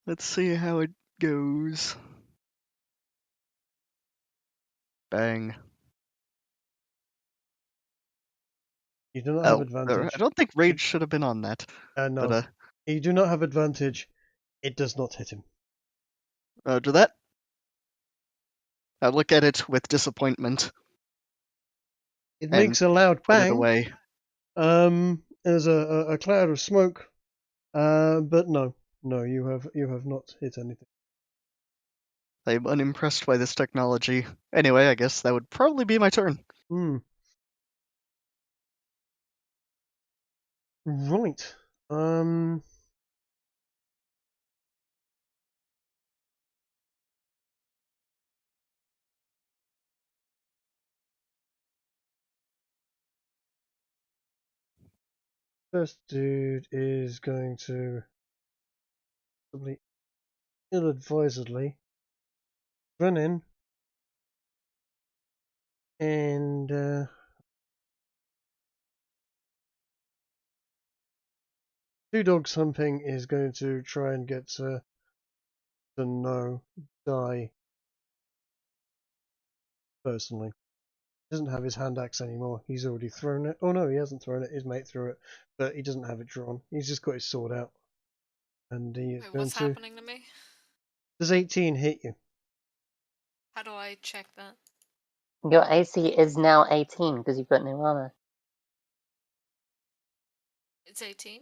Let's see how it goes. Bang. You do not have advantage. I don't think rage should have been on that. No. But, you do not have advantage. It does not hit him. do that. I look at it with disappointment. It makes a loud Put it bang. away. There's a cloud of smoke. But no, you have not hit anything. I'm unimpressed by this technology. Anyway, I guess that would probably be my turn. Right. First dude is going to probably ill-advisedly run in and two dogs humping is going to try and get to no die personally. He doesn't have his hand axe anymore. He's already thrown it. Oh no, he hasn't thrown it. His mate threw it, but he doesn't have it drawn. He's just got his sword out, and he is Wait, going what's to. happening to me? Does 18 hit you? How do I check that? Your AC is now 18 because you've got no armor. It's 18?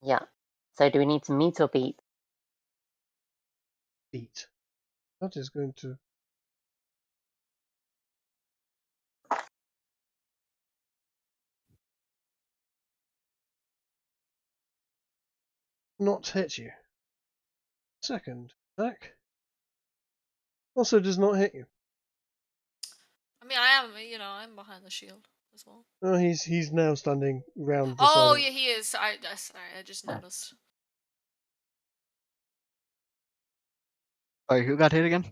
Yeah. So do we need to meet or beat? Beat. That is going to. Not hit you. Second attack also does not hit you. I mean, I am, I'm behind the shield as well. Oh, he's now standing round the Oh, side. yeah, he is. Sorry, I just noticed. Sorry, who got hit again?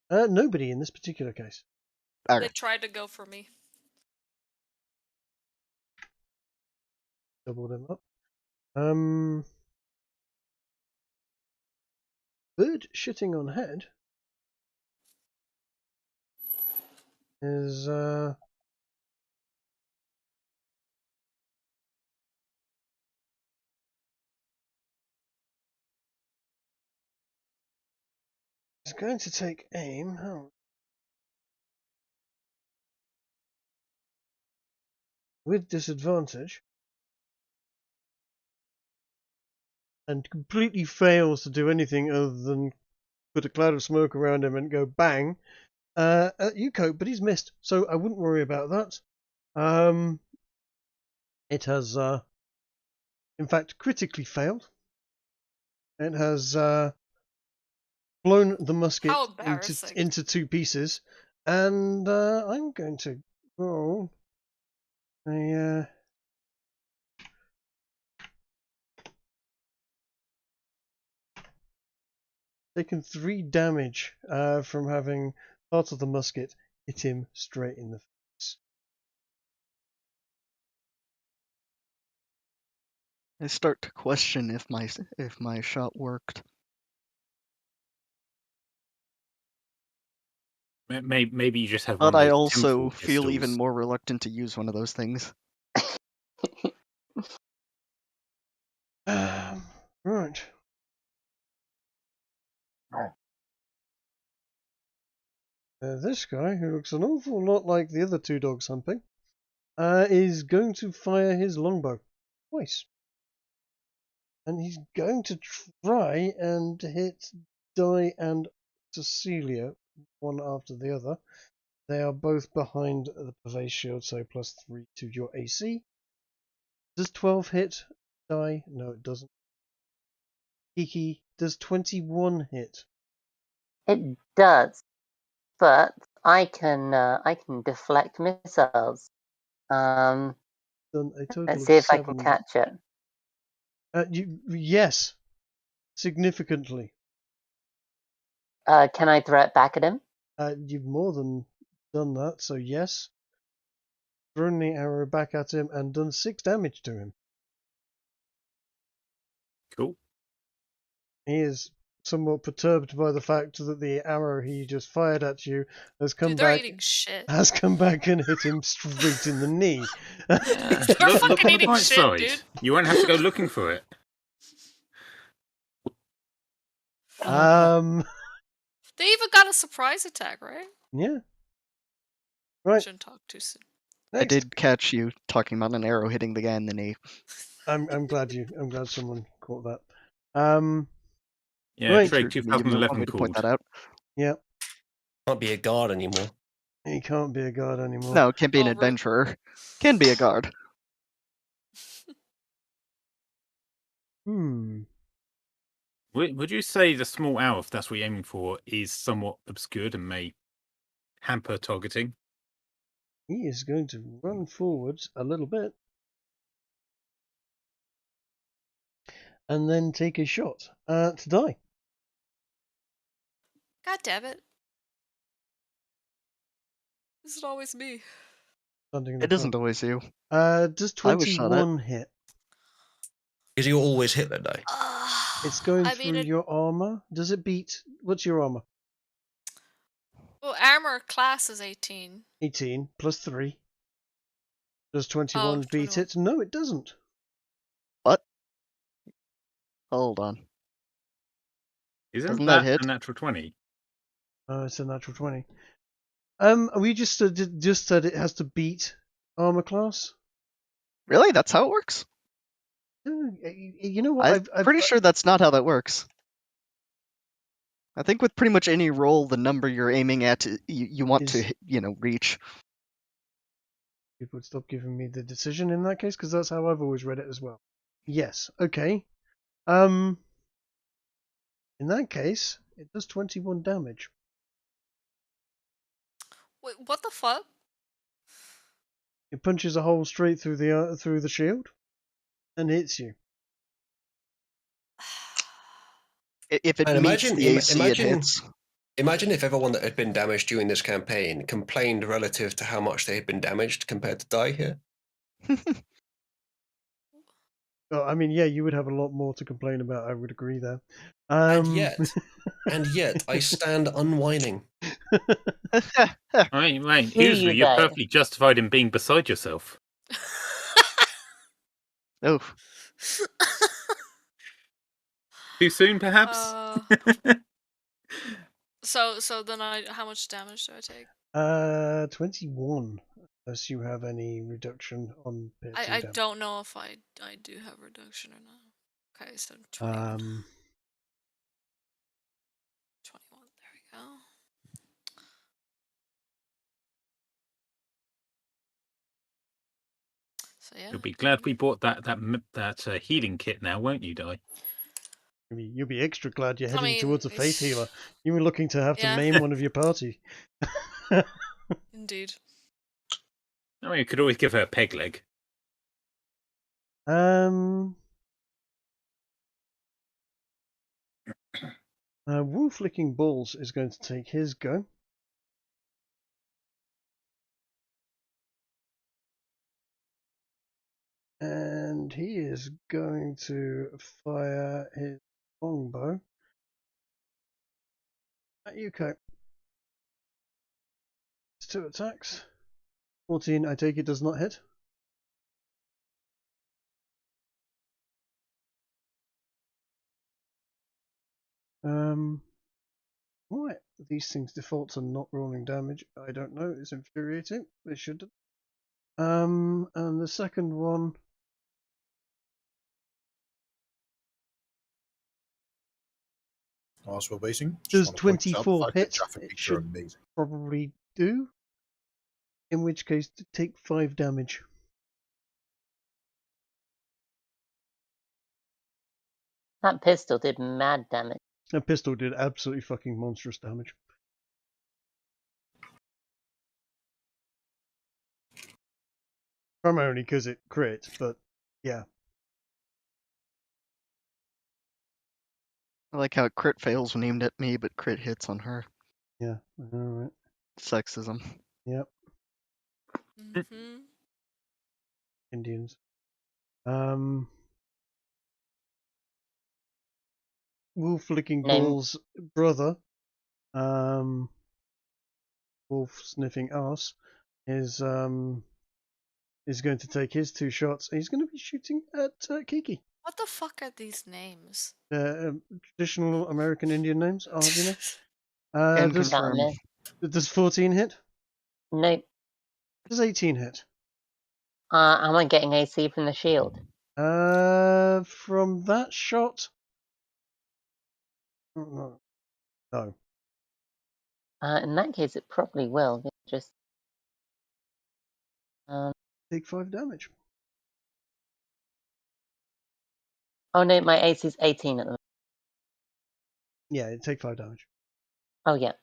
Nobody in this particular case. Okay. They tried to go for me. Double them up. Bird shitting on head. is going to take aim. With disadvantage. And completely fails to do anything other than put a cloud of smoke around him and go bang at you, Cope, but he's missed, so I wouldn't worry about that. It has, in fact, critically failed. It has blown the musket How embarrassing. into 2 pieces, and I'm going to roll a taken 3 damage from having part of the musket hit him straight in the face. I start to question if my shot worked. Maybe you just have But one of I those also tinsel feel even pistols. more reluctant to use one of those things. Right. This guy, who looks an awful lot like the other 2 dogs humping, is going to fire his longbow twice. And he's going to try and hit Di and Cecilia, one after the other. They are both behind the Purvey shield, so +3 to your AC. Does 12 hit Di? No, it doesn't. Kiki, does 21 hit? It does, but I can deflect missiles. Done a total Let's of see if I 7. can catch it. Yes, significantly. Can I throw it back at him? You've more than done that, so yes. Thrown the arrow back at him and done 6 damage to him. Cool. He is somewhat perturbed by the fact that the arrow he just fired at you has come Dude, they're back. eating shit. Has come back and hit him straight in the knee. They're Look fucking on the eating bright shit, side. dude. You won't have to go looking for it. They even got a surprise attack, right? Yeah. Right. Shouldn't talk too soon. Next. I did catch you talking about an arrow hitting the guy in the knee. I'm glad someone caught that. Yeah, Right. Trade You don't want 2011 me to point called. that out? Yeah. Can't be a guard anymore. He can't be a guard anymore. No, can't be an Oh, rip. adventurer. Can be a guard. Would you say the small owl, if that's what you're aiming for, is somewhat obscured and may hamper targeting? He is going to run forwards a little bit. And then take a shot to die. God damn it. This is always me. It isn't always you. Does I was shot at. 21 hit? Because you always hit that die. It's going I through mean, your armor. Does it beat? What's your armor? well, armor class is 18. 18 plus 3. Does 21 beat 21. it? No, it doesn't. What? Hold on. Isn't Doesn't that that hit? a natural 20? It's a natural 20. We just said it has to beat armor class. Really? That's how it works? You know what? I'm pretty sure that's not how that works. I think with pretty much any roll, the number you're aiming at, you want to, reach. People would stop giving me the decision in that case, because that's how I've always read it as well. Yes. Okay. In that case, it does 21 damage. Wait, what the fuck? It punches a hole straight through the shield, and hits you. If it And meets the AC, it hits. Imagine if everyone that had been damaged during this campaign complained relative to how much they had been damaged compared to die here. Well, I mean, yeah, you would have a lot more to complain about. I would agree there. And yet, I stand unwhining. Right, Do usually you you're though? perfectly justified in being beside yourself. Oh, Too soon, perhaps? So then how much damage do I take? 21. Unless you have any reduction on piercing I damage. don't know if I do have reduction or not. Okay, so 21. 21. There we go. So yeah. You'll be glad we bought that healing kit now, won't you, Di? You'll be extra glad you're I heading mean, towards a faith healer. You were looking to have to Yeah. maim one of your party. Indeed. I mean, you could always give her a peg leg. Wolf Licking Balls is going to take his go. And he is going to fire his longbow at Yuko. It's 2 attacks. 14, I take it, does not hit. Right, these things default on not rolling damage. I don't know, it's infuriating. They should. And the second one. Nice well beating. Does Just want to point out, 24 the fact that hit? traffic It geeks are should amazing. probably do. In which case, to take 5 damage. That pistol did mad damage. That pistol did absolutely fucking monstrous damage. Primarily because it crit, but yeah. I like how crit fails when aimed at me, but crit hits on her. Yeah, alright. Sexism. Yep, Mm-hmm. Indians. Wolf Licking Name. Balls' brother, Wolf Sniffing Arse, is going to take his 2 shots. He's going to be shooting at Kiki. What the fuck are these names? Traditional American Indian names, Arjuna. Can Does confirm. That miss. does 14 hit? Nope. Does 18 hit? Am I getting AC from the shield? From that shot. No. In that case, it probably will. Just Take 5 damage. oh no, my AC's 18 at the moment. Yeah, take 5 damage. Oh yeah.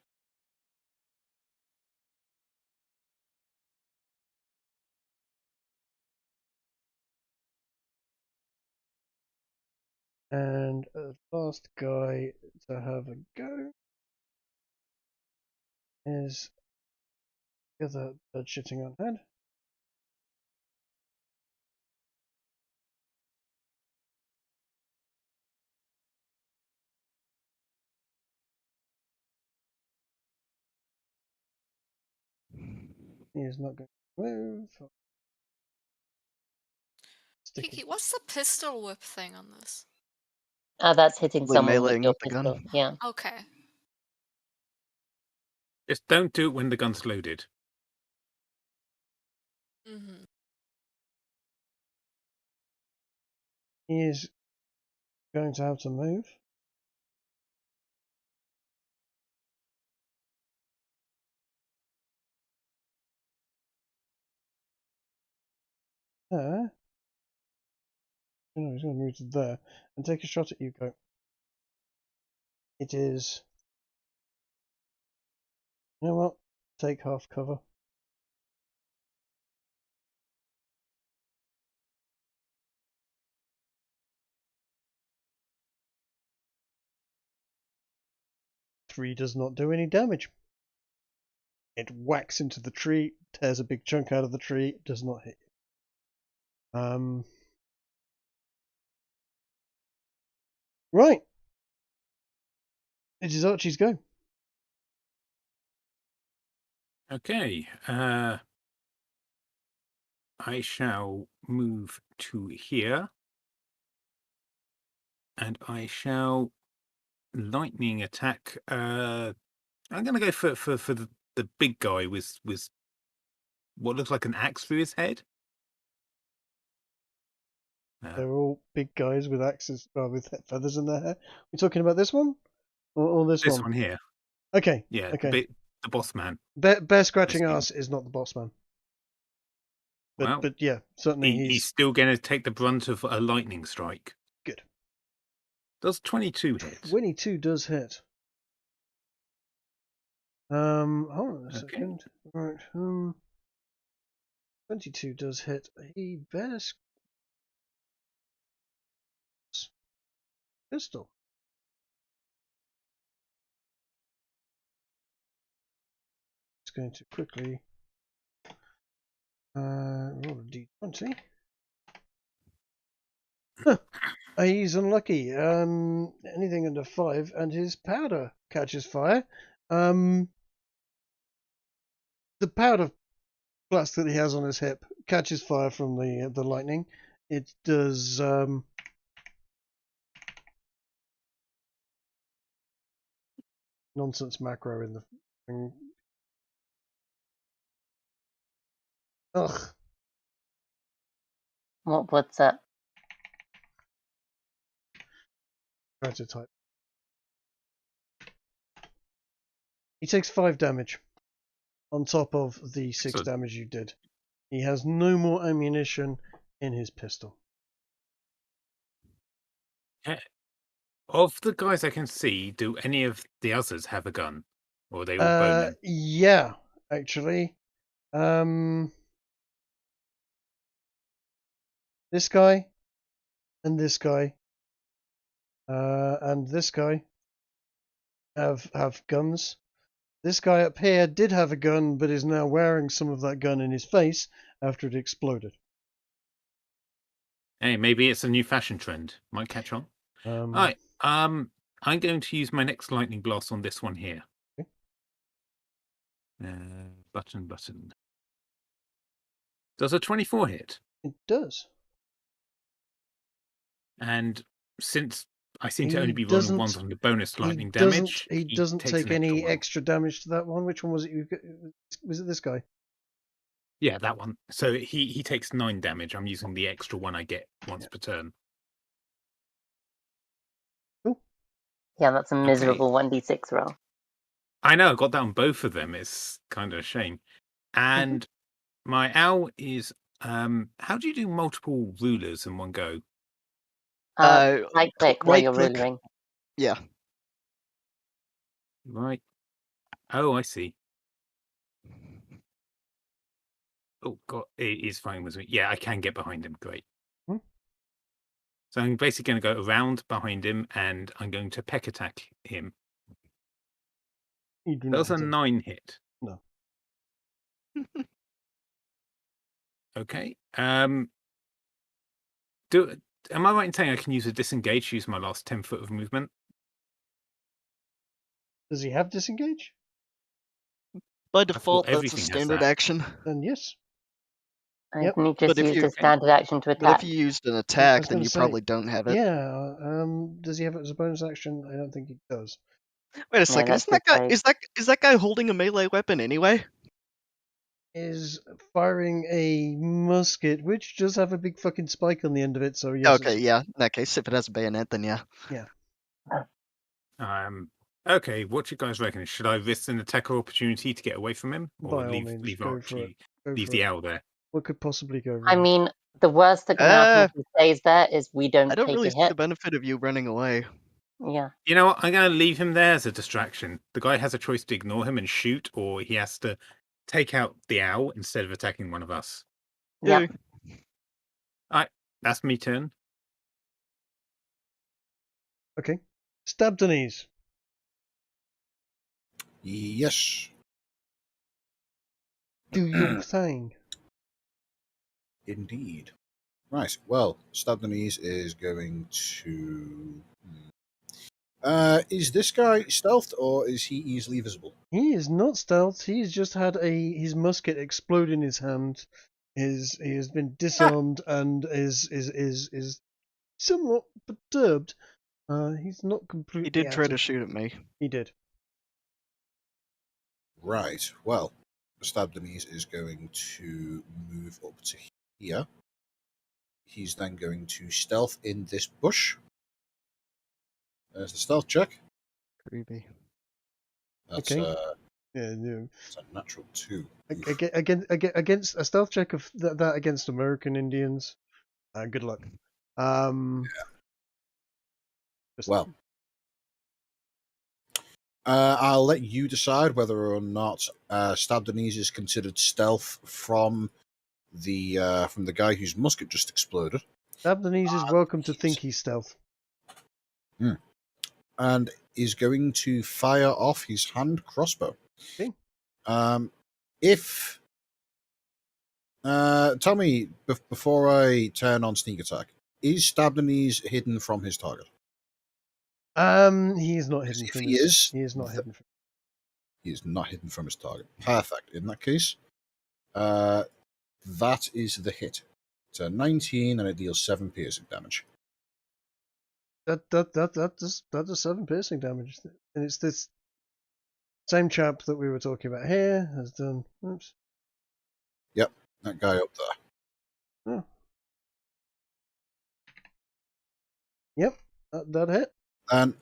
And last guy to have a go is the other bird shitting on head. He is not going to move. Sticky. Kiki, what's the pistol whip thing on this? That's hitting Probably someone with meleeing your with the pistol. gun. Yeah. Okay. Just don't do it when the gun's loaded. Mm-hmm. He is going to have to move. There. No, he's going to move to there and take a shot at Yuko. It is. You know what? Take half cover. Three does not do any damage. It whacks into the tree, tears a big chunk out of the tree, does not hit you. Right. It is Archie's go. Okay. I shall move to here. And I shall lightning attack. I'm going to go for the big guy with what looks like an axe through his head. They're all big guys with axes, with feathers in their hair. We're talking about this one? Or this one? This one here. Okay. Yeah, Okay. the boss man. Bear scratching Rescue. ass is not the boss man. Well, But yeah, certainly he's still going to take the brunt of a lightning strike. good. Does 22 hit? 22 does hit. Hold on a Okay. second. Right. 22 does hit. He bears pistol. It's going to quickly roll a d20. Huh. He's unlucky. Anything under 5, and his powder catches fire. The powder blast that he has on his hip catches fire from the lightning. It does nonsense macro in the thing. Ugh. What's that? Try to type. He takes 5 damage on top of the 6 So- damage you did. He has no more ammunition in his pistol. Of the guys I can see, do any of the others have a gun? Or are they all bowmen? Yeah, actually. This guy, and this guy, and this guy have guns. This guy up here did have a gun, but is now wearing some of that gun in his face after it exploded. Hey, maybe it's a new fashion trend. Might catch on. All right. I'm going to use my next lightning blast on this one here. Okay. Button. Does a 24 hit? It does. And since I seem to He only be rolling doesn't- ones on the bonus lightning He doesn't. damage, He doesn't takes take an extra any one. extra damage to that one. Which one was it? Was it this guy? Yeah, that one. So he takes 9 damage. I'm using the extra one I get once per turn. Yeah, that's a miserable 1d6 roll. I know, I got that on both of them. It's kind of a shame. And my owl is how do you do multiple rulers in one go? Right click while you're right-click. ruling. Yeah. Right. Oh, I see. Oh god, it is fine with me. Yeah, I can get behind him. Great. Hmm. So I'm basically going to go around behind him, and I'm going to peck attack him. You do That not was a hit him. 9 hit. No. Okay. Am I right in saying I can use a disengage to use my last 10 foot of movement? Does he have disengage? By thought default, that's a everything has standard that. action. Then yes. I Yep. think he But just if used you- a standard action to But attack. if you used an I attack, was then gonna you say, probably don't have it. Yeah. Does he have it as a bonus action? I don't think he does. Wait a second, that's isn't that his guy save. is that guy holding a melee weapon anyway? Is firing a musket, which does have a big fucking spike on the end of it. So yes. Okay, yeah. In that case, if it has a bayonet, then yeah. Okay, what do you guys reckon? Should I risk an attack or opportunity to get away from him? Or By all leave means, leave go for Archie, it. Go leave for the it. owl there? What could possibly go wrong? I mean, the worst that can happen if he stays there is we don't I don't take really a see the hit. benefit of you running away. Yeah. You know what? I'm going to leave him there as a distraction. The guy has a choice to ignore him and shoot, or he has to take out the owl instead of attacking one of us. Yeah. That's me turn. Okay. Stab Denise. Yes. Do your thing. Indeed. Right. Well, Stab the Knees is going to. Is this guy stealthed or is he easily visible? He is not stealth. He's just had his musket explode in his hand. He has been disarmed and is somewhat perturbed. He's not completely. He did try out to of- shoot at me. He did. Right. Well, Stabdenese is going to move up to here. He's then going to stealth in this bush. There's the stealth check. Creepy. That's, Okay. Yeah, no. that's a natural 2. Against a stealth check of that against American Indians. Good luck. Well, I'll let you decide whether or not Stabdenese is considered stealth from the guy whose musket just exploded, Stabdenese is welcome to think he's stealth. and is going to fire off his hand crossbow. Okay. If tell me before I turn on sneak attack, is Stabdenese hidden from his target? He is not hidden If from he his. is, He is not hidden from. He is not hidden from his target. Perfect. In that case, that is the hit. It's a 19 and it deals 7 piercing damage. That does 7 piercing damage, and it's this same chap that we were talking about here has done. Oops. Yep, that guy up there. Oh. Yep, that hit. And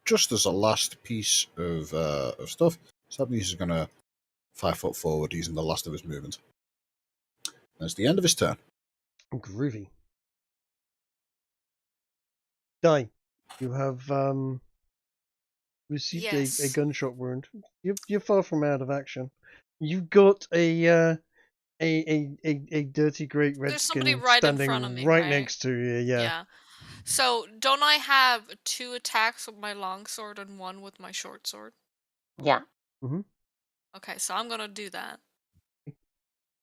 just as a last piece of stuff, Stabnese is going to 5 foot forward using the last of his movement. That's the end of his turn. Groovy. Guy, you have received a Yes. gunshot wound. You're far from out of action. You've got a dirty great There's somebody redskin right in standing front of me, right right? next to you. Yeah. So don't I have 2 attacks with my longsword and 1 with my short sword? Yeah. Okay, so I'm gonna do that.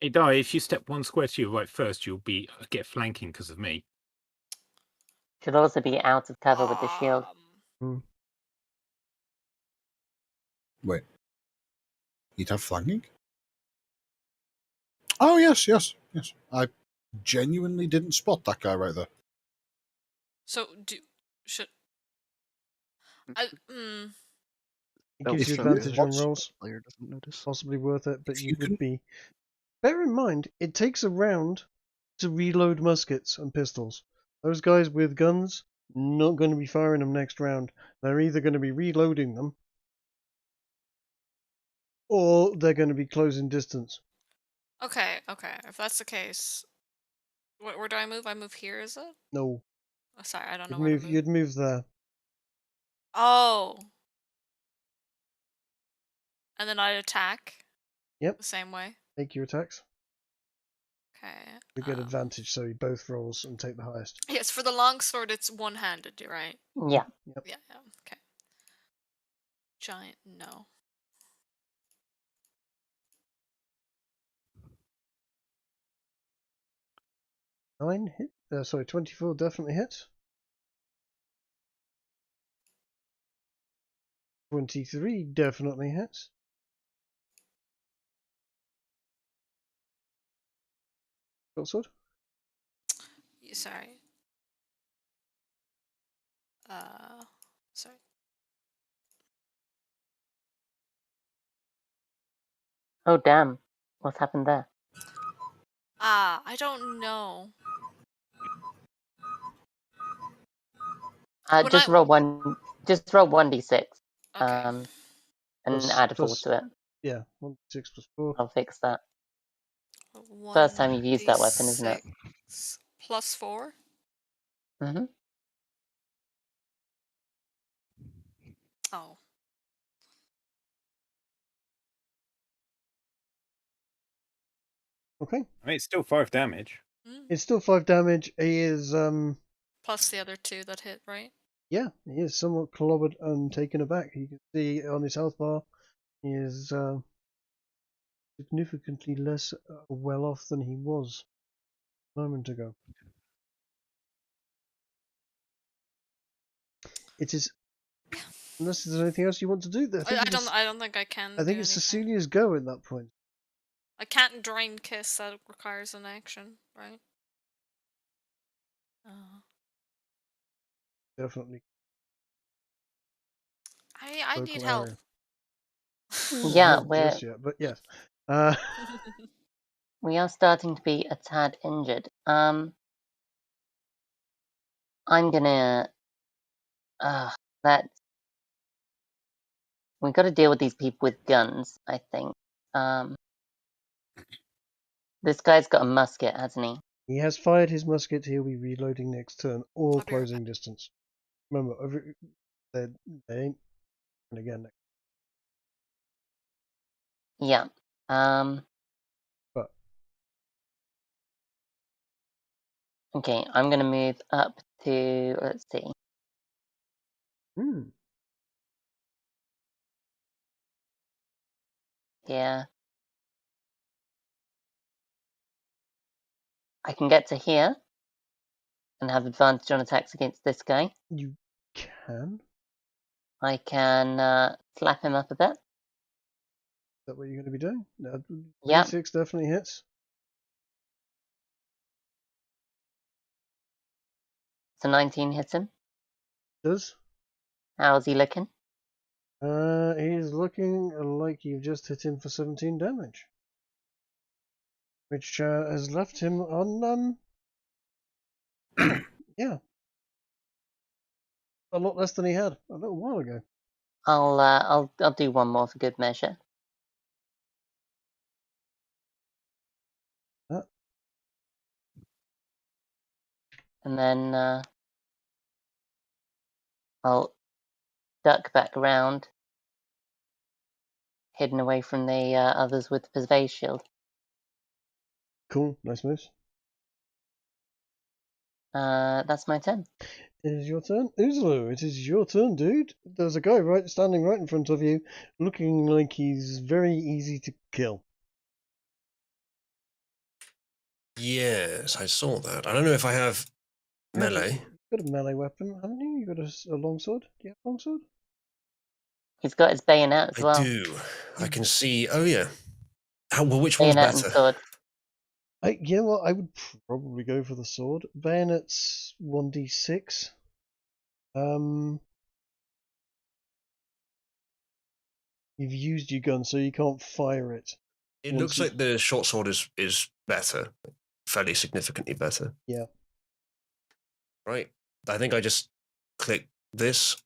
Hey, Di, if you step 1 square to your right first, you'll get flanking because of me. Should also be out of cover with the shield. Wait. He'd have flanking? Oh, yes. I genuinely didn't spot that guy right there. So should It gives you So advantage on what's- rolls. Player doesn't notice. Possibly worth it, but If you you would can- be. Bear in mind, it takes a round to reload muskets and pistols. Those guys with guns, not going to be firing them next round. They're either going to be reloading them, or they're going to be closing distance. okay. If that's the case, where do I move? I move here, is it? No, Oh, sorry, I don't know where to move. you'd move there. Oh. And then I'd attack. Yep. The same way. Make your attacks. Okay. You get advantage, so you both rolls and take the highest. Yes, for the longsword, it's one-handed, right? Yeah. Yep. Yeah. Okay. Giant, no. Nine hit. Sorry, 24 definitely hits. 23 definitely hits. Short sword. Sorry. Sorry. Oh, damn. What's happened there? I don't know. When Just I- roll 1d6. Okay. And Plus- add a 4 plus- to it. Yeah, 1 6 plus 4. I'll fix that. First time you've used that weapon, isn't it? 1d6 plus 4? Mm-hmm. Oh. Okay. I mean, it's still 5 damage. It's still 5 damage. He is Plus the other 2 that hit, right? yeah, he is somewhat clobbered and taken aback. You can see on his health bar he is significantly less well off than he was a moment ago. It is Unless there's anything else you want to do there. I don't think I can. I think do it's anything. Cecilia's go at that point. I can't drain kiss. That requires an action, right? Definitely. I need Local help. area. Yeah, Not we're just yet, but yes. we are starting to be a tad injured. I'm gonna that we got to deal with these people with guns, I think. This guy's got a musket, hasn't he? He has fired his musket. He'll be reloading next turn or I'll be right closing distance. Remember, they ain't. And again, Yeah. but Okay, I'm gonna move up to, let's see. Here. I can get to here and have advantage on attacks against this guy. you can. I can slap him up a bit. Is that what you're going to be doing? No, Yeah. 6 definitely hits. So 19 hits him. Does. How's he looking? He's looking like you've just hit him for 17 damage. Which has left him on, yeah. A lot less than he had a little while ago. I'll do one more for good measure. And then I'll duck back around, hidden away from the others with the pervade shield. Cool, nice moves. That's my turn. It is your turn. Uzalu, it is your turn, dude. There's a guy standing right in front of you, looking like he's very easy to kill. Yes, I saw that. I don't know if I have melee. You've got a melee weapon, haven't you? You've got a longsword? Do you have a longsword? He's got his bayonet as well. I do. I can see. Oh, yeah. Well, which one's Bayonet and better? sword. Yeah, well, I would probably go for the sword. Bayonet's 1d6. You've used your gun, so you can't fire it. It looks like the short sword is better. Fairly significantly better. Yeah. Right. I think I just click this.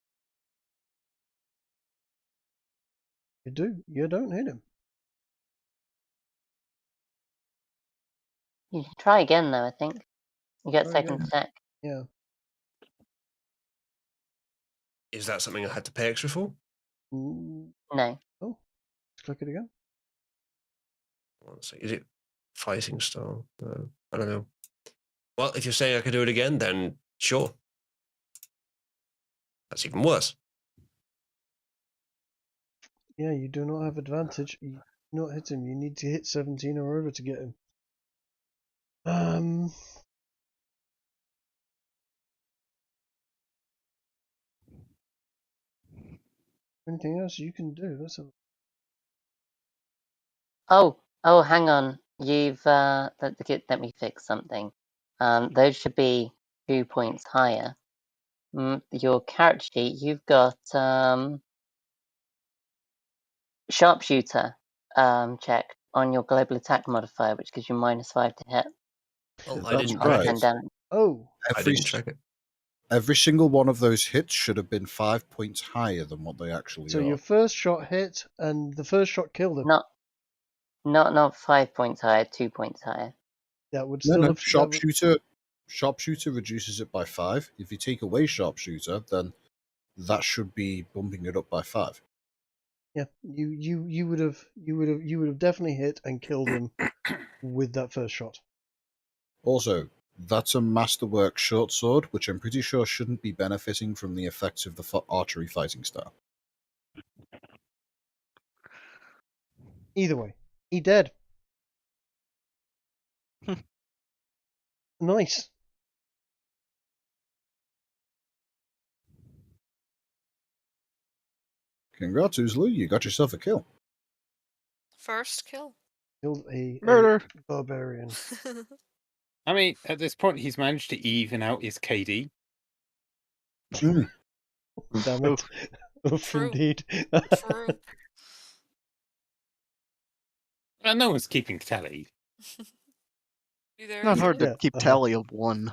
You do. You don't hit him. You can try again though, I think. You get Try second again. attack. Yeah. Is that something I had to pay extra for? No. Oh, let's click it again. Is it fighting style? No, I don't know. Well, if you're saying I could do it again, then sure. That's even worse. Yeah, you do not have advantage. You do not hit him. You need to hit 17 or over to get him. Anything else you can do? Let's have... Oh, hang on. You've let me fix something. Those should be 2 points higher. Your character sheet, you've got sharpshooter check on your global attack modifier, which gives you -5 to hit. Oh, I That's didn't right. check 10 it. damage. Oh, I didn't check it. Every single one of those hits should have been 5 points higher than what they actually so are. your first shot hit, and the first shot killed him. Not 5 points higher, 2 points higher. That would No, still no. have... Sharpshooter reduces it by 5. If you take away sharpshooter, then that should be bumping it up by 5. Yeah, you would have definitely hit and killed him with that first shot. Also, that's a masterwork short sword, which I'm pretty sure shouldn't be benefiting from the effects of the archery fighting style. Either way, he dead. Nice. Congrats, Uzalu. You got yourself a kill. First kill. Killed a Murder. barbarian. I mean, at this point, he's managed to even out his KD. Mm. Damn it. Oof, True. indeed. True. And no one's keeping tally. You there? Not hard to Yeah, keep tally of one.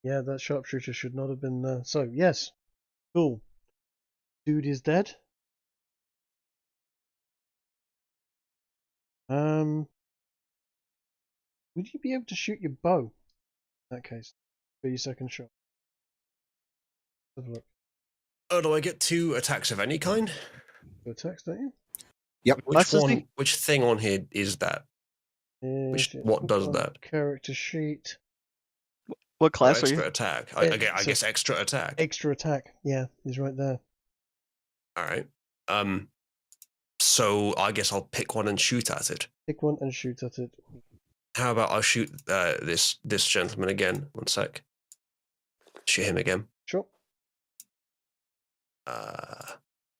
Yeah, that sharpshooter should not have been there. So, yes. Cool. Dude is dead. Would you be able to shoot your bow? In that case, for your second shot. Have a look. Oh, do I get 2 attacks of any kind? Your attacks, don't you? Yep. Which That's the one? thing. Which thing on here is that? If you What look does on that? Character sheet. What Oh, class are extra you? attack. Yeah, I so- guess extra attack. Extra attack. Yeah, he's right there. All right. So I guess I'll pick one and shoot at it. Pick one and shoot at it. How about I shoot this gentleman again? 1 sec. Shoot him again. Sure.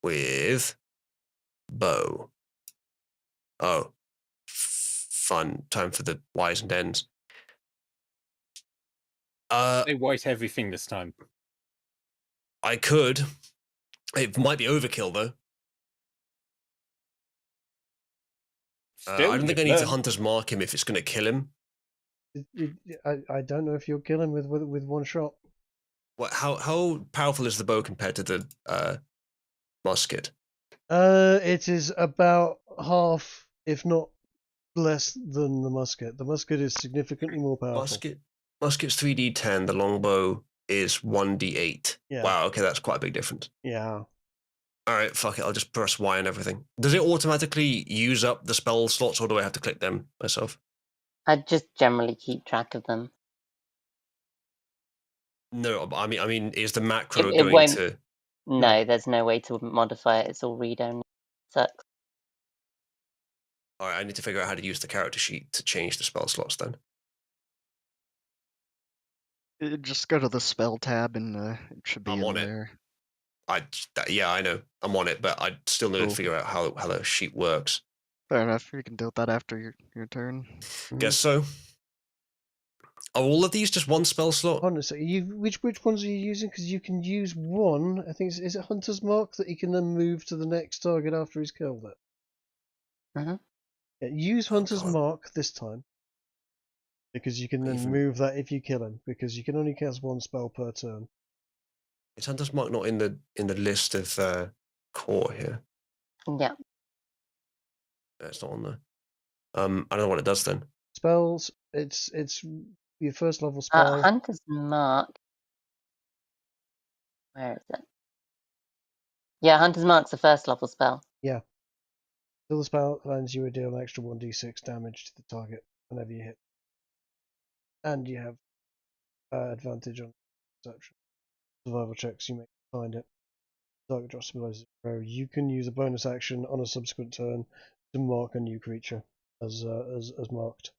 With bow. Oh, fun time for the Y's and N's. They white everything this time. I could. It might be overkill though. Still, I don't think I you'd need to learn. hunter's mark him if it's going to kill him. I don't know if you'll kill him with one shot. What? How powerful is the bow compared to the musket? It is about half, if not less than the musket. The musket is significantly more powerful. Musket's 3d10. The longbow is 1d8. Yeah. Wow. Okay, that's quite a big difference. Yeah. All right, fuck it. I'll just press Y and everything. Does it automatically use up the spell slots, or do I have to click them myself? I just generally keep track of them. No, I mean, is the macro It going won't- to? No, there's no way to modify it. It's all read only. Sucks. All right, I need to figure out how to use the character sheet to change the spell slots. Then Just go to the spell tab and it should be I'm in on it. there. yeah, I know I'm on it, but I still need to Cool. figure out how the sheet works. Fair enough. You can do that after your turn. Guess so. Are all of these just one spell slot? Hold on a second. Which ones are you using? Because you can use one. I think is it Hunter's Mark that he can then move to the next target after he's killed it. Mhm. Yeah, use Hunter's God. Mark this time. Because you can then Even- move that if you kill him. Because you can only cast one spell per turn. Is Hunter's Mark not in the list of core here? Yeah. No, it's not on there. I don't know what it does then. Spells. It's your first level spell. Hunter's Mark. Where is it? Yeah, Hunter's Mark's a first level spell. Till the spell lands, you will deal an extra 1d6 damage to the target whenever you hit. And you have advantage on perception. Survival checks you make to find it. Target drops below 0. You can use a bonus action on a subsequent turn to mark a new creature as marked.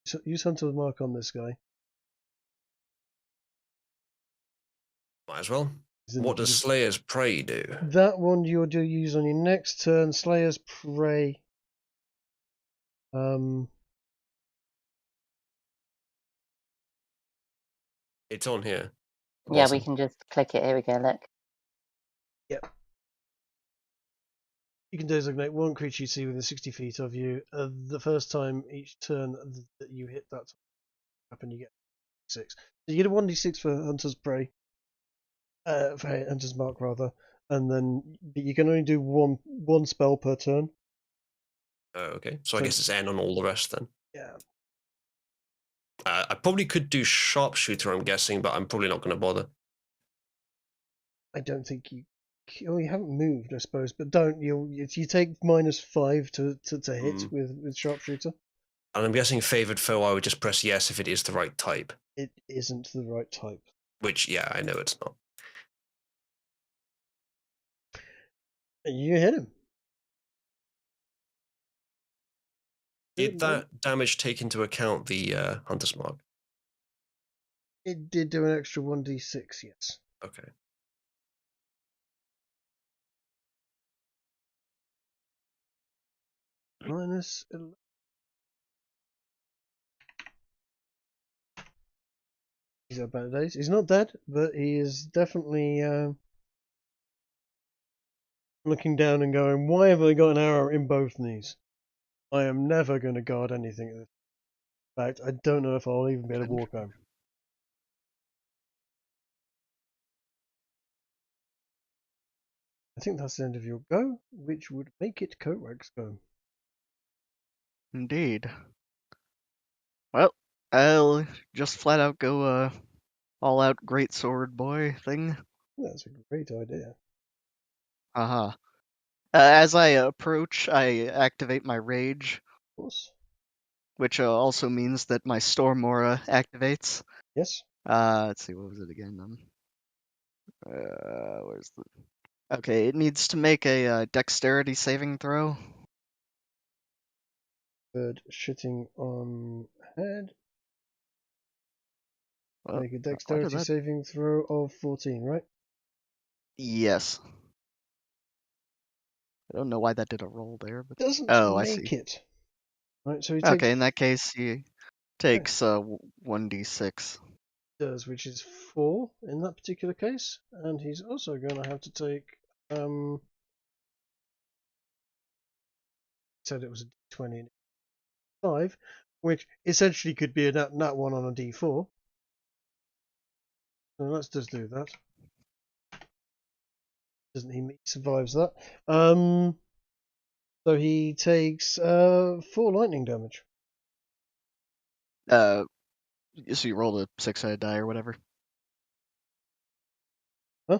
So use Hunter's Mark on this guy. Might as well. He's in What the- does Slayer's Prey do? That one you'll use on your next turn. Slayer's Prey. It's on here. Yeah, Awesome. we can just click it. Here we go, look. You can designate one creature you see within 60 feet of you. The first time each turn that you hit that happen, you get 6. So you get a 1d6 for Hunter's Prey. For Hunter's Mark rather, and then you can only do one spell per turn. Oh, okay. So I So- guess it's N on all the rest then. Yeah. I probably could do Sharpshooter, I'm guessing, but I'm probably not going to bother. I don't think you. Oh, you haven't moved, I suppose, but don't you take -5 to hit with Sharpshooter. And I'm guessing Favoured Foe, I would just press yes if it is the right type. It isn't the right type. Which, yeah, I know it's not. You hit him. Did that damage take into account the Hunter's Mark? It did do an extra 1d6, yes. Okay. Minus 11. He's had better days. He's not dead, but he is definitely looking down and going, why have I got an arrow in both knees? I am never going to guard anything at this. In fact, I don't know if I'll even be able to walk home. I think that's the end of your go, which would make it Coatrack's go. Indeed. Well, I'll just flat out go all out great sword boy thing. That's a great idea. Haha. As I approach, I activate my rage, Of course. which also means that my storm aura activates. Yes. Let's see, what was it again? Where's the? Okay, it needs to make a dexterity saving throw. Bird shitting on head. Well, Make a why did dexterity that- saving throw of 14, right? Yes. I don't know why that did a roll there, but Doesn't oh, I see. make it. Right, so he takes Okay, in that case, he takes 1d6. does, which is 4 in that particular case, and he's also going to have to take said it was a d20 and 5, which essentially could be a nat 1 on a d4. So let's just do that. Doesn't he survives that? So he takes 4 lightning damage. So you rolled a 6-sided die or whatever. Huh?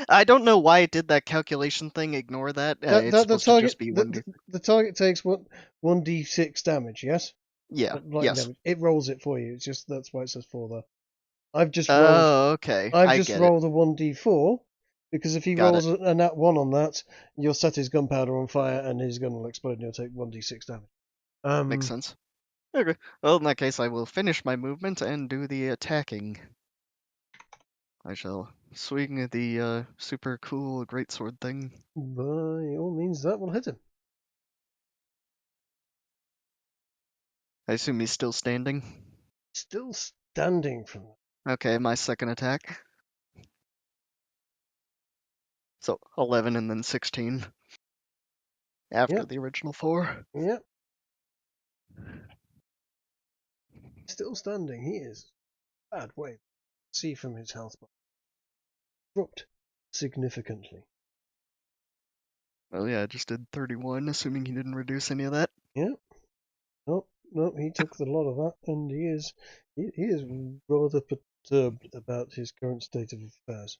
I don't know why it did that calculation thing. Ignore that. It's supposed to just be 1d. The target takes 1d6 damage, yes? Yeah. Lightning Yes. damage. It rolls it for you. It's just that's why it says 4 there. I've just rolled. Oh, okay. I've I just get rolled a 1d4 because if he Got rolls a nat 1 on that, you'll set his gunpowder on fire and his gun will explode and you'll take 1d6 damage. it. Makes sense. Okay. Well, in that case, I will finish my movement and do the attacking. I shall swing the super cool greatsword thing. By all means, that will hit him. I assume he's still standing. Still standing from that. Okay, my second attack. So 11 and then 16. After Yep. the original 4. Yep. Still standing. He is bad way. See from his health bar. Dropped significantly. Well, yeah, I just did 31, assuming he didn't reduce any of that. Yep. No, he took a lot of that, and he is rather perturbed about his current state of affairs.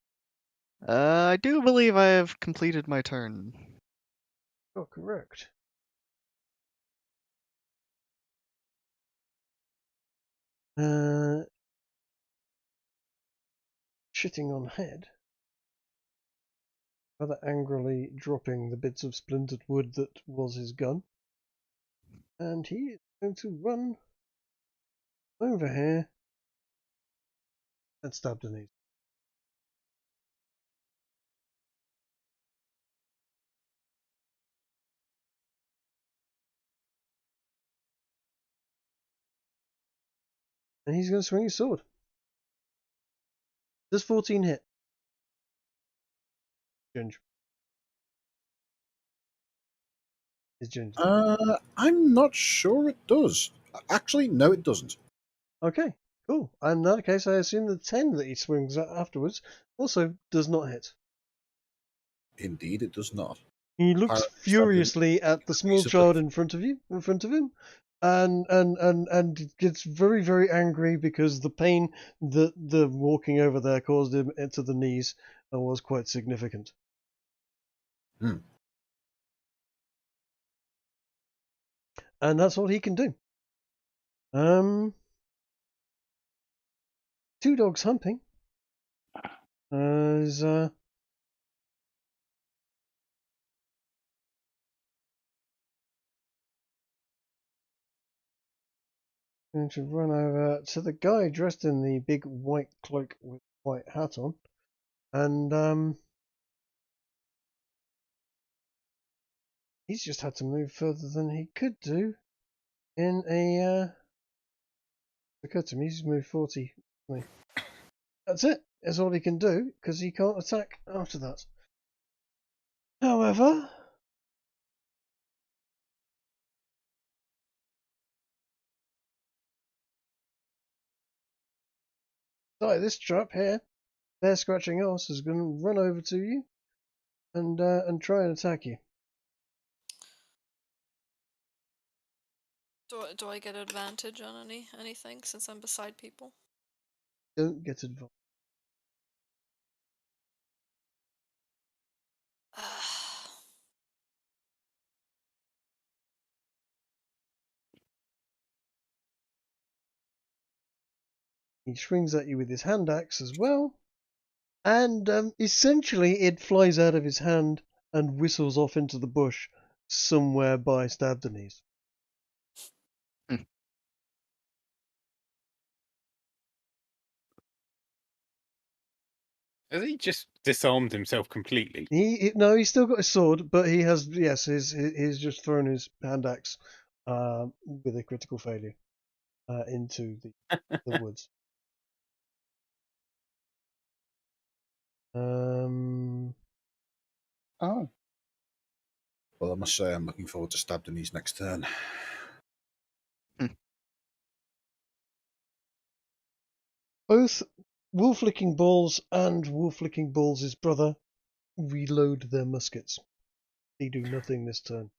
I do believe I have completed my turn. Oh, correct. Shitting on head, rather angrily dropping the bits of splintered wood that was his gun, and he is going to run over here and stab Denise. And he's going to swing his sword. Does 14 hit? Ginger. Is Ginger. I'm not sure it does. Actually, no, it doesn't. Okay, cool. And in that case, I assume the 10 that he swings at afterwards also does not hit. Indeed, it does not. He looks Pirate furiously at the small piece of child wood. in front of him, and gets very, very angry because the pain that the walking over there caused him to the knees was quite significant. Hmm. And that's all he can do. Two dogs humping. Is going to run over to the guy dressed in the big white cloak with white hat on, and he's just had to move further than he could do in a. Occurred to me, he's moved 40. That's it. That's all he can do because he can't attack after that. However, this trap here, bear scratching ass, is going to run over to you and try and attack you. Do I get advantage on anything since I'm beside people? Don't get advantage. He swings at you with his hand axe as well, and essentially it flies out of his hand and whistles off into the bush somewhere by Stabdenese. Has he just disarmed himself completely? No, he's still got his sword, but he has he's just thrown his hand axe with a critical failure into the woods. Oh. Well, I must say I'm looking forward to Stabdeney's next turn. Both Wolf-Licking Balls and Wolf-Licking Balls' brother reload their muskets. They do nothing this turn.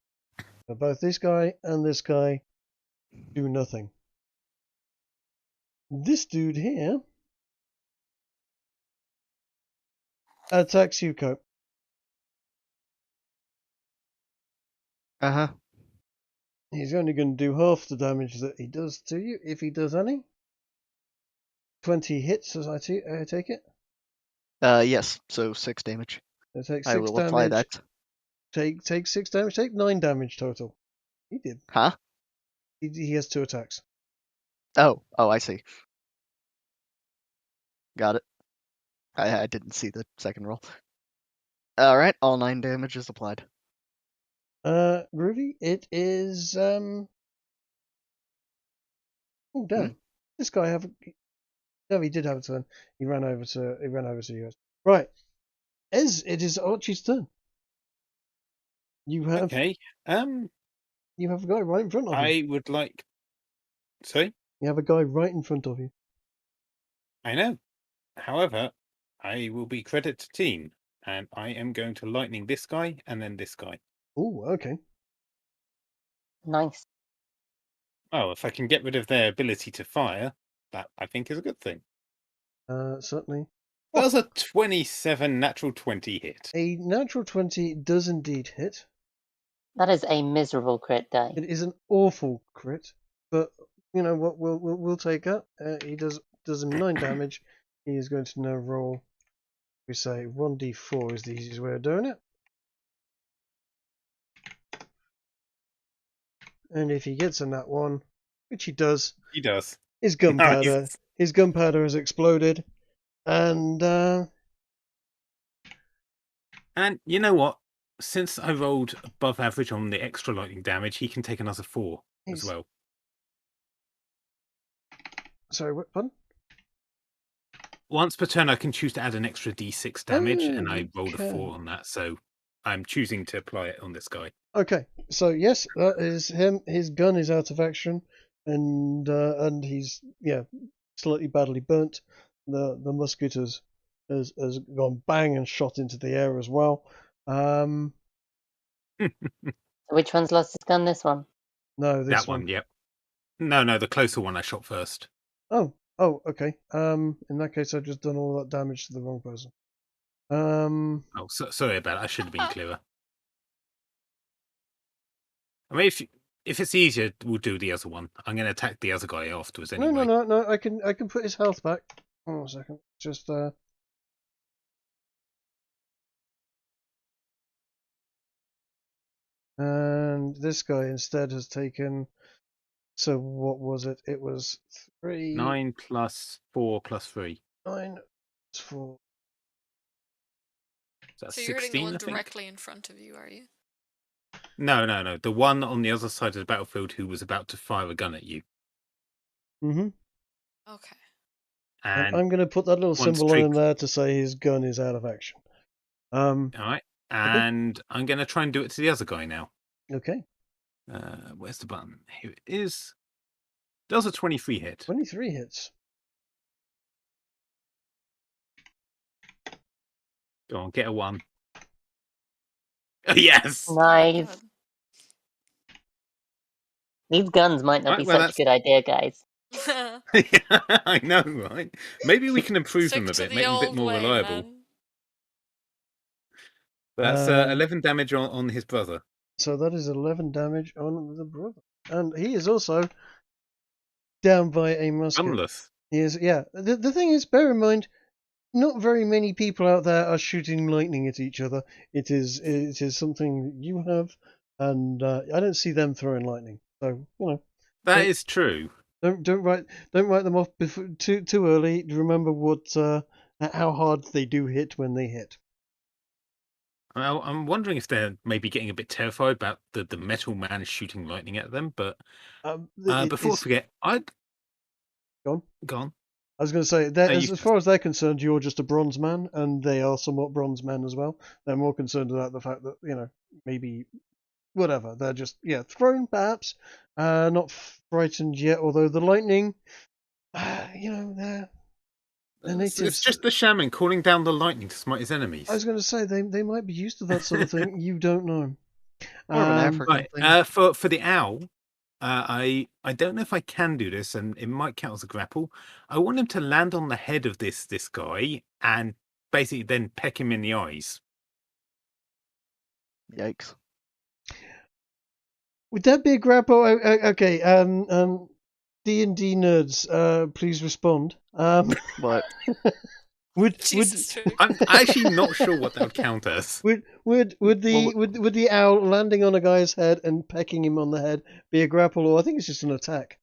Now, both this guy and this guy do nothing. This dude here attacks you, Cope. Uh-huh. He's only going to do half the damage that he does to you, if he does any. 20 hits, as I take it. Yes, so 6 damage. So take 6 I will damage. apply that. Take 6 damage. Take 9 damage total. He did. Huh? He has 2 attacks. Oh, I see. Got it. I didn't see the second roll. Alright, all 9 damage is applied. Groovy, it is oh damn. This guy no, he did have a turn. He ran over to you. Right. It is Archie's turn. You have Okay. You have a guy right in front of you. I would like. Sorry? You have a guy right in front of you. I know. However, I will be credit to team, and I am going to lightning this guy and then this guy. Oh, okay. Nice. Oh, if I can get rid of their ability to fire, that I think is a good thing. Certainly. That was a 27 natural 20 hit. A natural 20 does indeed hit. That is a miserable crit die. It is an awful crit, but you know what? We'll take that. He does him 9 damage. He is going to now roll. We say 1d4 is the easiest way of doing it. And if he gets in that one, which he does, his gunpowder, Nice. his gunpowder has exploded, and you know what? Since I rolled above average on the extra lightning damage, he can take another 4 as well. Sorry, what? Pardon? Once per turn, I can choose to add an extra d6 damage, and I rolled a okay. 4 on that, so I'm choosing to apply it on this guy. Okay, so yes, that is him. His gun is out of action, and he's slightly badly burnt. The musket has gone bang and shot into the air as well. Which one's lost his gun? This one? No, this that one. Yep. No, the closer one I shot first. Oh, okay. In that case, I've just done all that damage to the wrong person. Oh, sorry about it. I should have been clearer. I mean, if it's easier, we'll do the other one. I'm going to attack the other guy afterwards anyway. No. I can put his health back. Hold on a second. Just And this guy instead has taken So what was it? It was 3. 9 plus 4 plus 3. 9 plus 4. So that's So you're hitting the 16, one I think. directly in front of you, are you? No. The one on the other side of the battlefield who was about to fire a gun at you. Mm-hmm. Okay. And And I'm going to put that little once symbol Trig- in there to say his gun is out of action. all right. And I'm going to try and do it to the other guy now. Okay. Where's the button? Here it is. Does a 23 hit? 23 hits. Go on, get a 1. Oh, yes! Oh my Nice. God. These guns might not Right, be well, such a good idea, guys. I know, right? Maybe we can improve Stick them a to bit, the make them a bit old more way, reliable. man. That's 11 damage on, his brother. So that is 11 damage on the brother. And he is also down by a musket. Gunless. He is, yeah. The thing is, bear in mind, not very many people out there are shooting lightning at each other. It is something you have, and I don't see them throwing lightning. So That is true. don't write them off before, too early. Remember how hard they do hit when they hit. I'm wondering if they're maybe getting a bit terrified about the metal man shooting lightning at them. But before I forget, I'd Go on. I was going to say, No, as far as they're concerned, you're just a bronze man, and they are somewhat bronze men as well. They're more concerned about the fact that, maybe, whatever, they're just, thrown perhaps, not frightened yet, although the lightning, they're natives. It's just the shaman calling down the lightning to smite his enemies. I was going to say, they might be used to that sort of thing, you don't know. More of an African thing. Right, for the owl, I don't know if I can do this, and it might count as a grapple. I want him to land on the head of this guy and basically then peck him in the eyes. Yikes. Would that be a grapple? Okay, D&D nerds, please respond. What? I'm actually not sure what that would count as. Would the owl landing on a guy's head and pecking him on the head be a grapple, or I think it's just an attack?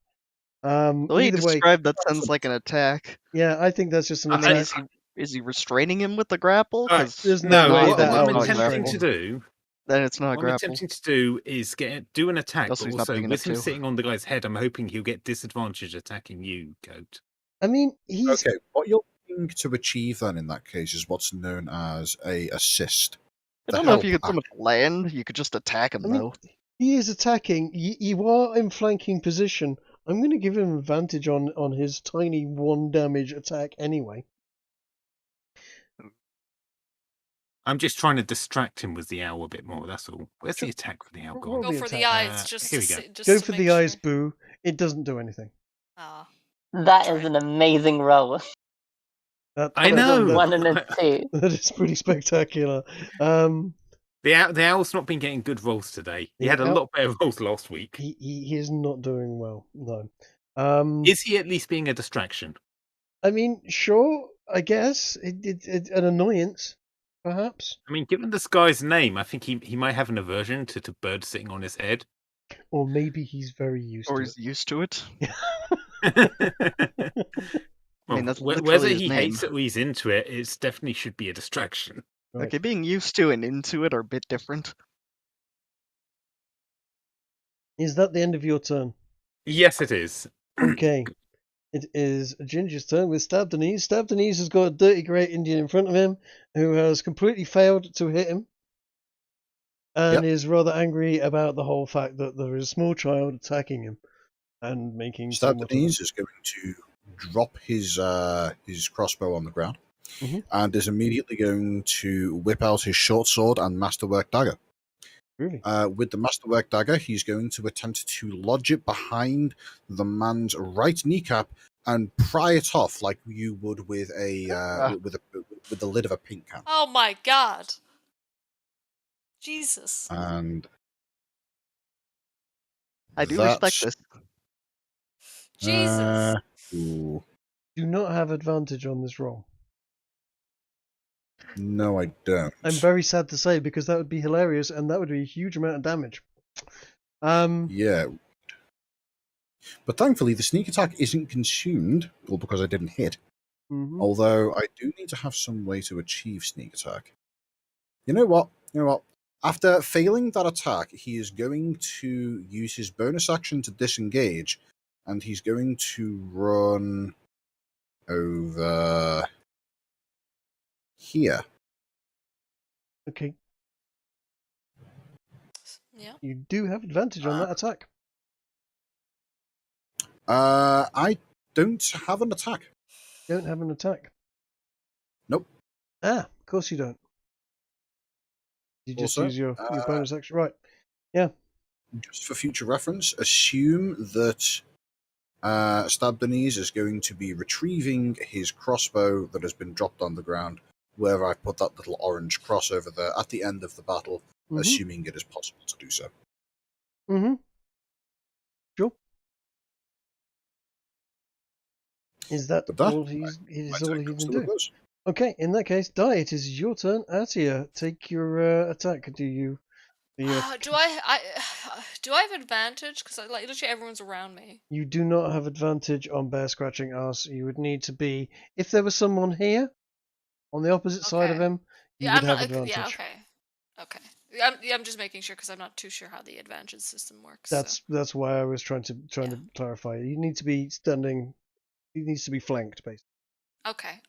The way you Either way, described that sounds like an attack. yeah, I think that's just an I mean, attack. is he restraining him with the grapple? Alright, 'Cause There's No, no way what that I'm owl is attempting to restraining. do. then it's not a What I'm grapple. attempting to do is do an attack, Also, but he's not also big with enough him to. sitting on the guy's head, I'm hoping he'll get disadvantage attacking you, Goat. I mean, he's Okay, what you're looking to achieve then in that case is what's known as a assist. I The don't know if you help could so much land. You could just attack him, I mean, though. he is attacking. You are in flanking position. I'm going to give him advantage on his tiny 1 damage attack anyway. I'm just trying to distract him with the owl a bit more, that's all. Where's the attack for the owl Roll gone? Go the for the attack. eyes, just here to we go. see, just Go to for make the eyes, sure. boo. It doesn't do anything. Ah. That Try. is an amazing roll. I With a know. 1 and a 2. That is pretty spectacular. The owl's not been getting good rolls today. He The had a owl- lot better rolls last week. He is not doing well. No. Is he at least being a distraction? I mean, sure. I guess it's an annoyance, perhaps, I mean, given this guy's name, I think he might have an aversion to birds sitting on his head. or maybe he's very used Or to he's used to it. Well, that's whether literally his he name. hates it or he's into it, it definitely should be a distraction. Right. Okay, being used to and into it are a bit different. Is that the end of your turn? Yes, it is. Okay. It is Ginger's turn with Stab the Knees. Stab the Knees has got a dirty grey Indian in front of him who has completely failed to hit him and is rather angry about the whole fact that there is a small child attacking him and making Stab somewhat the Knees is going to drop his crossbow on the ground and is immediately going to whip out his short sword and masterwork dagger. Really? With the masterwork dagger, he's going to attempt to lodge it behind the man's right kneecap and pry it off like you would with with the lid of a pink can. Oh my God. Jesus. And I do that's- respect this. Jesus. Ooh, Do not have advantage on this roll. no, I don't. I'm very sad to say because that would be hilarious and that would be a huge amount of damage. Yeah. But thankfully, the sneak attack isn't consumed, all because I didn't hit. Mm-hmm. Although I do need to have some way to achieve sneak attack. You know what? After failing that attack, he is going to use his bonus action to disengage, and he's going to run over here. Okay. Yeah. You do have advantage on that attack. I don't have an attack. You don't have an attack. Nope. Of course you don't. You just Also, use your bonus action. Right. Yeah. Just for future reference, assume that Stabbenese is going to be retrieving his crossbow that has been dropped on the ground, where I put that little orange cross over there at the end of the battle, assuming it is possible to do so. Mm-hmm. Sure. Is that all he's all he can do? Okay, in that case, Dai, it is your turn. Atia, take your attack. Do you? Do I have advantage? Because like literally everyone's around me. You do not have advantage on bear scratching ass. You would need to be if there was someone here, on the opposite side of him. You would have advantage. Yeah, okay. I'm just making sure because I'm not too sure how the advantage system works. That's why I was trying to clarify. You need to be standing. He needs to be flanked, basically. Okay.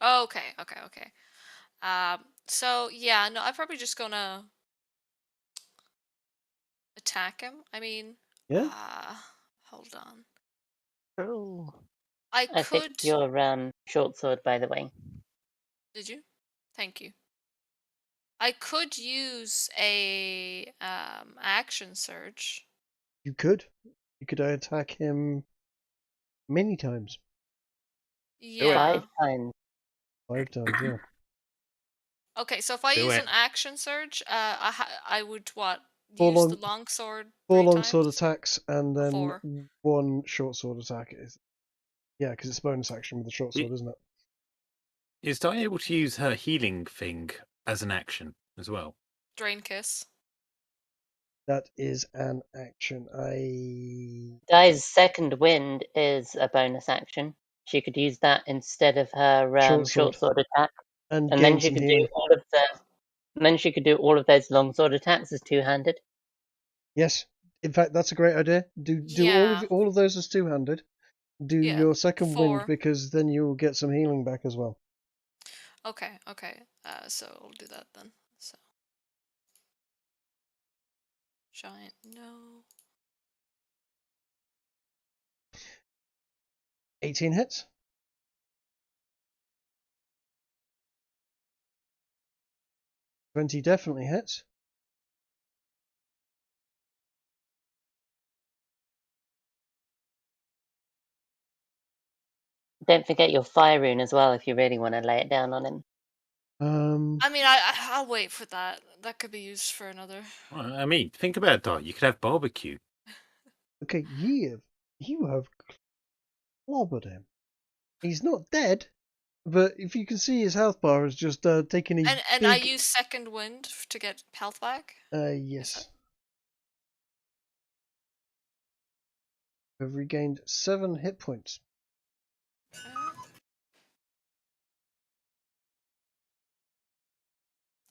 So yeah, no, I'm probably just gonna attack him. I mean, yeah. Hold on. Oh. I picked your short sword, by the way. Did you? Thank you. I could use a action surge. You could attack him many times. Yeah. 5 times. 5 times, yeah. Okay, so if I use an action surge, I would what? Four Use the longsword. 4 longsword attacks and then 4. 1 short sword attack. Yeah, because it's bonus action with the short sword, isn't it? Is Di able to use her healing thing as an action as well? Drain kiss. That is an action. Dai's second wind is a bonus action. She could use that instead of her short sword attack, and then she could do all of all of those long sword attacks as two-handed. Yes, in fact, that's a great idea. Do all of those as two-handed. Do your second wind because then you'll get some healing back as well. Okay. So we'll do that then. So giant no. 18 hits. 20 definitely hits. Don't forget your fire rune as well if you really want to lay it down on him. I mean, I'll wait for that. That could be used for another. I mean, think about that. You could have barbecue. Okay, you have clobbered him. He's not dead, but if you can see his health bar is just taking a and I use second wind to get health back. Yes. I've regained 7 hit points.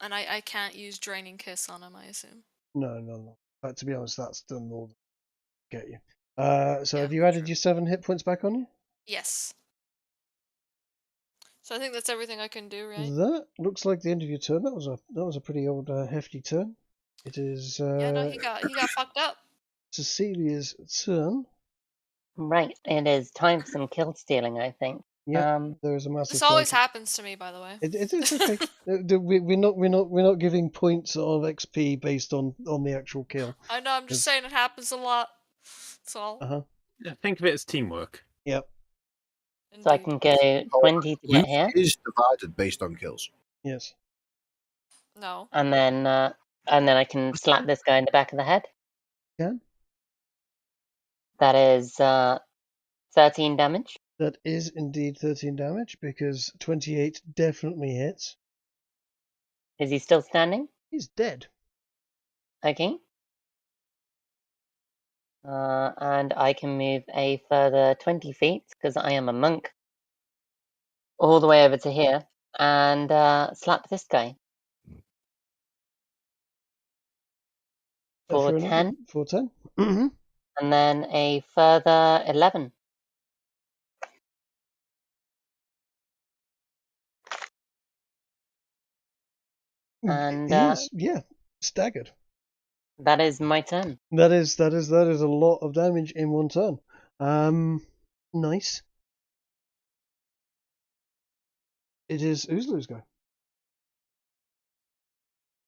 And I can't use draining kiss on him, I assume. No. To be honest, that's done all to get you. So have you added your 7 hit points back on you? Yes. So I think that's everything I can do, right? That looks like the end of your turn. That was a pretty old hefty turn. It is. Yeah, no, he got fucked up. Cecilia's turn. Right, it is time for some kill stealing, I think. Yeah, there is a massive. This always happens to me, by the way. It's okay. We're not giving points of XP based on the actual kill. I know. I'm just saying it happens a lot. That's all. Yeah, think of it as teamwork. Yep. Indeed. So I can go 20 to get here. It is divided based on kills. Yes. No. And then I can slap this guy in the back of the head. Yeah. That is 13 damage. That is indeed 13 damage because 28 definitely hits. Is he still standing? He's dead. Okay. And I can move a further 20 feet, because I am a monk, all the way over to here, and slap this guy. For Fair enough. 10, For 10. Mm-hmm. and then a further 11. And He is, yeah, staggered. that is my turn. That is a lot of damage in one turn. Nice. It is Uzalu's go.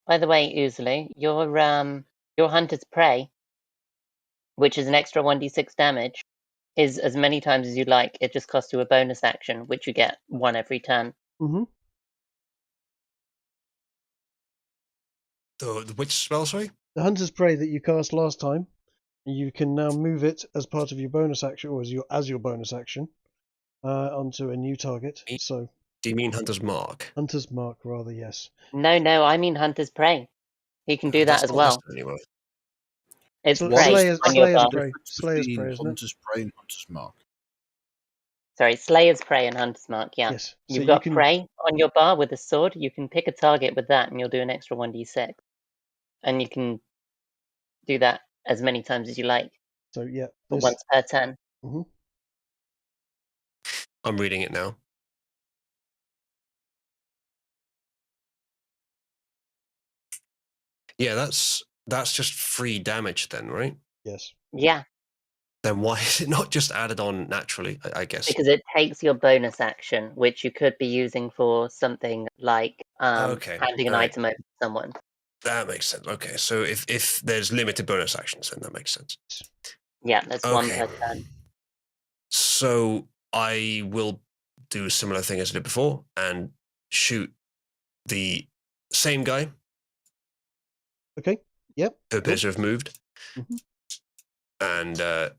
By the way, Uzalu, your hunter's prey, which is an extra 1d6 damage, is as many times as you like. It just costs you a bonus action, which you get one every turn. Mm-hmm. The which spell, sorry? The Hunter's Prey that you cast last time, you can now move it as part of your bonus action, or as your bonus action, onto a new target. So, do you mean Hunter's Mark? Hunter's Mark, rather, yes. No, I mean Hunter's Prey. He can do that as well. Anyway. It's So, prey Slayer's on your bar. Prey. Slayer's Prey, isn't it? Hunter's Prey and Hunter's Mark. Sorry, Slayer's Prey and Hunter's Mark, yeah. Yes. You've got prey on your bar with a sword. You can pick a target with that, and you'll do an extra 1d6. And you can do that as many times as you like. So, yeah. Once per turn. Mm-hmm. I'm reading it now. Yeah, that's just free damage then, right? Yes. Yeah. Then why is it not just added on naturally, I guess? Because it takes your bonus action, which you could be using for something like handing an item over to someone. That makes sense. Okay, so if there's limited bonus actions, then that makes sense. Yeah, that's one per turn. So I will do a similar thing as I did before and shoot the same guy. Okay. Yep. Who appears to have moved. Mm-hmm. And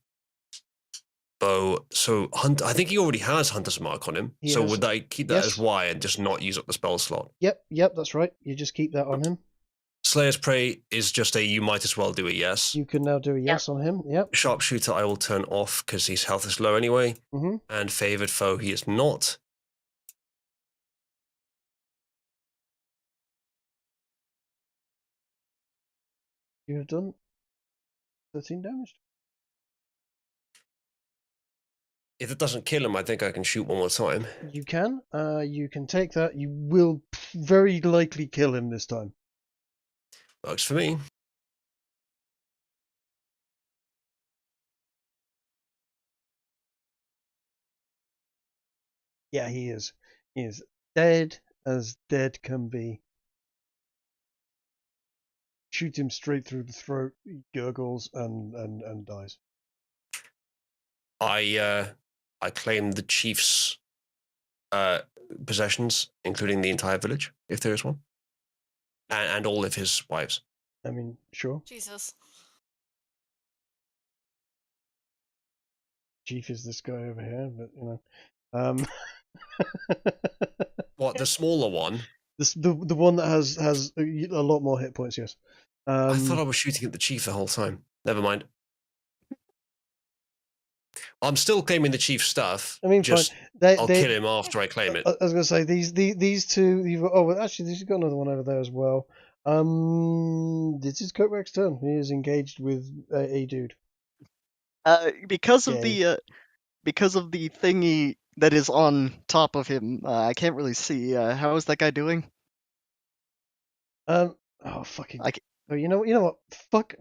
bow. So Hunt. I think he already has Hunter's Mark on him. So would I keep that as Y and just not use up the spell slot? Yep, that's right. You just keep that on him. Slayer's Prey is just a you might as well do a yes. You can now do a yes on him. Yep. Sharpshooter I will turn off because his health is low anyway. Mm-hmm. And favored foe he is not. You have done 13 damage. If it doesn't kill him, I think I can shoot one more time. You can. You can take that. You will very likely kill him this time. Works for me. Yeah, he is. He is dead as dead can be. Shoot him straight through the throat, he gurgles and dies. I claim the chief's possessions, including the entire village, if there is one, and all of his wives. I mean, sure. Jesus. Chief is this guy over here, but you know. What, the smaller one? The one that has a lot more hit points. Yes. I thought I was shooting at the chief the whole time. Never mind. I'm still claiming the chief's stuff. I mean, just I'll kill him after I claim it. I was going to say these two. Actually, you've got another one over there as well. This is Coatrack's turn. He is engaged with a dude. Because of the thingy that is on top of him, I can't really see. How is that guy doing? Oh fucking. Oh, you know what? Fuck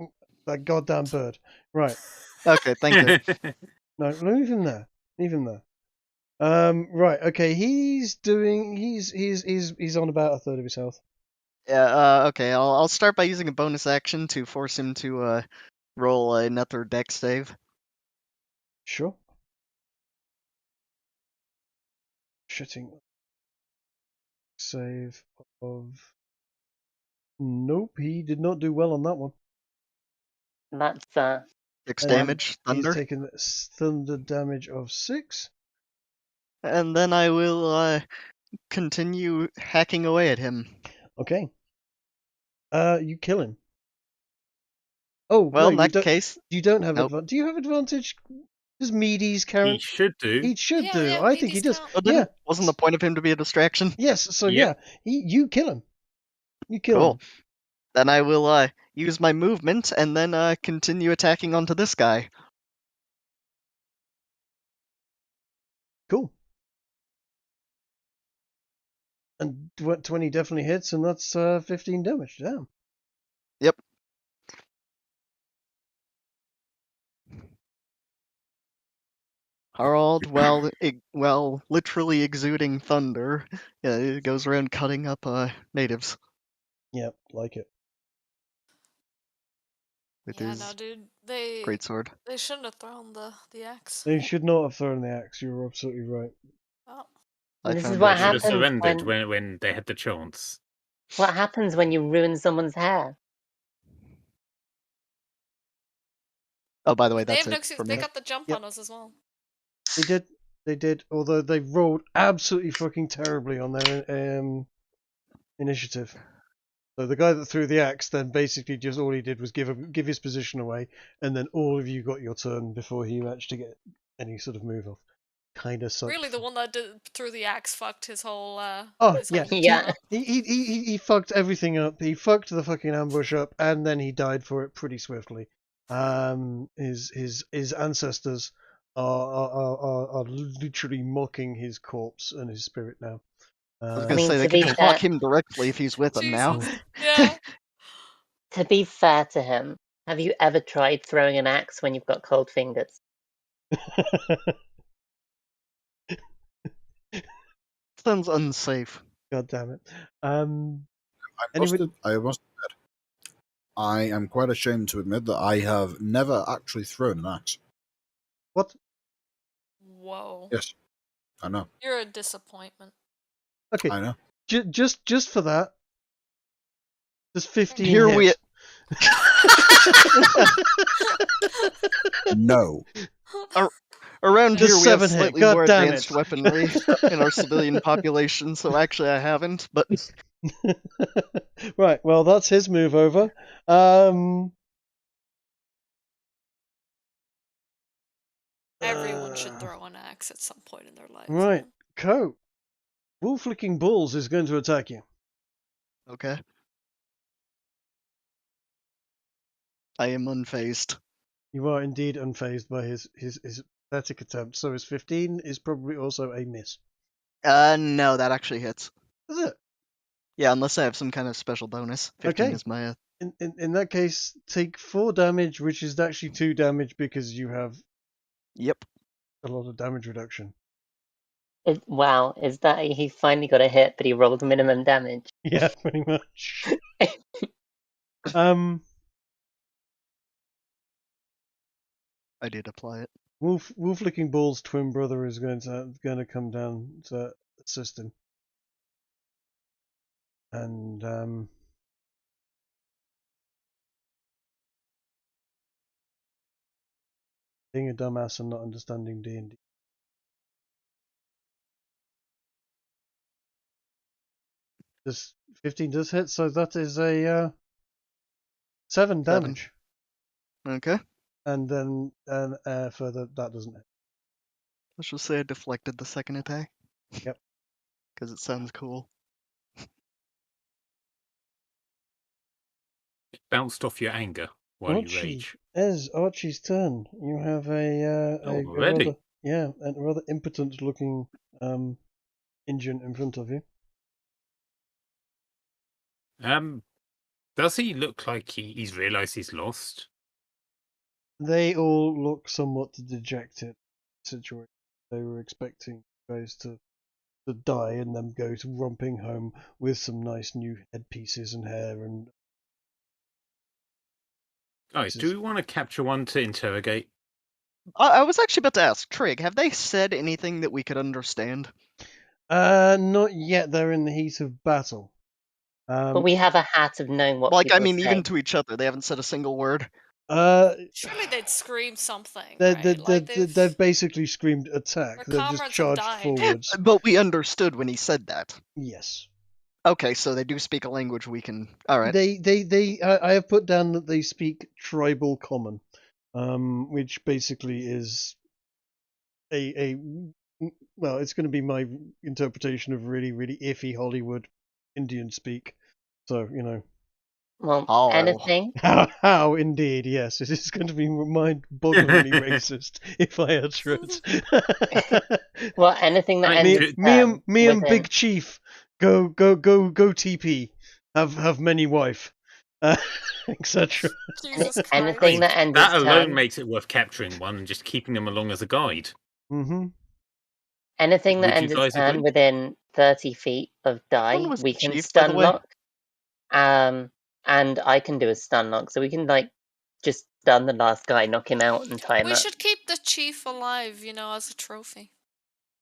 that goddamn bird. Right. Okay, thank you. No, leave him there. Leave him there. Right. Okay. He's on about a third of his health. Yeah. Okay. I'll start by using a bonus action to force him to roll another dex save. Sure. Shitting. Save of. Nope, he did not do well on that one. That's 6 damage, thunder. He's taken thunder damage of 6. And then I will continue hacking away at him. Okay. You kill him. Oh, Well, no, in that case, you don't have nope. advantage. Do you have advantage? Does Meady's He character? should do. He should Yeah, do. yeah, I think he Meaty's does. count. Well, wasn't the point of him to be a distraction? Yes. So Yep. you kill him. You kill Cool. him. Then I will use my movement and then continue attacking onto this guy. Cool. And 20 definitely hits, and that's 15 damage. Damn. Yep. Harald, while literally exuding thunder, it goes around cutting up natives Yep, like it. with Yeah, his no, dude. They greatsword. shouldn't have thrown the axe. They should not have thrown the axe. You're absolutely right. Oh. I This is found what that They should have happens surrendered when they had the chance. What happens when you ruin someone's hair? Oh, by the way, They that's have no it excuse. from They me. got the jump Yep. on us as well. They did. Although they rolled absolutely fucking terribly on their initiative. So the guy that threw the axe then basically just all he did was give his position away, and then all of you got your turn before he managed to get any sort of move off. Kind of sucked. Really, the one that threw the axe fucked his whole. Oh his yeah, whole Yeah. job. he fucked everything up. He fucked the fucking ambush up, and then he died for it pretty swiftly. His ancestors are literally mocking his corpse and his spirit now. I was I gonna mean, say to they be can fair- block him directly if he's with them now. Jesus. Yeah. To be fair to him, have you ever tried throwing an axe when you've got cold fingers? Sounds unsafe. God damn it. I must Anyway- admit, I am quite ashamed to admit that I have never actually thrown an axe. What? Whoa. Yes, I know. You're a disappointment. Okay, I know. just for that, there's 15 Here we- hits. No. Around Just here we have 7 hit. slightly God more damn advanced it. weaponry in our civilian population, so actually I haven't, but Right, well, that's his move over. Everyone should throw an axe at some point in their lives. Right, man. Coat. Wolf Licking Bulls is going to attack you. okay. I am unfazed. You are indeed unfazed by his pathetic attempt, so his 15 is probably also a miss. No, that actually hits. Is it? Yeah, unless I have some kind of special bonus. 15 Okay. is my... In that case, take 4 damage, which is actually 2 damage because you have Yep. a lot of damage reduction. Wow, is that he finally got a hit, but he rolled minimum damage? Yeah, pretty much. I did apply it. Wolf Licking Bull's twin brother is going to come down to assist him. And being a dumbass and not understanding D&D. This 15 does hit, so that is a 7 damage. Okay. And then further, that doesn't hit. Let's just say I deflected the second attack. Yep. Because it sounds cool. It bounced off your anger while you Archie, rage. Archie's turn. You have a Already? rather impotent looking Indian in front of you. Does he look like he's realised he's lost? They all look somewhat dejected situation. They were expecting you guys to die and then go to romping home with some nice new headpieces and hair and. Guys, do we want to capture one to interrogate? I was actually about to ask, Trig, have they said anything that we could understand? Not yet. They're in the heat of battle. But we have a hat of knowing what. Like, I people mean, say. even to each other, they haven't said a single word. Surely they'd scream something. Right? Like they've basically screamed attack. Their They've just comrades have charged died. forwards. But we understood when he said that. Yes. Okay, so they do speak a language we can. All right. I have put down that they speak tribal common, which basically is a well, it's going to be my interpretation of really, really iffy Hollywood Indian speak. So, you know. Well, Oh. anything. How indeed, yes. It is going to be mind-bogglingly racist if I utter it. Well, anything that I mean, ends me and within- Big Chief go TP. Have many wife, etc. Jesus Christ. anything that ends that its alone turn, makes it worth capturing one and just keeping them along as a guide. Mm-hmm. anything that Would you ends its guys turn agree? within 30 feet of die, When was we the can chief, by the stun way? lock. And I can do a stun lock, so we can like just stun the last guy, knock him out, and tie him We up. should keep the chief alive, as a trophy.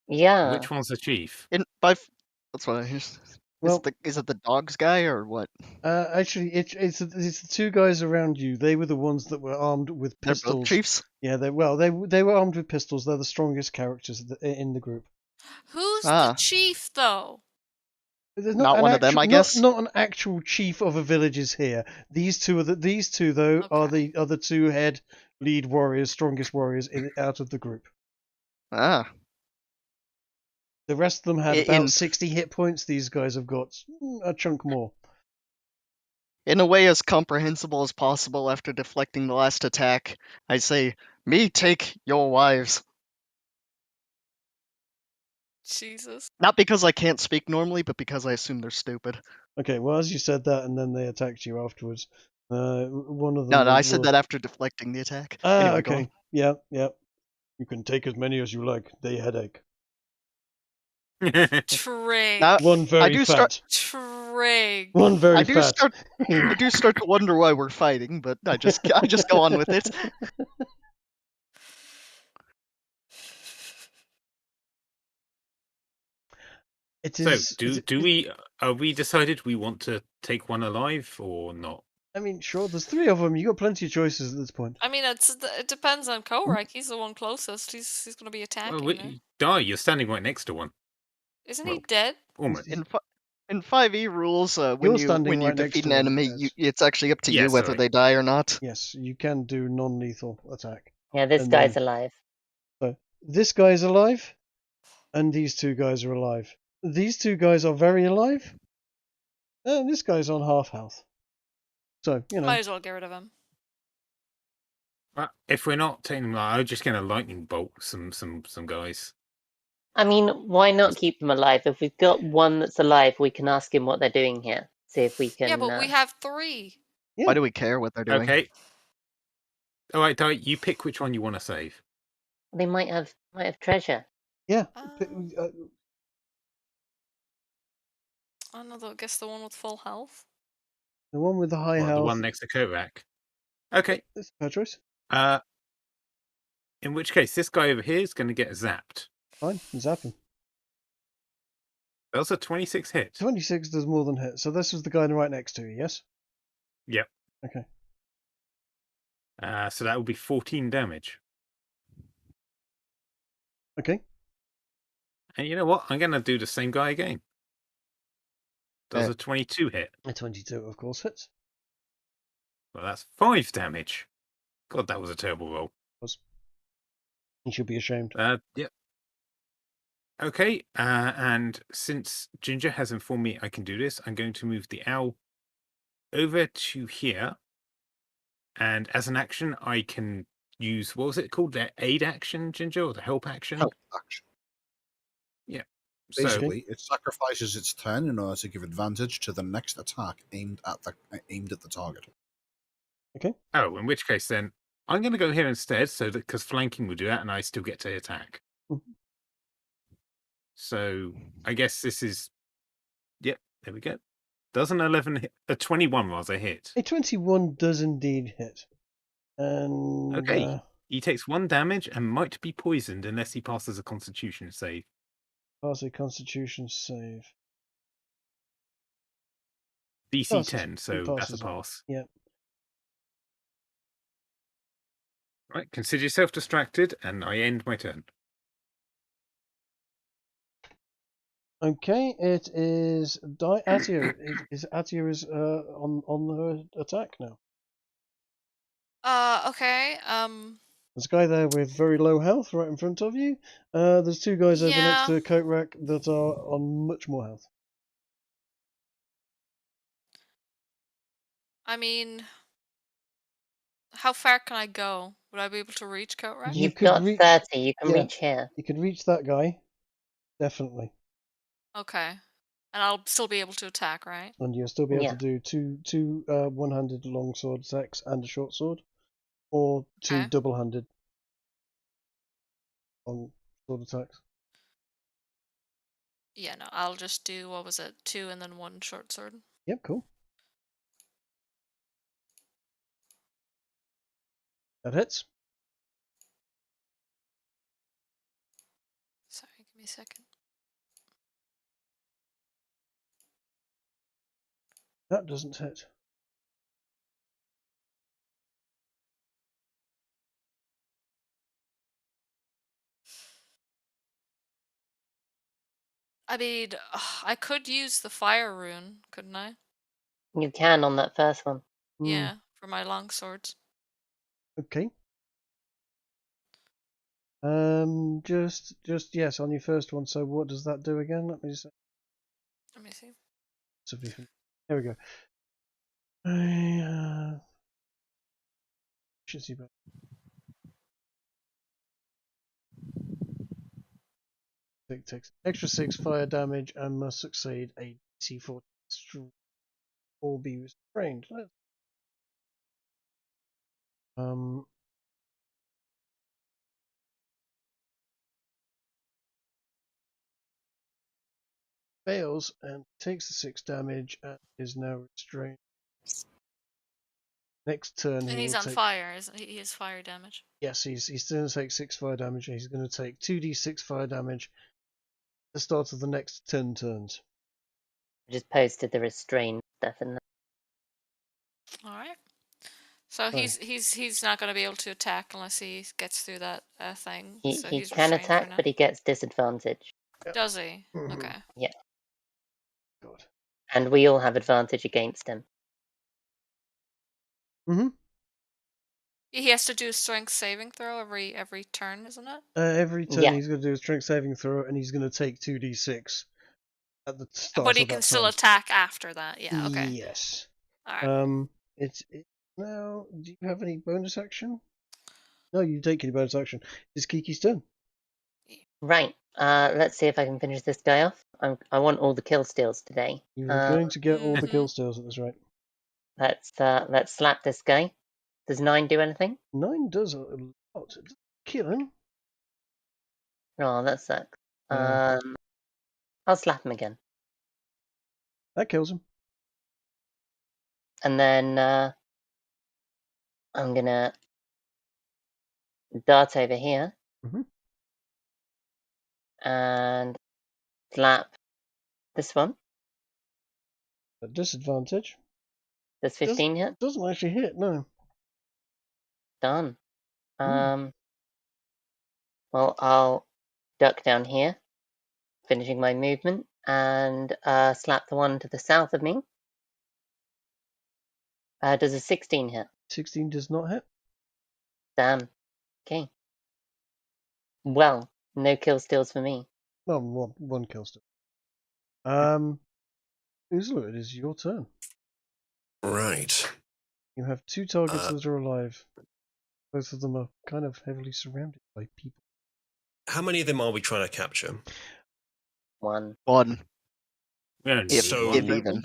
Yeah. Which one's the chief? That's what I hear. Well, Is it the dogs guy or what? actually, it's the two guys around you. They were the ones that were armed with They're pistols. both chiefs. Yeah, they were armed with pistols. They're the strongest characters in the group. Who's the Ah. chief, though? There's Not an one of them, actual- I guess? Not an actual chief of a village is here. These two though are Okay. the other two head lead warriors, strongest warriors out of the group. Ah. The rest of them had I- about in- 60 hit points. These guys have got a chunk more. In a way as comprehensible as possible after deflecting the last attack, I say, me take your wives. Jesus. Not because I can't speak normally, but because I assume they're stupid. Okay, well, as you said that, and then they attacked you afterwards. One of them. No, I said that after deflecting the attack. Ah, Anyway, go okay. on. Yeah. You can take as many as you like. They headache. Trig. Now, One very do fat. start- Trig. One very I do fat. start to wonder why we're fighting, but I just go on with it. It So, is. are we decided we want to take one alive or not? I mean, sure. There's three of them. You got plenty of choices at this point. I mean, it depends on Coatrack. He's the one closest. He's going to be attacking. Well, right? you're standing right next to one. Isn't he well, dead? Almost. In 5e rules, when You're you standing right next defeat to an him, enemy, yes. it's actually up to Yeah, you whether sorry. they die or not. Yes, you can do non-lethal attack. Yeah, this And guy's then- alive. So this guy's alive, and these two guys are alive. These two guys are very alive, and this guy's on half health. So Might as well get rid of him. Well, if we're not taking them alive, I'm just going to lightning bolt some guys. I mean, why not keep them alive? If we've got one that's alive, we can ask him what they're doing here. See if we can. Yeah, but we have 3. Yeah. Why do we care what they're doing? Okay. All right, Di, you pick which one you want to save. They might have treasure. yeah. I don't know. I guess the one with full health. The one with the high Well, health. the one next to Coatrack. Okay. That's a fair choice. In which case, this guy over here is going to get zapped. Fine, zap him. That was a 26 hit. 26 does more than hit. So this is the guy right next to you, yes? Yep. Okay. So that will be 14 damage. Okay. And you know what? I'm going to do the same guy again. Does Yeah. a 22 hit? A 22, of course, hits. Well, that's 5 damage. God, that was a terrible roll. You should be ashamed. Yep. Okay, and since Ginger has informed me I can do this, I'm going to move the owl over to here. And as an action, I can use, what was it called? The aid action, Ginger, or the help action? Help action. So, Basically, it sacrifices its turn in order to give advantage to the next attack aimed at the target. oh, in which case then, I'm going to go here instead, so that because flanking will do that, and I still get to attack. Mhm. So I guess this is, yep, there we go. Does an 11 hit, a 21 rather hit? A 21 does indeed hit. And Okay. He takes 1 damage and might be poisoned unless he passes a Constitution save. pass a Constitution save. DC Passes. 10, He so that's a passes on. pass. Yep. Right, consider yourself distracted, and I end my turn. Okay, it is Atia. Atia is on the attack now. Okay. There's a guy there with very low health right in front of you. There's two guys over next Yeah. to Coatrack that are on much more health. I mean, how far can I go? Would I be able to reach Coatrack? You You've could got reach- 30. You can yeah. reach here. You could reach that guy, definitely, Okay. And I'll still be able to attack, right? and you'll still be able Yeah. to do two one-handed longsword attacks and a short sword, or two Okay. double-handed long sword attacks. Yeah, no, I'll just do, what was it, 2 and then 1 short sword. Yep, cool. That hits. Sorry, give me a second. That doesn't hit. I mean, I could use the fire rune, couldn't I? You can on that first one. Yeah, for my long swords. Okay. Just yes on your first one. So what does that do again? Let me just. Let me see. Here we go. Efficiency bonus. It takes extra 6 fire damage and must succeed a DC 4 or be restrained. Fails and takes the 6 damage and is now restrained. Next turn, And he he's will on take. fire, isn't he? He has fire damage. Yes, he's going to take 6 fire damage, and he's going to take 2d6 fire damage at the start of the next 10 turns. Just posted the restrained stuff in there. All right. So he's not going to be able to attack unless he gets through that thing. He So he he's can restrained for attack, now. but he gets disadvantage. Does he? Mhm. Okay. Yeah. God. And we all have advantage against him. Mm-hmm. He has to do a strength saving throw every turn, isn't it? Every turn Yeah. he's going to do a strength saving throw, and he's going to take 2d6 at the start But he of can that still turn. attack after that. Yeah. Okay. Yes. All right. It's now. Do you have any bonus action? No, you take any bonus action. It's Kiki's turn. Right. Let's see if I can finish this guy off. I want all the kill steals today. You're going to get all the Mhm. kill steals at this rate. Let's slap this guy. Does 9 do anything? 9 does a lot. It doesn't kill him. Oh, that sucks. Yeah. I'll slap him again. That kills him. And then I'm gonna dart over here Mhm. and slap this one. At disadvantage. Does 15 hit? Doesn't actually hit. No. Done. Well, I'll duck down here, finishing my movement, and slap the one to the south of me. Does a 16 hit? 16 does not hit. Damn. Okay. Well, no kill steals for me. Well, one kill still. Uzalu, it is your turn. Right. You have 2 targets that are alive. Both of them are kind of heavily surrounded by people. How many of them are we trying to capture? One. One. Yeah, If, So- if even.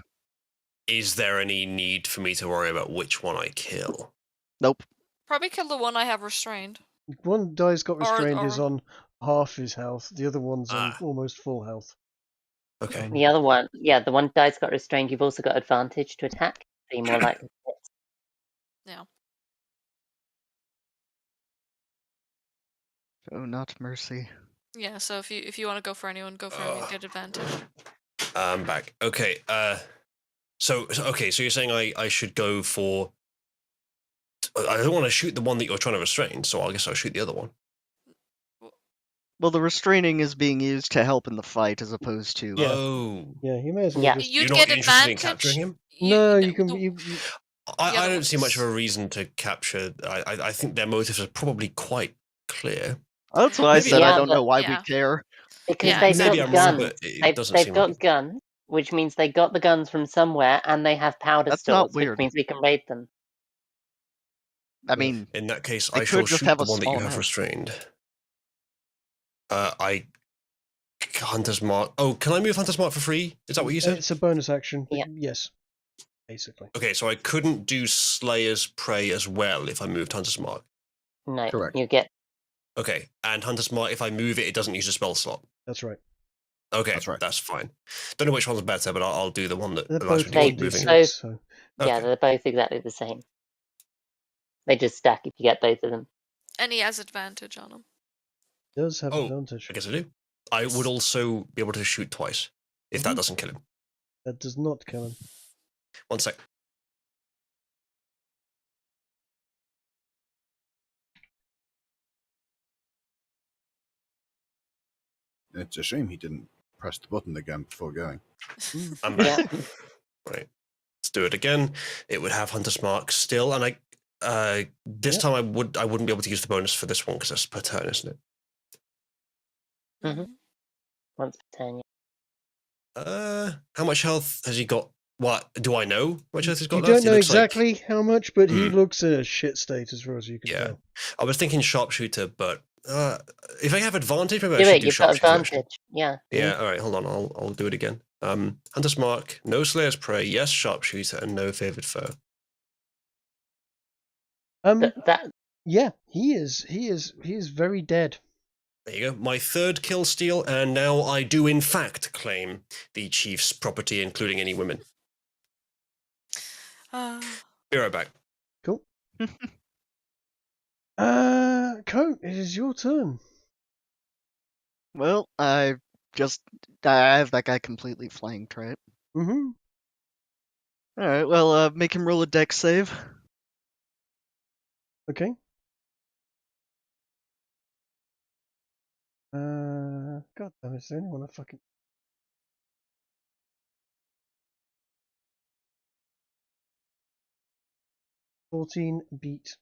Is there any need for me to worry about which one I kill? Nope. Probably kill the one I have restrained. One guy's got restrained is or- on half his health. The other one's on Ah. almost full health. Okay. The other one, yeah, the one dice got restrained. You've also got advantage to attack, so you're more likely to hit. Yeah. Oh, not mercy. Yeah. So if you want to go for anyone, go for anyone. Get advantage. I'm back. Okay. So you're saying I should go for. I don't want to shoot the one that you're trying to restrain, so I guess I'll shoot the other one. Well, the restraining is being used to help in the fight as opposed to. Yeah. Oh. Yeah, you may as well Yeah. just. You'd You're get not interested in advantage. capturing him? No, you can. the- You, I other don't see much of ones. a reason to capture. I think their motives are probably quite clear. That's why I Maybe- said I Yeah, don't know but- why Yeah. we care. Because Yeah, they've Maybe got I'm wrong, guns. but it doesn't They've seem got like it. guns, which means they got the guns from somewhere, and they have powder That's not stores, weird. which means we can raid them. I mean, In that case, They I shall could just shoot have the a one that you small have amount. restrained. Hunter's Mark. Oh, can I move Hunter's Mark for free? Is that what you said? it's a bonus action. Yeah. Yes. Basically. Okay, so I couldn't do Slayer's Prey as well if I moved Hunter's Mark. No, Correct. you get Okay, and Hunter's Mark, if I move it, it doesn't use a spell slot. That's right. Okay, That's right. that's fine. Don't know which one's better, but I'll do the one that They're allows both me to keep They- moving. so- so yeah, Okay. they're both exactly the same. They just stack if you get both of them. And he has advantage on him. it does have Oh, advantage. I guess I do. I would also be able to shoot twice if that Mhm. doesn't kill him. That does not kill him. One sec. It's a shame he didn't press the button again before going. I'm back. Yeah. Right. Let's do it again. It would have Hunter's Mark still, and this Yep. time I wouldn't be able to use the bonus for this one because it's per turn, isn't it? Mhm. Once per turn. Yeah. How much health has he got? What do I know? How much health he's got You left? don't He know looks like- exactly how much, but he Hmm. looks in a shit state as far as you can Yeah. tell. I was thinking sharpshooter, but if I have advantage, maybe I Do should it. do You've got sharpshooter. actually. advantage. Yeah. Yeah. All right. Hold on. I'll do it again. Hunter's Mark, no Slayer's Prey, yes sharpshooter, and no favored foe. That Yeah, he is very dead. There you go. My third kill steal, and now I do in fact claim the chief's property, including any women. Be right back. Cool. Coat, it is your turn. Well, I have that guy completely flanked, right? Mm-hmm. Alright, well, make him roll a dex save. Okay. God damn, is there anyone I fucking... $14 beat.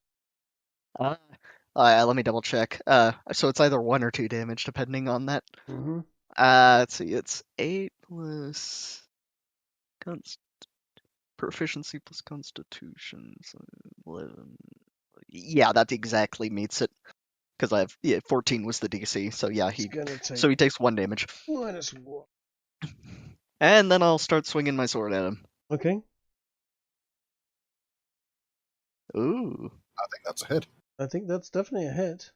Let me double check. So it's either 1 or 2 damage, depending on that. Mm-hmm. Let's see, it's 8 plus proficiency plus constitution, so 11. Yeah, that exactly meets it. Because I have 14 was the DC, so yeah, He's gonna take he takes 1 damage. -1. And then I'll start swinging my sword at him. Okay. Ooh. I think that's a hit. I think that's definitely a hit.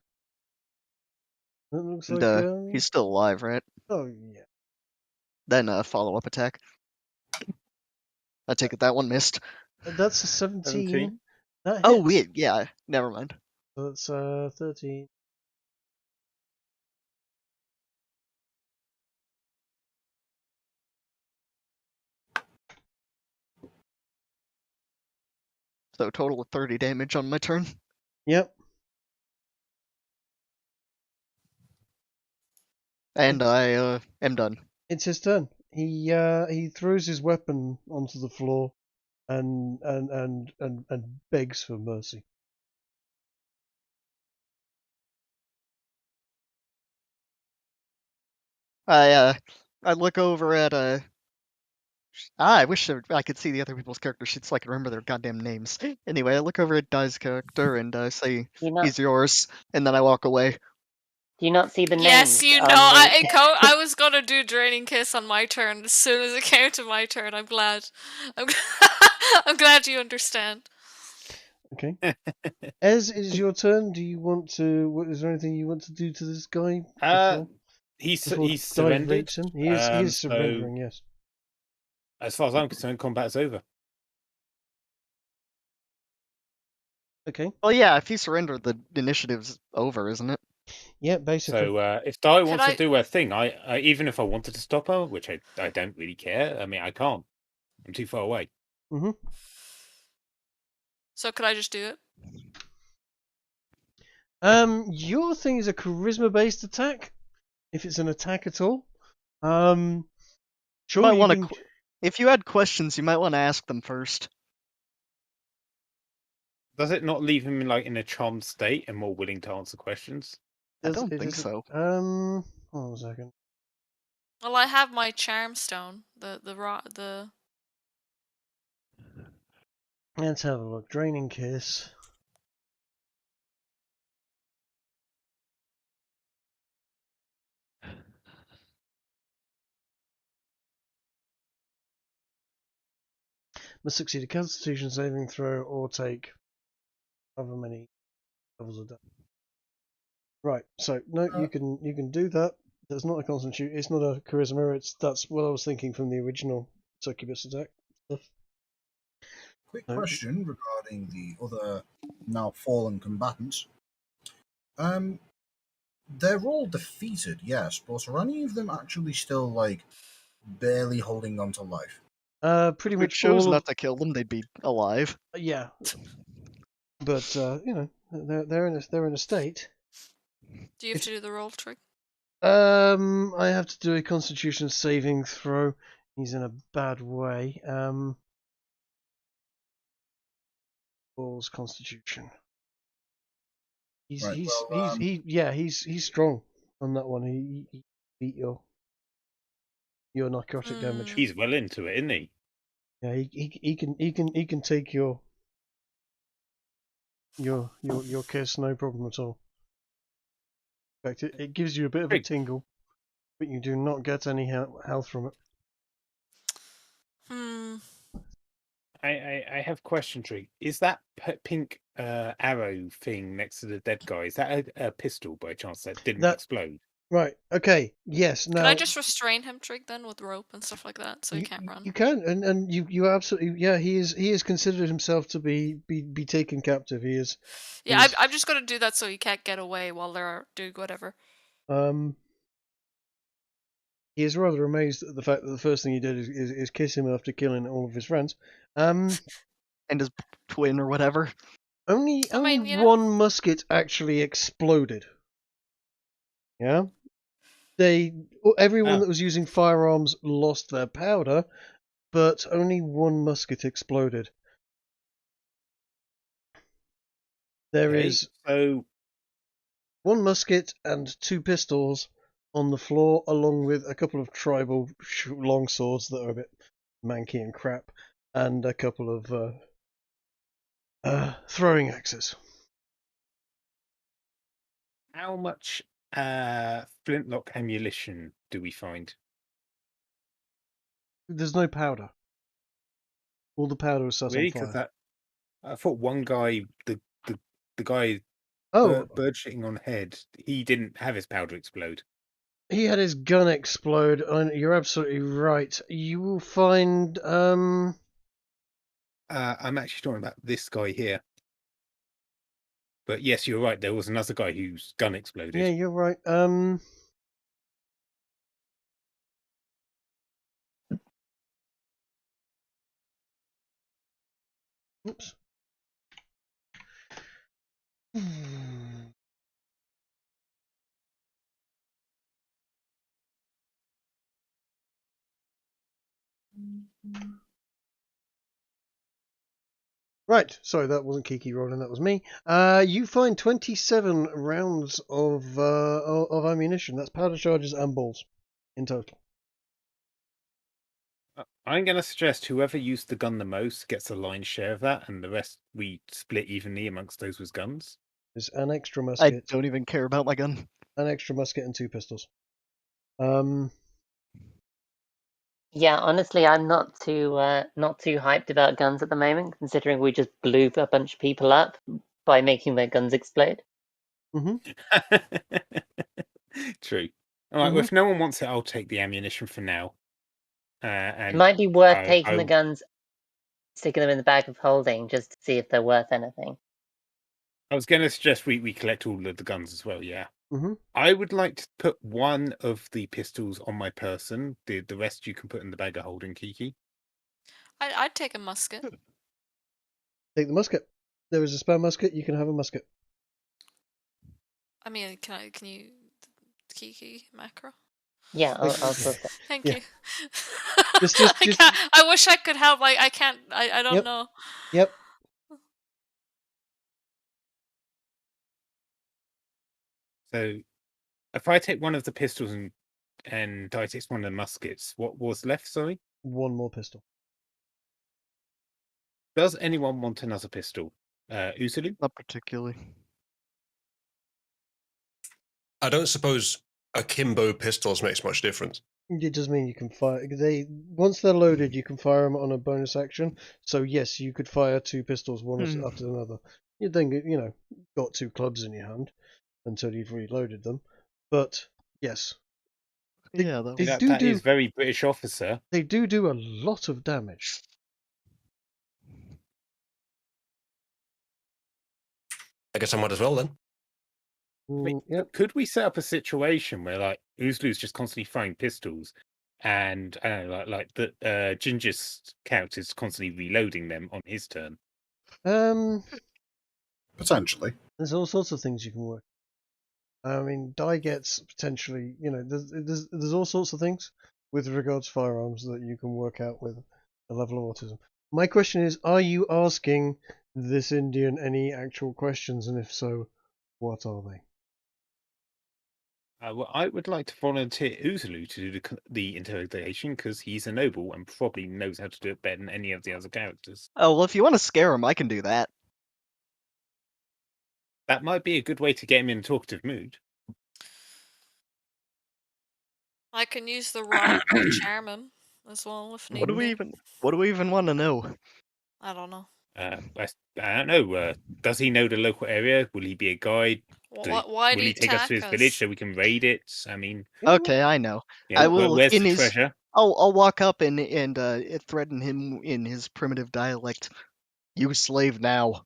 That looks And, like he's still alive, right? Oh yeah. Then follow-up attack. I take it that one missed. That's a 17. 17. That Oh, hits. wait, yeah, never mind. So that's 13. So total of 30 damage on my turn. Yep. And I am done. It's his turn. He throws his weapon onto the floor and begs for mercy. I look over at I wish I could see the other people's character sheets so I could remember their goddamn names. Anyway, I look over at Dai's character and say, do you not he's yours, and then I walk away. do you not see the names? Yes, you know. on the- I was gonna do Draining Kiss on my turn as soon as it came to my turn. I'm glad. I'm glad you understand. Okay. Ez, it is your turn. Do you want to? Is there anything you want to do to this guy? before He's Dai surrendered. rapes him? He is so surrendering. Yes. as far as I'm concerned, combat's over. Okay. Well, yeah, if he surrendered, the initiative's over, isn't it? Yeah, basically. So if Dai wants I- to do her thing, I even if I wanted to stop her, which I don't really care. I mean, I can't. I'm too far away. Mm-hmm. So could I just do it? Your thing is a charisma-based attack. if it's an attack at all. You Sure, might you want can. to. If you had questions, you might want to ask them first. Does it not leave him in a charmed state and more willing to answer questions? I don't think isn't- so. Hold on a second. Well, I have my charm stone. The Let's have a look. Draining Kiss. Must succeed a Constitution saving throw or take however many levels of damage. Right. So no, you can do that. There's not a Constitution. It's not a Charisma. That's what I was thinking from the original Succubus attack stuff. Quick question regarding the other now fallen combatants. They're all defeated, yes, but are any of them actually still barely holding on to life? Pretty If we much chose all. not to kill them, they'd be alive. Yeah. But they're in a state. Do you have to do the roll trick? I have to do a Constitution saving throw. He's in a bad way. Ball's Constitution. He's Right, he's strong on that one. He beat your narcotic damage. He's well into it, isn't he? Yeah, he can take your kiss, no problem at all. In fact, it gives you a bit of a tingle, but you do not get any health from it. I have a question, Tree. Is that pink arrow thing next to the dead guy, is that a pistol by chance that didn't explode? Right. Okay. Yes. Now. Can I just restrain him, Trig, then with rope and stuff like that, so he can't run? You can, and you absolutely, yeah. He is considered himself to be taken captive. He is. Yeah, I'm just gonna do that so he can't get away while they're doing whatever. He is rather amazed at the fact that the first thing he did is kiss him after killing all of his friends. And his twin or whatever. Only one musket actually exploded. Yeah. Everyone that was using firearms lost their powder, but only one musket exploded. There is one musket and 2 pistols on the floor, along with a couple of tribal long swords that are a bit manky and crap, and a couple of throwing axes. How much flintlock ammunition do we find? There's no powder. All the powder is set on fire. I thought one guy, the guy, bird shitting on head, he didn't have his powder explode. He had his gun explode, and you're absolutely right. You will find. I'm actually talking about this guy here. But yes, you're right. There was another guy whose gun exploded. Yeah, you're right. Oops. Right, sorry, that wasn't Kiki rolling, that was me. You find 27 rounds of ammunition. That's powder charges and balls in total. I'm going to suggest whoever used the gun the most gets a lion's share of that, and the rest we split evenly amongst those with guns. There's an extra musket. I don't even care about my gun. An extra musket and 2 pistols. Yeah, honestly, I'm not too hyped about guns at the moment, considering we just blew a bunch of people up by making their guns explode. Mm-hmm. True. All right. Well, if no one wants it, I'll take the ammunition for now. It might be worth taking the guns, sticking them in the bag of holding, just to see if they're worth anything. I was going to suggest we collect all of the guns as well. Yeah. Mm-hmm. I would like to put one of the pistols on my person. The rest you can put in the bag of holding, Kiki. I'd take a musket. Take the musket. There is a spare musket. You can have a musket. I mean, can Kiki macro. Yeah, I'll sort that. Thank Yeah. you. Just- I wish I could help. I can't. I don't Yep. know. Yep. So, if I take one of the pistols and Di takes one of the muskets, what was left? Sorry. One more pistol. Does anyone want another pistol? Uzalu? Not particularly. I don't suppose akimbo pistols makes much difference. It does mean you can fire. Once they're loaded, you can fire them on a bonus action. So yes, you could fire 2 pistols one after another. You then got 2 clubs in your hand until you've reloaded them. But yes, Yeah, That is very British officer. they do a lot of damage. I guess I might as well then. Yep. Could we set up a situation where like Uzalu's just constantly firing pistols, and I don't know, like the Ginger's character's constantly reloading them on his turn? Potentially. There's all sorts of things you can work. I mean, Di gets potentially, there's all sorts of things with regards to firearms that you can work out with a level of autism. My question is, are you asking this Indian any actual questions, and if so, what are they? Well, I would like to volunteer Uzalu to do the interrogation because he's a noble and probably knows how to do it better than any of the other characters. Oh, well, if you want to scare him, I can do that. That might be a good way to get him in a talkative mood. I can use the rod to charm him as well if need What do we be. even want to know? I don't know. I don't know. Does he know the local area? Will he be a guide? Why Will did he take us to his village so we can raid it? I mean, Okay, I know. yeah, I will where's in the his. treasure? I'll walk up and threaten him in his primitive dialect. You slave now.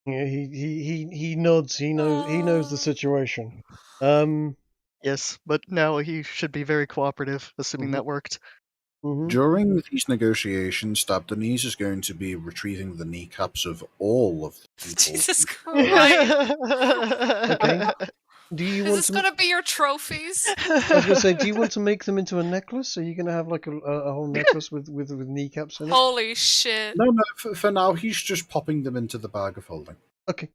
Yeah, he nods. He knows the situation. Yes, but now he should be very cooperative, assuming that worked. During these negotiations, Stabdenese is going to be retrieving the kneecaps of all of the people. Jesus Christ! Okay. Do you Is want this to? gonna be your trophies? I was gonna say, do you want to make them into a necklace? Are you gonna have like a whole necklace with kneecaps in it? Holy shit! No, for now, he's just popping them into the bag of holding. Okay.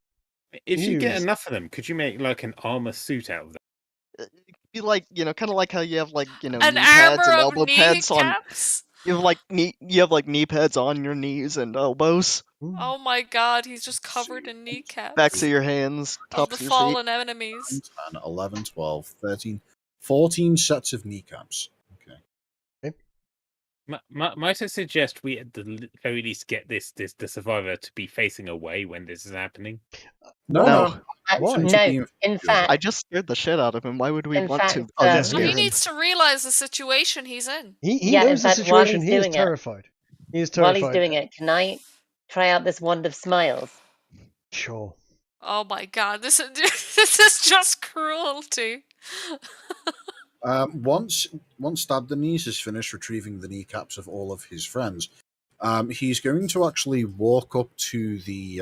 If you get Use. enough of them, could you make like an armor suit out of them? Be like, kind of like how you have like, An knee pads armor and of elbow pads on. kneecaps? You have like knee pads on your knees and elbows. Oh my god, he's just covered in kneecaps. Backs of your hands, of tops the of your fallen enemies. 10, 11, 12, 13, 14 sets of kneecaps. Okay. Might I suggest we at the very least get the survivor to be facing away when this is happening? No. Why? No, in fact, I just scared the shit out of him. Why would we In want fact, to well, Well, scare he him? needs to realize the situation he's in. He Yeah, in knows the fact, while situation. he's He is doing it- terrified. He is while terrified. he's doing it, can I try out this wand of smiles? Sure. Oh my god, this is just cruelty. Once Stabdenese is finished retrieving the kneecaps of all of his friends, he's going to actually walk up to the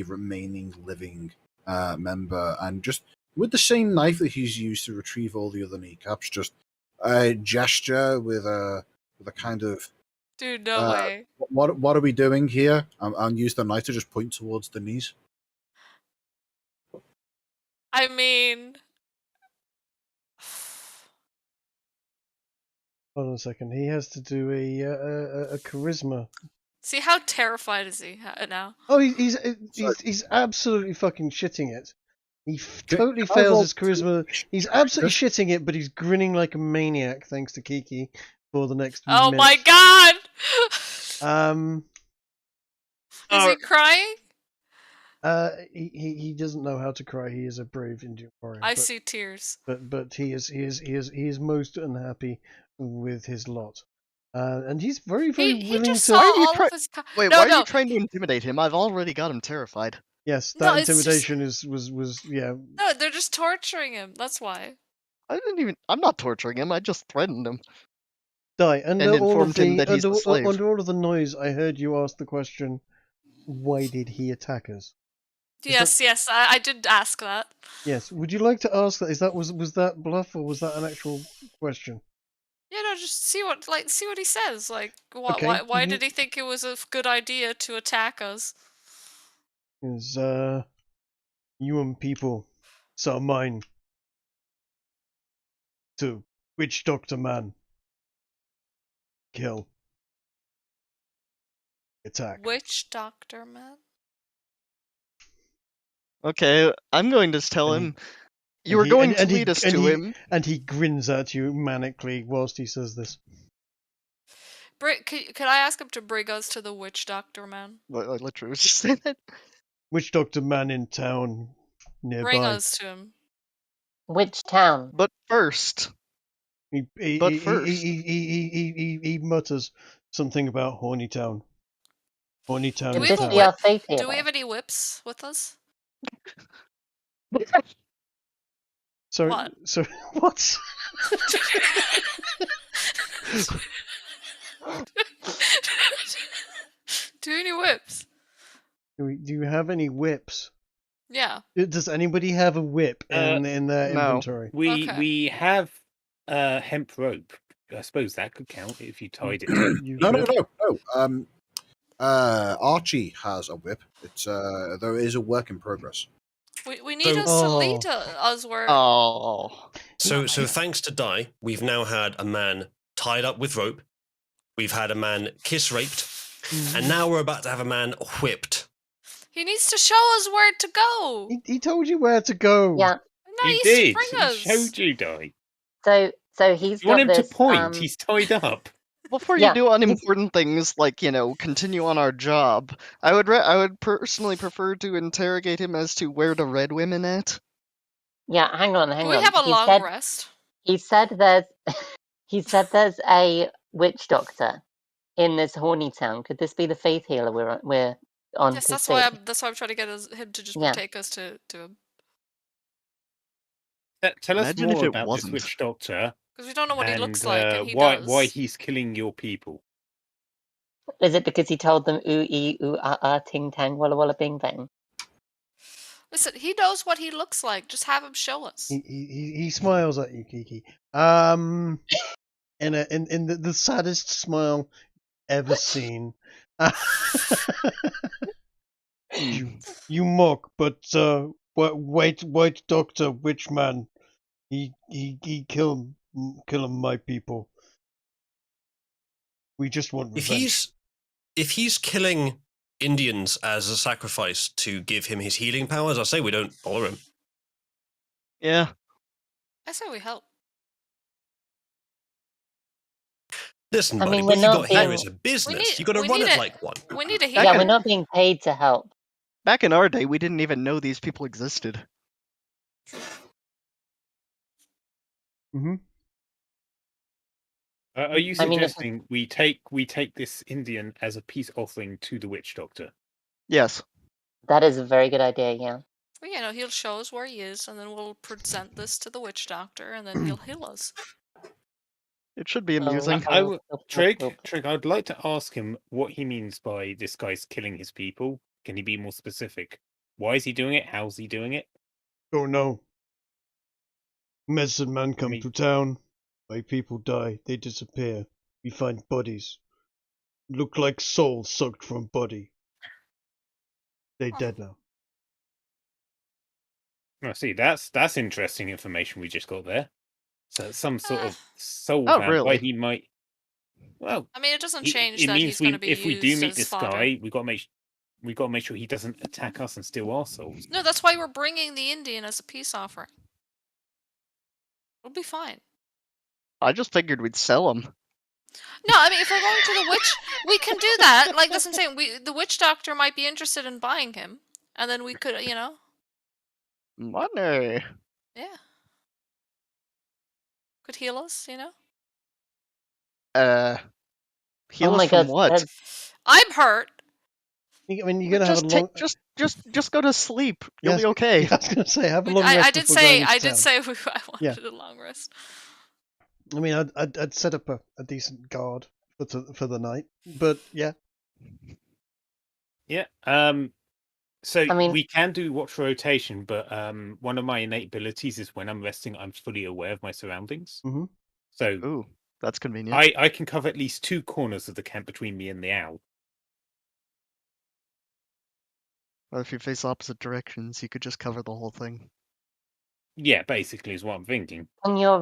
remaining living member and just with the same knife that he's used to retrieve all the other kneecaps, just gesture with a kind of Dude, no way. what are we doing here? And use the knife to just point towards the knees. I mean, Hold on a second. He has to do a charisma. see how terrified is he now? Oh, he's absolutely fucking shitting it. He totally Can I fails roll his charisma. He's absolutely shitting it, but he's grinning like a maniac thanks to Kiki for the next Oh minute. my god! Is he crying? He doesn't know how to cry. He is a brave Indian warrior. I see tears. But he is most unhappy with his lot, and he's very He willing just to. saw Why are you all cry- of his. Wait, no, why are no. you trying to intimidate him? I've already got him terrified. Yes, No, that it's just- intimidation was yeah. No, they're just torturing him. That's why. I'm not torturing him. I just threatened him. Di, under all of informed him the that he's a slave. under all of the noise, I heard you ask the question, "Why did he attack us?" Yes, I did ask that. Yes. Would you like to ask that? Was that bluff or was that an actual question? Yeah, no, just see what he says. Like, Okay, why did he think it was a good idea to attack us? Is human people saw mine to witch doctor man kill attack. Witch doctor, man. Okay, I'm going to tell And him. You were going to lead us to him. And he grins at you manically whilst he says this. Could I ask him to bring us to the witch doctor, man? I literally was just saying that. Witch doctor man in town nearby. Bring us to him. Which town? But first, He mutters something about Horneytown. Horneytown Could in this town. be our safe here? Do we have any whips with us? So What? So what? Do any whips? Do you have any whips? Yeah. Does anybody have a whip in their no. inventory? We have hemp rope. I suppose that could count if you tied it. To No. Archie has a whip. It's though it is a work in progress. We need us to lead us where. Oh. So thanks to Die, we've now had a man tied up with rope. We've had a man kiss raped, and now we're about to have a man whipped. He needs to show us where to go. He told you where to go. Yeah. No, He needs did. to bring He us. showed you, Die. So he's You want him got this, to point? He's tied up. Before Yeah, you do unimportant things like, continue on our job, I would personally prefer to interrogate him as to where the red women at. Yeah, hang on. Can we have a long rest? He said there's a witch doctor in this Horneytown. Could this be the faith healer we're on? Yes, to that's see? why I'm trying to get him to just Yeah. take us to him. Tell us Imagine if more it about wasn't. this witch doctor. Because we don't know what he looks and, like, and he why does. why he's killing your people. Is it because he told them ooh ee ooh ting tang walla walla bing bang? Listen, he knows what he looks like. Just have him show us. He smiles at you, Kiki. In the saddest smile ever seen. you mock, but white doctor, witch man, he killing my people. We just want revenge. If he's killing Indians as a sacrifice to give him his healing powers, I say we don't bother him. Yeah. I say we help. Listen, I buddy, mean, what we're you not got here being- is a business. need- You got to we run need it a- like one. We need a Back healer. Yeah, we're not being paid to help. Back in our day, we didn't even know these people existed. Mm-hmm. Are you I mean, if- suggesting we take this Indian as a peace offering to the witch doctor? Yes. That is a very good idea. Yeah. Well, he'll show us where he is, and then we'll present this to the witch doctor, and then he'll heal us. It should be amusing. Trig, I'd like to ask him what he means by this guy's killing his people. Can he be more specific? Why is he doing it? How's he doing it? Oh no. Medicine man come to town. My people die. They disappear. We find bodies. Look like souls sucked from body. They dead now. I see. That's interesting information we just got there. So some sort of soul Oh, vampire. really? He might. Well, I mean, it doesn't it change it that means he's going to be if we do used meet as this fodder. guy, we got to make sure he doesn't attack us and steal our souls. No, that's why we're bringing the Indian as a peace offering. It'll be fine. I just figured we'd sell him. No, I mean, if we're going to the witch, we can do that. Like, that's what I'm saying. The witch doctor might be interested in buying him, and then we could, Money. yeah. Could heal us, Heal Oh us my from God, what? that's- I'm hurt. I mean, you're gonna have a long. Just go to sleep. You'll Yes, be okay. Yeah, I was gonna say have a long rest. I did before going say, into town. I wanted a long rest. I mean, I'd set up a decent guard for the night, but yeah. Yeah. So I mean- we can do watch rotation, but one of my innate abilities is when I'm resting, I'm fully aware of my surroundings. Mhm. So Ooh, that's convenient. I can cover at least 2 corners of the camp between me and the owl. Well, if you face opposite directions, you could just cover the whole thing. Yeah, basically is what I'm thinking. Can your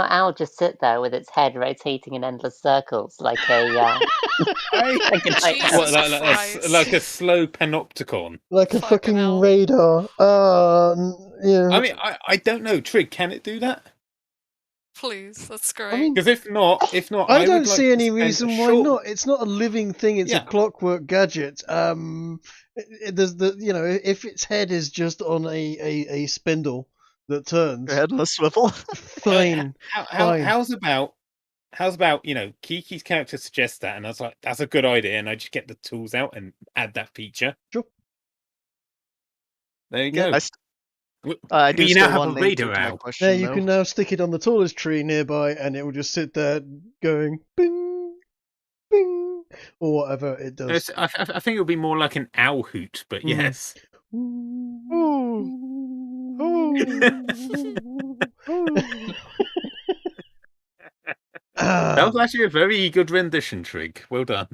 owl just sit there with its head rotating in endless circles like a like a night Jesus owl? What, Christ. like a slow panopticon? Like a Fucking fucking hell. radar. Yeah. I mean, I don't know. Trig, can it do that? Please, that's great. I mean, Because if not, I would don't like see to any spend a reason why short- not. It's not a living thing. It's a Yeah. clockwork gadget. There's if its head is just on a spindle that turns, Your head in a swivel. fine. fine. How's about Kiki's character suggests that, and I was like, that's a good idea, and I just get the tools out and add that feature. Sure. There you Yeah. go. I do you still now have want a an answer radar to my owl. question, Now you though. can now stick it on the tallest tree nearby, and it will just sit there going bing, bing, or whatever it does. I think it would be more like an owl hoot, but Mhm. yes. That was actually a very good rendition, Trig. Well done.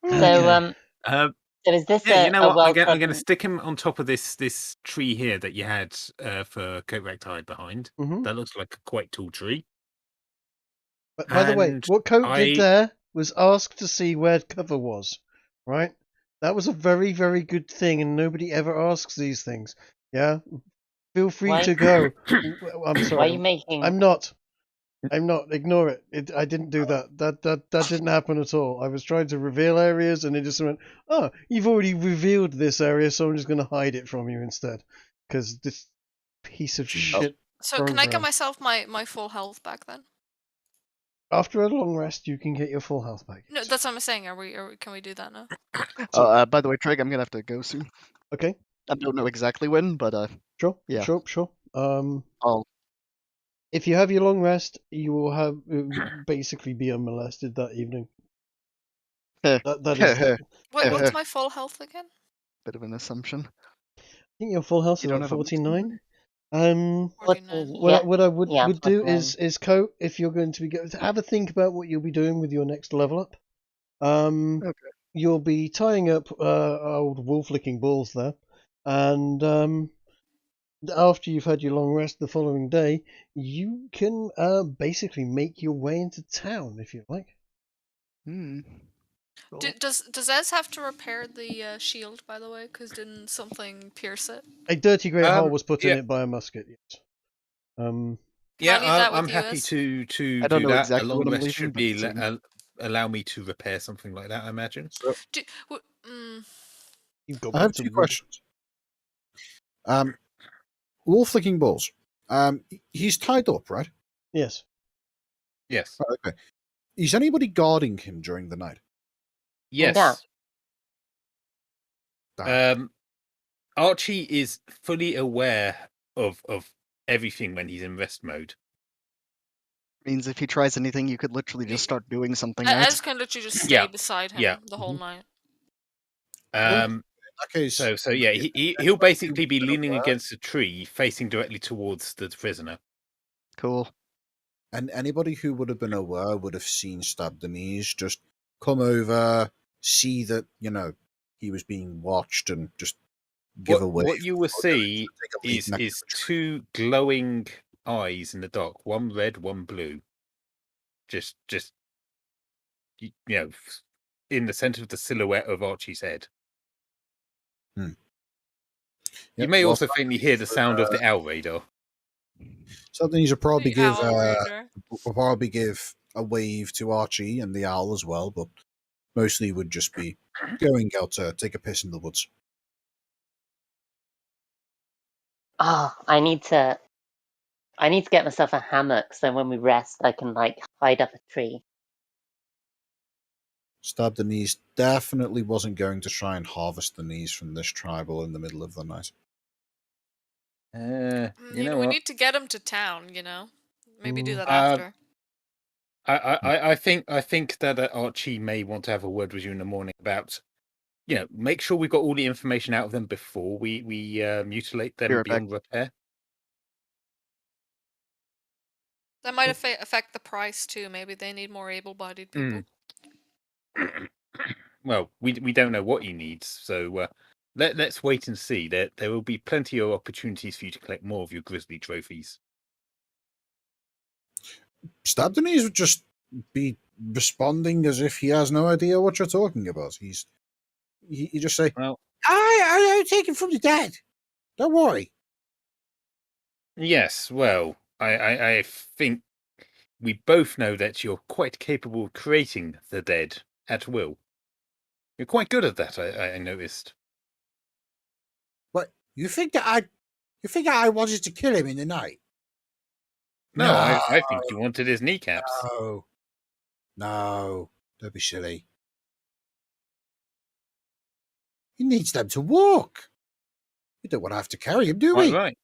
So Um, so is this Yeah, a, you know a what? I'm going to well-trodden- stick him on top of this tree here that you had for Coatrack to hide behind. Mhm. That looks like a quite tall tree. But by the way, And what Coat did I- there was ask to see where cover was, right? That was a very, very good thing, and nobody ever asks these things. Yeah? Feel free Why- to go. I'm sorry. Why are you making? I'm not. Ignore it. I didn't do that. That didn't happen at all. I was trying to reveal areas, and it just went, "Oh, you've already revealed this area, so I'm just going to hide it from you instead." Because this piece of shit. So can I get program. myself my full health back then? After a long rest, you can get your full health back. No, that's what I'm saying. Can we do that now? By the way, Trig, I'm gonna have to go soon. Okay. I don't know exactly when, but Sure. Yeah. Sure. I'll If you have your long rest, you will have basically be unmolested that evening. Heh. That is. I What's my full health again? bit of an assumption. think your full health You is don't like have a 49. 49. What I would yeah, do 49. is Coat, if you're going to be have a think about what you'll be doing with your next level up. Okay. You'll be tying up old wolf-licking balls there, and after you've had your long rest the following day, you can basically make your way into town if you like. Hmm. Cool. Does Ez have to repair the shield, by the way? Because didn't something pierce it? A dirty great hole Um, was put in yeah. it by a musket. Yes. Can I Yeah, leave that with I'm you, happy Ez? to I don't do know that. exactly a long what I'm rest leaving, should but be it's allow me to repair something like that, I imagine. You've got I have some two wood. questions. Wolf licking balls. He's tied up, right? Yes. Yes. Right, okay. Is anybody guarding him during the night? Yes. Damn. Archie is fully aware of everything when he's in rest mode. Means if he tries anything, you could literally just start doing something Ez else. can literally just stay Yeah. beside him Yeah. the whole night. In that case, So yeah, he'll basically be leaning against a tree, facing directly towards the prisoner. Cool. and anybody who would have been aware would have seen Stab the Knees just come over, see that, he was being watched and just give away. What you will see take a leap is next to a tree. 2 glowing eyes in the dark, one red, one blue. Just in the center of the silhouette of Archie's head. You Yep, may well, also faintly hear the sound of the owl radar. Stab the Knees will probably The give owl raider. will probably give a wave to Archie and the owl as well, but mostly would just be going out to take a piss in the woods. Oh, I need to get myself a hammock so when we rest, I can hide up a tree. Stab the Knees definitely wasn't going to try and harvest the knees from this tribal in the middle of the night. You know we what? need to get him to town. Maybe do that Um, after. I think that Archie may want to have a word with you in the morning about make sure we've got all the information out of them before we mutilate them Be right back. beyond repair. That might affect the price too. Maybe they need more able-bodied people. Well, we don't know what he needs, so let's wait and see. There will be plenty of opportunities for you to collect more of your grizzly trophies. Stabdenese would just be responding as if he has no idea what you're talking about. You just say, Well, I take it from the dead. Don't worry. yes, well, I think we both know that you're quite capable of creating the dead at will. You're quite good at that, I noticed. What, you think that I wanted to kill him in the night? No, I think you wanted his kneecaps. No, don't be silly. He needs them to walk. We don't want to have to carry him, do Quite we? right.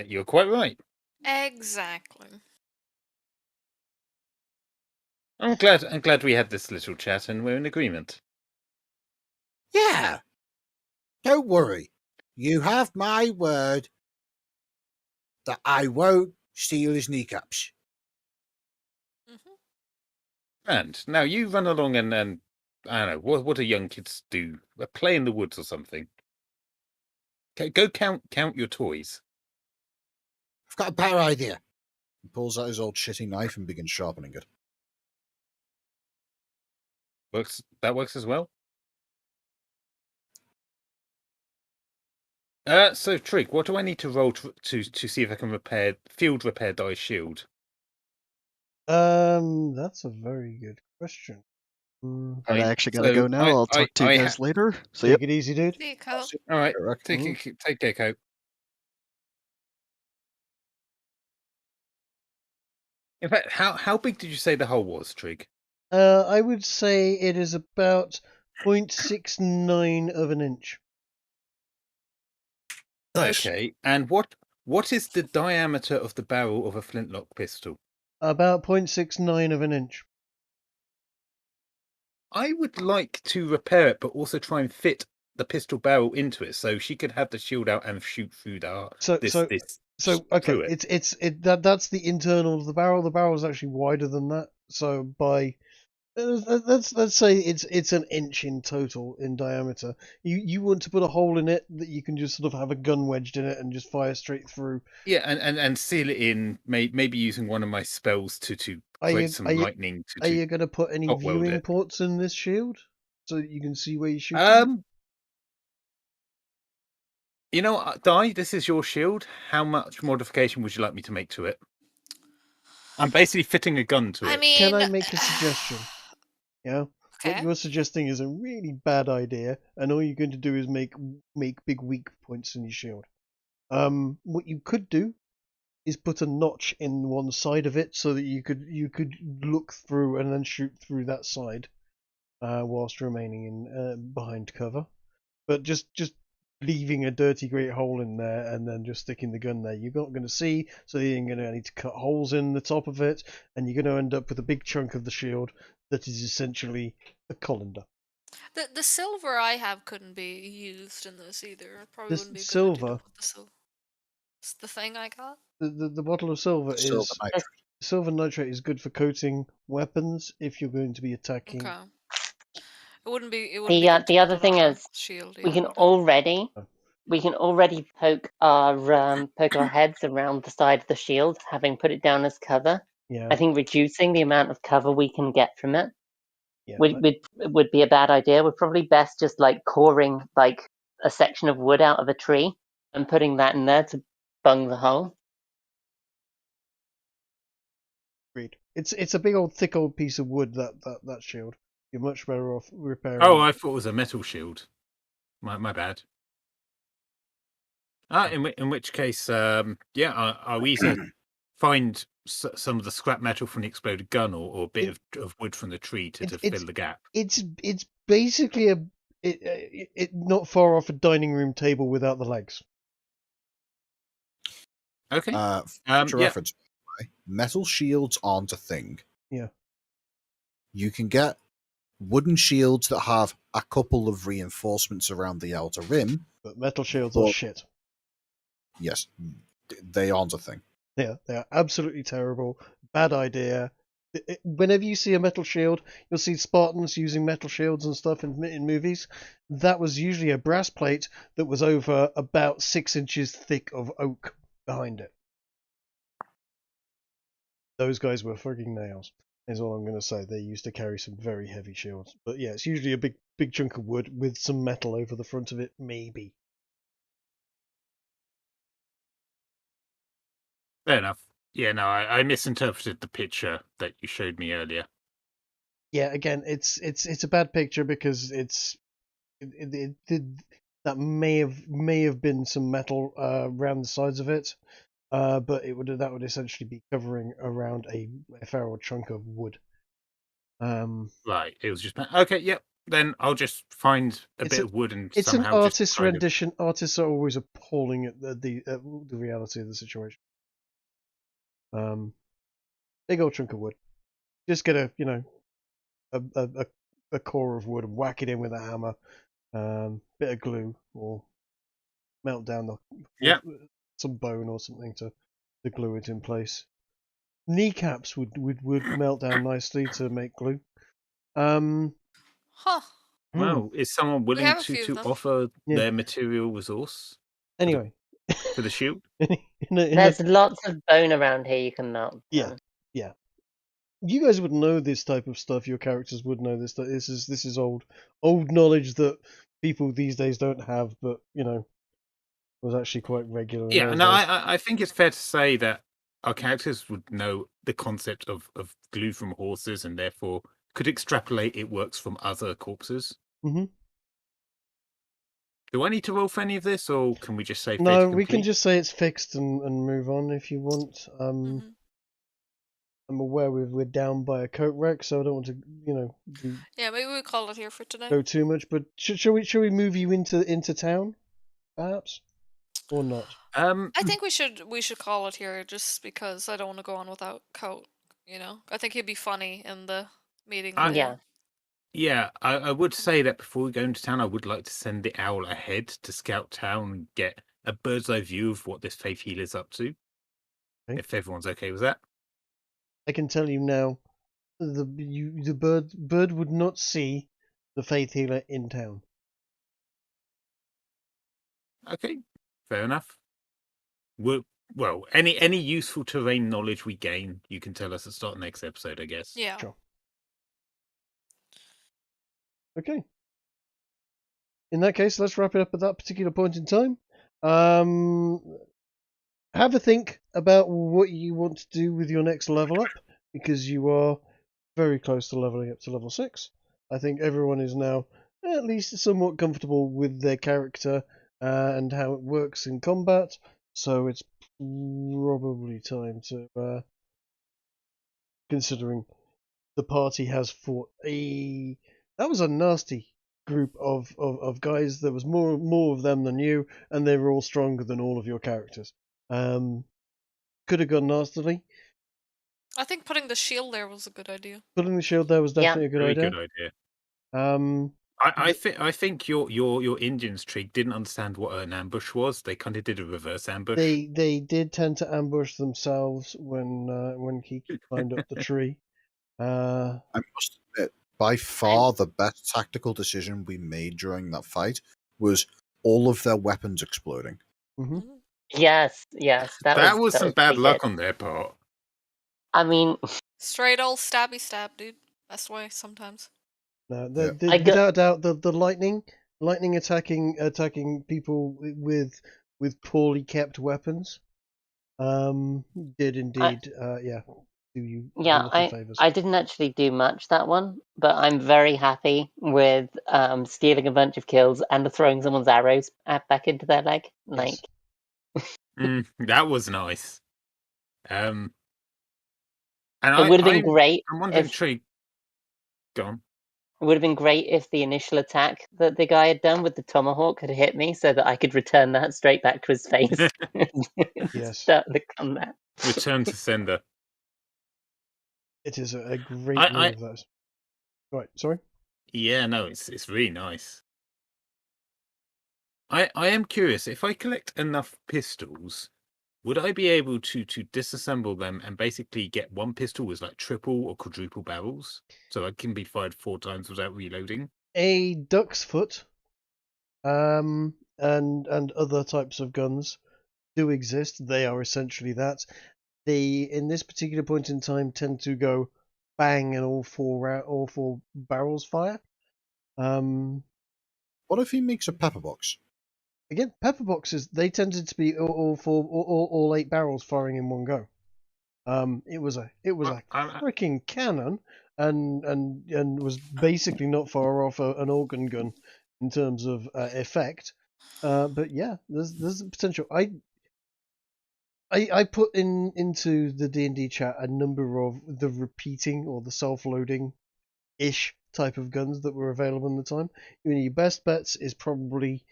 You're quite right. Exactly. I'm glad we had this little chat and we're in agreement. Yeah. Don't worry. You have my word that I won't steal his kneecaps. And now you run along and I don't know, what do young kids do? Play in the woods or something. Okay, go count your toys. I've got a better idea. He pulls out his old shitty knife and begins sharpening it. That works as well. So Trig, what do I need to roll to see if I can field repair Dai's shield? That's a very good question. I'm actually gonna go now. I'll talk to you guys later. So Take it easy, dude. See you, Coat. All right, Correct. take care, Coat. In fact, how big did you say the hole was, Trig? I would say it is about 0.69 of an inch. Nice. Okay, and what is the diameter of the barrel of a flintlock pistol? About 0.69 of an inch. I would like to repair it, but also try and fit the pistol barrel into it, so she could have the shield out and shoot through That's the internal of the barrel. The barrel is actually wider than that. So by let's say it's an inch in total in diameter. You want to put a hole in it that you can just sort of have a gun wedged in it and just fire straight through. Yeah, and seal it in, maybe using one of my spells to create some lightning. Are you going to put any hot weld viewing it. ports in this shield so that you can see where you're shooting? You know what, Dai, this is your shield. How much modification would you like me to make to it? I'm basically fitting a gun to it. I mean, Can I make a suggestion? Yeah. Okay. What you're suggesting is a really bad idea, and all you're going to do is make big weak points in your shield. What you could do is put a notch in one side of it so that you could look through and then shoot through that side, whilst remaining in behind cover. But just leaving a dirty great hole in there and then just sticking the gun there, you're not going to see, so you're going to need to cut holes in the top of it, and you're going to end up with a big chunk of the shield that is essentially a colander. the silver I have couldn't be used in this either. It probably This wouldn't be a good idea to silver? put the silver. It's the thing I got. The bottle of silver Silver is nitrate. silver nitrate is good for coating weapons if you're going to be attacking. Okay. It wouldn't be. It wouldn't be good to The put other on thing our is shield we either, can would it? already poke our heads around the side of the shield, having put it down as cover. Yeah. I think reducing the amount of cover we can get from it Yeah. would be a bad idea. We're probably best just like coring like a section of wood out of a tree and putting that in there to bung the hole. Agreed. It's a big old thick old piece of wood that shield. You're much better off repairing. Oh, I thought it was a metal shield. My bad. In which case, I'll either find some of the scrap metal from the exploded gun or a bit of wood from the tree to fill the gap. It's basically it not far off a dining room table without the legs. Okay. For reference, metal shields aren't a thing. Yeah. You can get wooden shields that have a couple of reinforcements around the outer rim. But metal shields are shit. Yes, they aren't a thing. Yeah, they are absolutely terrible. Bad idea. Whenever you see a metal shield, you'll see Spartans using metal shields and stuff in movies. That was usually a brass plate that was over about 6 inches thick of oak behind it. Those guys were frigging nails, is all I'm going to say. They used to carry some very heavy shields. But yeah, it's usually a big chunk of wood with some metal over the front of it, maybe. Fair enough. Yeah, no, I misinterpreted the picture that you showed me earlier. Yeah, again, it's a bad picture because that may have been some metal around the sides of it, but that would essentially be covering around a feral chunk of wood. Right, it was just okay. Yep. Then I'll just find a bit of wood and it's somehow an just artist's kind of- rendition. Artists are always appalling at the reality of the situation. Big old chunk of wood. Just get a core of wood and whack it in with a hammer. Bit of glue or melt down some bone or something to glue it in place. Kneecaps would melt down nicely to make glue. Well, is someone willing have a few of to them. offer Yeah. their material resource Anyway, for the shield? There's lots of bone around here you can melt. Yeah. You guys would know this type of stuff. Your characters would know this. This is old knowledge that people these days don't have, but was actually quite regular. in Yeah, those no, days. I think it's fair to say that our characters would know the concept of glue from horses and therefore could extrapolate it works from other corpses. Mhm. Do I need to roll for any of this, or can we just say No, fait we can accompli? just say it's fixed and move on if you want. Mhm. I'm aware we're down by a Coatrack, so I don't want to Yeah, maybe we call it here for today. go too much. But shall we move you into town, perhaps, or not? I think we should call it here just because I don't want to go on without Coat. I think he'd be funny in the meeting. Yeah. Yeah, I would say that before we go into town, I would like to send the owl ahead to scout town and get a bird's eye view of what this faith healer's up to. Okay. If everyone's okay with that. I can tell you now, the bird would not see the faith healer in town. Okay, fair enough. Well, any useful terrain knowledge we gain, you can tell us at the start of next episode, I guess. Yeah. Sure. Okay. In that case, let's wrap it up at that particular point in time. Have a think about what you want to do with your next level up, because you are very close to leveling up to level 6. I think everyone is now at least somewhat comfortable with their character and how it works in combat, so it's probably time to, considering the party has fought that was a nasty group of guys. There was more of them than you, and they were all stronger than all of your characters. Could have gone nastily. I think putting the shield there was a good idea. Putting the shield there was definitely a good Very idea. good idea. I think your Indians trig didn't understand what an ambush was. They kind of did a reverse ambush. They did tend to ambush themselves when Kiki climbed up the tree. I must admit, by far the best tactical decision we made during that fight was all of their weapons exploding. Mm-hmm. Yes. That was some bad pretty luck good. on their part. I mean, Straight old stabby stab, dude. Best way sometimes. No, I got- without doubt, the lightning attacking people with poorly kept weapons, did indeed, do you yeah, a favors. I didn't actually do much that one, but I'm very happy with stealing a bunch of kills and throwing someone's arrows back into their leg. Like, Yes. That was nice. And it would have been great. I'm wondering, if- Tree. Go on. It would have been great if the initial attack that the guy had done with the tomahawk had hit me, so that I could return that straight back to his face. Yes. Start the combat. Return to sender. It is a great I- move. Those. Right, sorry. Yeah, no, it's really nice. I am curious, if I collect enough pistols, would I be able to disassemble them and basically get one pistol with like triple or quadruple barrels, so it can be fired 4 times without reloading? A duck's foot, and other types of guns do exist. They are essentially that. They, in this particular point in time, tend to go bang and all four barrels fire. What if he makes a pepper box? Again, pepper boxes, they tended to be all 8 barrels firing in one go. It was a freaking cannon, and was basically not far off an organ gun in terms of effect. But yeah, there's potential. I put into the D&D chat a number of the repeating or the self-loading ish type of guns that were available in the time. Your best bets is probably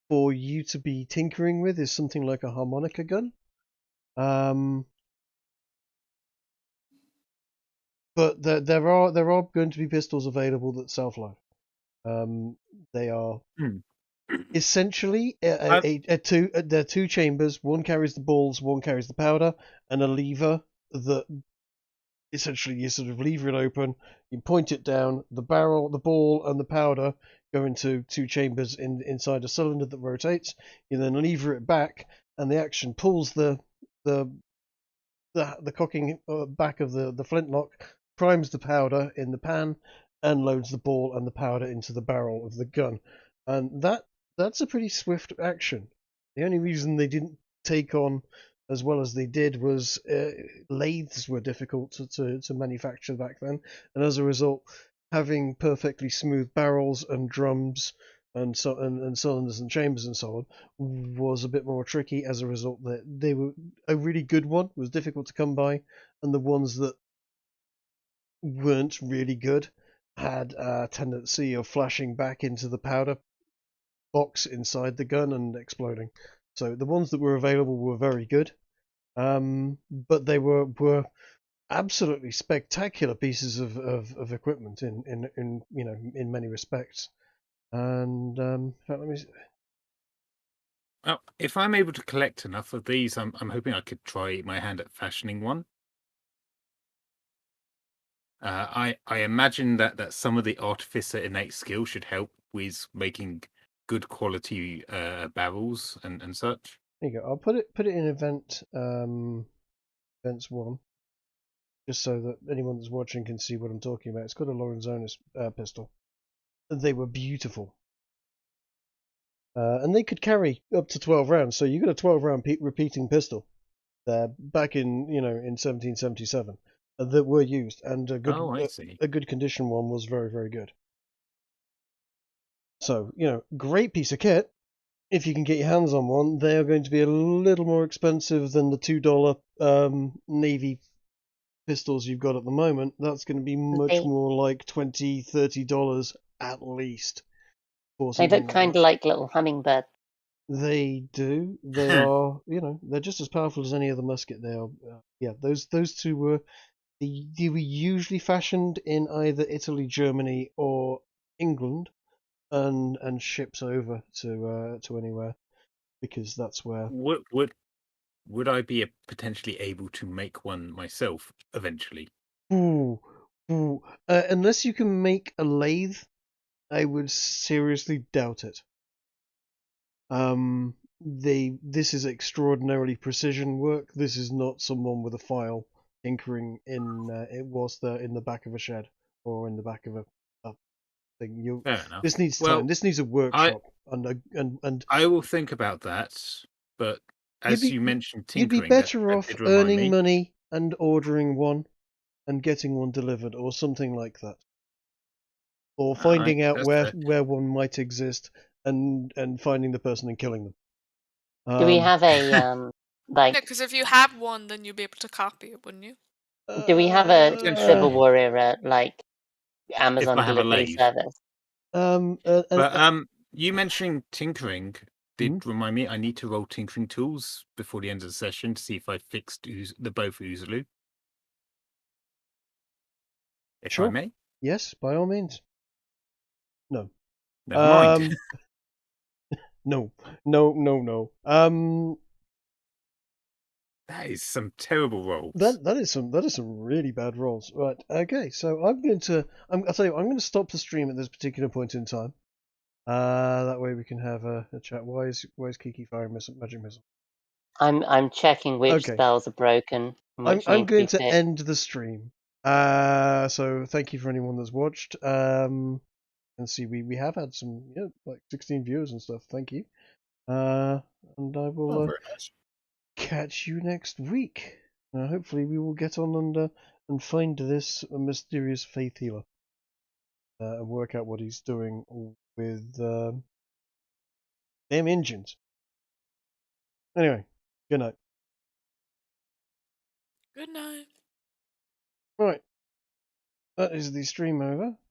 for you to be tinkering with is something like a harmonica gun. But there are going to be pistols available that self-load. They are essentially they're 2 chambers. One carries the balls, one carries the powder, and a lever that essentially you sort of lever it open. You point it down. The barrel, the ball, and the powder go into 2 chambers inside a cylinder that rotates. You then lever it back, and the action pulls the cocking back of the flintlock, primes the powder in the pan, and loads the ball and the powder into the barrel of the gun. And that's a pretty swift action. The only reason they didn't take on as well as they did was lathes were difficult to manufacture back then, and as a result, having perfectly smooth barrels and drums and cylinders and chambers and so on was a bit more tricky. As a result, that they were a really good one was difficult to come by, and the ones that weren't really good had a tendency of flashing back into the powder box inside the gun and exploding. So the ones that were available were very good, but they were absolutely spectacular pieces of equipment in many respects. And let me. Well, if I'm able to collect enough of these, I'm hoping I could try my hand at fashioning one. I imagine that some of the artificer innate skill should help with making good quality barrels and such. There you go. I'll put it in events 1, just so that anyone that's watching can see what I'm talking about. It's got a Lorenzonus pistol. They were beautiful. And they could carry up to 12 rounds, so you got a 12-round repeating pistol there back in 1777 that were used, and a good condition one was very, very good. So great piece of kit. If you can get your hands on one, they are going to be a little more expensive than the $2 Navy pistols you've got at the moment. That's going to be much more like $20, $30 at least. They look kind of like little hummingbirds. They do. They are, they're just as powerful as any other musket. They are. Yeah, those 2 were. They were usually fashioned in either Italy, Germany, or England, and ships over to anywhere, because that's where. Would I be potentially able to make one myself eventually? Unless you can make a lathe, I would seriously doubt it. This is extraordinarily precision work. This is not someone with a file tinkering in the back of a shed or in the back of a thing. Fair enough. This needs time. This needs a workshop, and I will think about that. But as you mentioned, tinkering, you'd be better off earning money and ordering one and getting one delivered, or something like that, or finding out where one might exist and finding the person and killing them. Do we have a like? Yeah, because if you had one, then you'd be able to copy it, wouldn't you? Do we have a Civil War era like Amazon delivery service? But you mentioning tinkering did remind me. I need to roll tinkering tools before the end of the session to see if I fixed both uzalu. If I may. Yes, by all means. No. Never mind. No. That is some terrible rolls. That is some really bad rolls. Right. Okay. So I'll tell you, I'm going to stop the stream at this particular point in time. That way we can have a chat. Why is Kiki firing magic missile? I'm checking which Okay. spells are broken and which I'm need to going be to fixed. end the stream. So thank you for anyone that's watched. And see, we have had some, like 16 viewers and stuff. Thank you. And I will Oh, very nice. catch you next week. Hopefully we will get on and find this mysterious faith healer and work out what he's doing with them engines. Anyway, good night. Good night. Right, that is the stream over.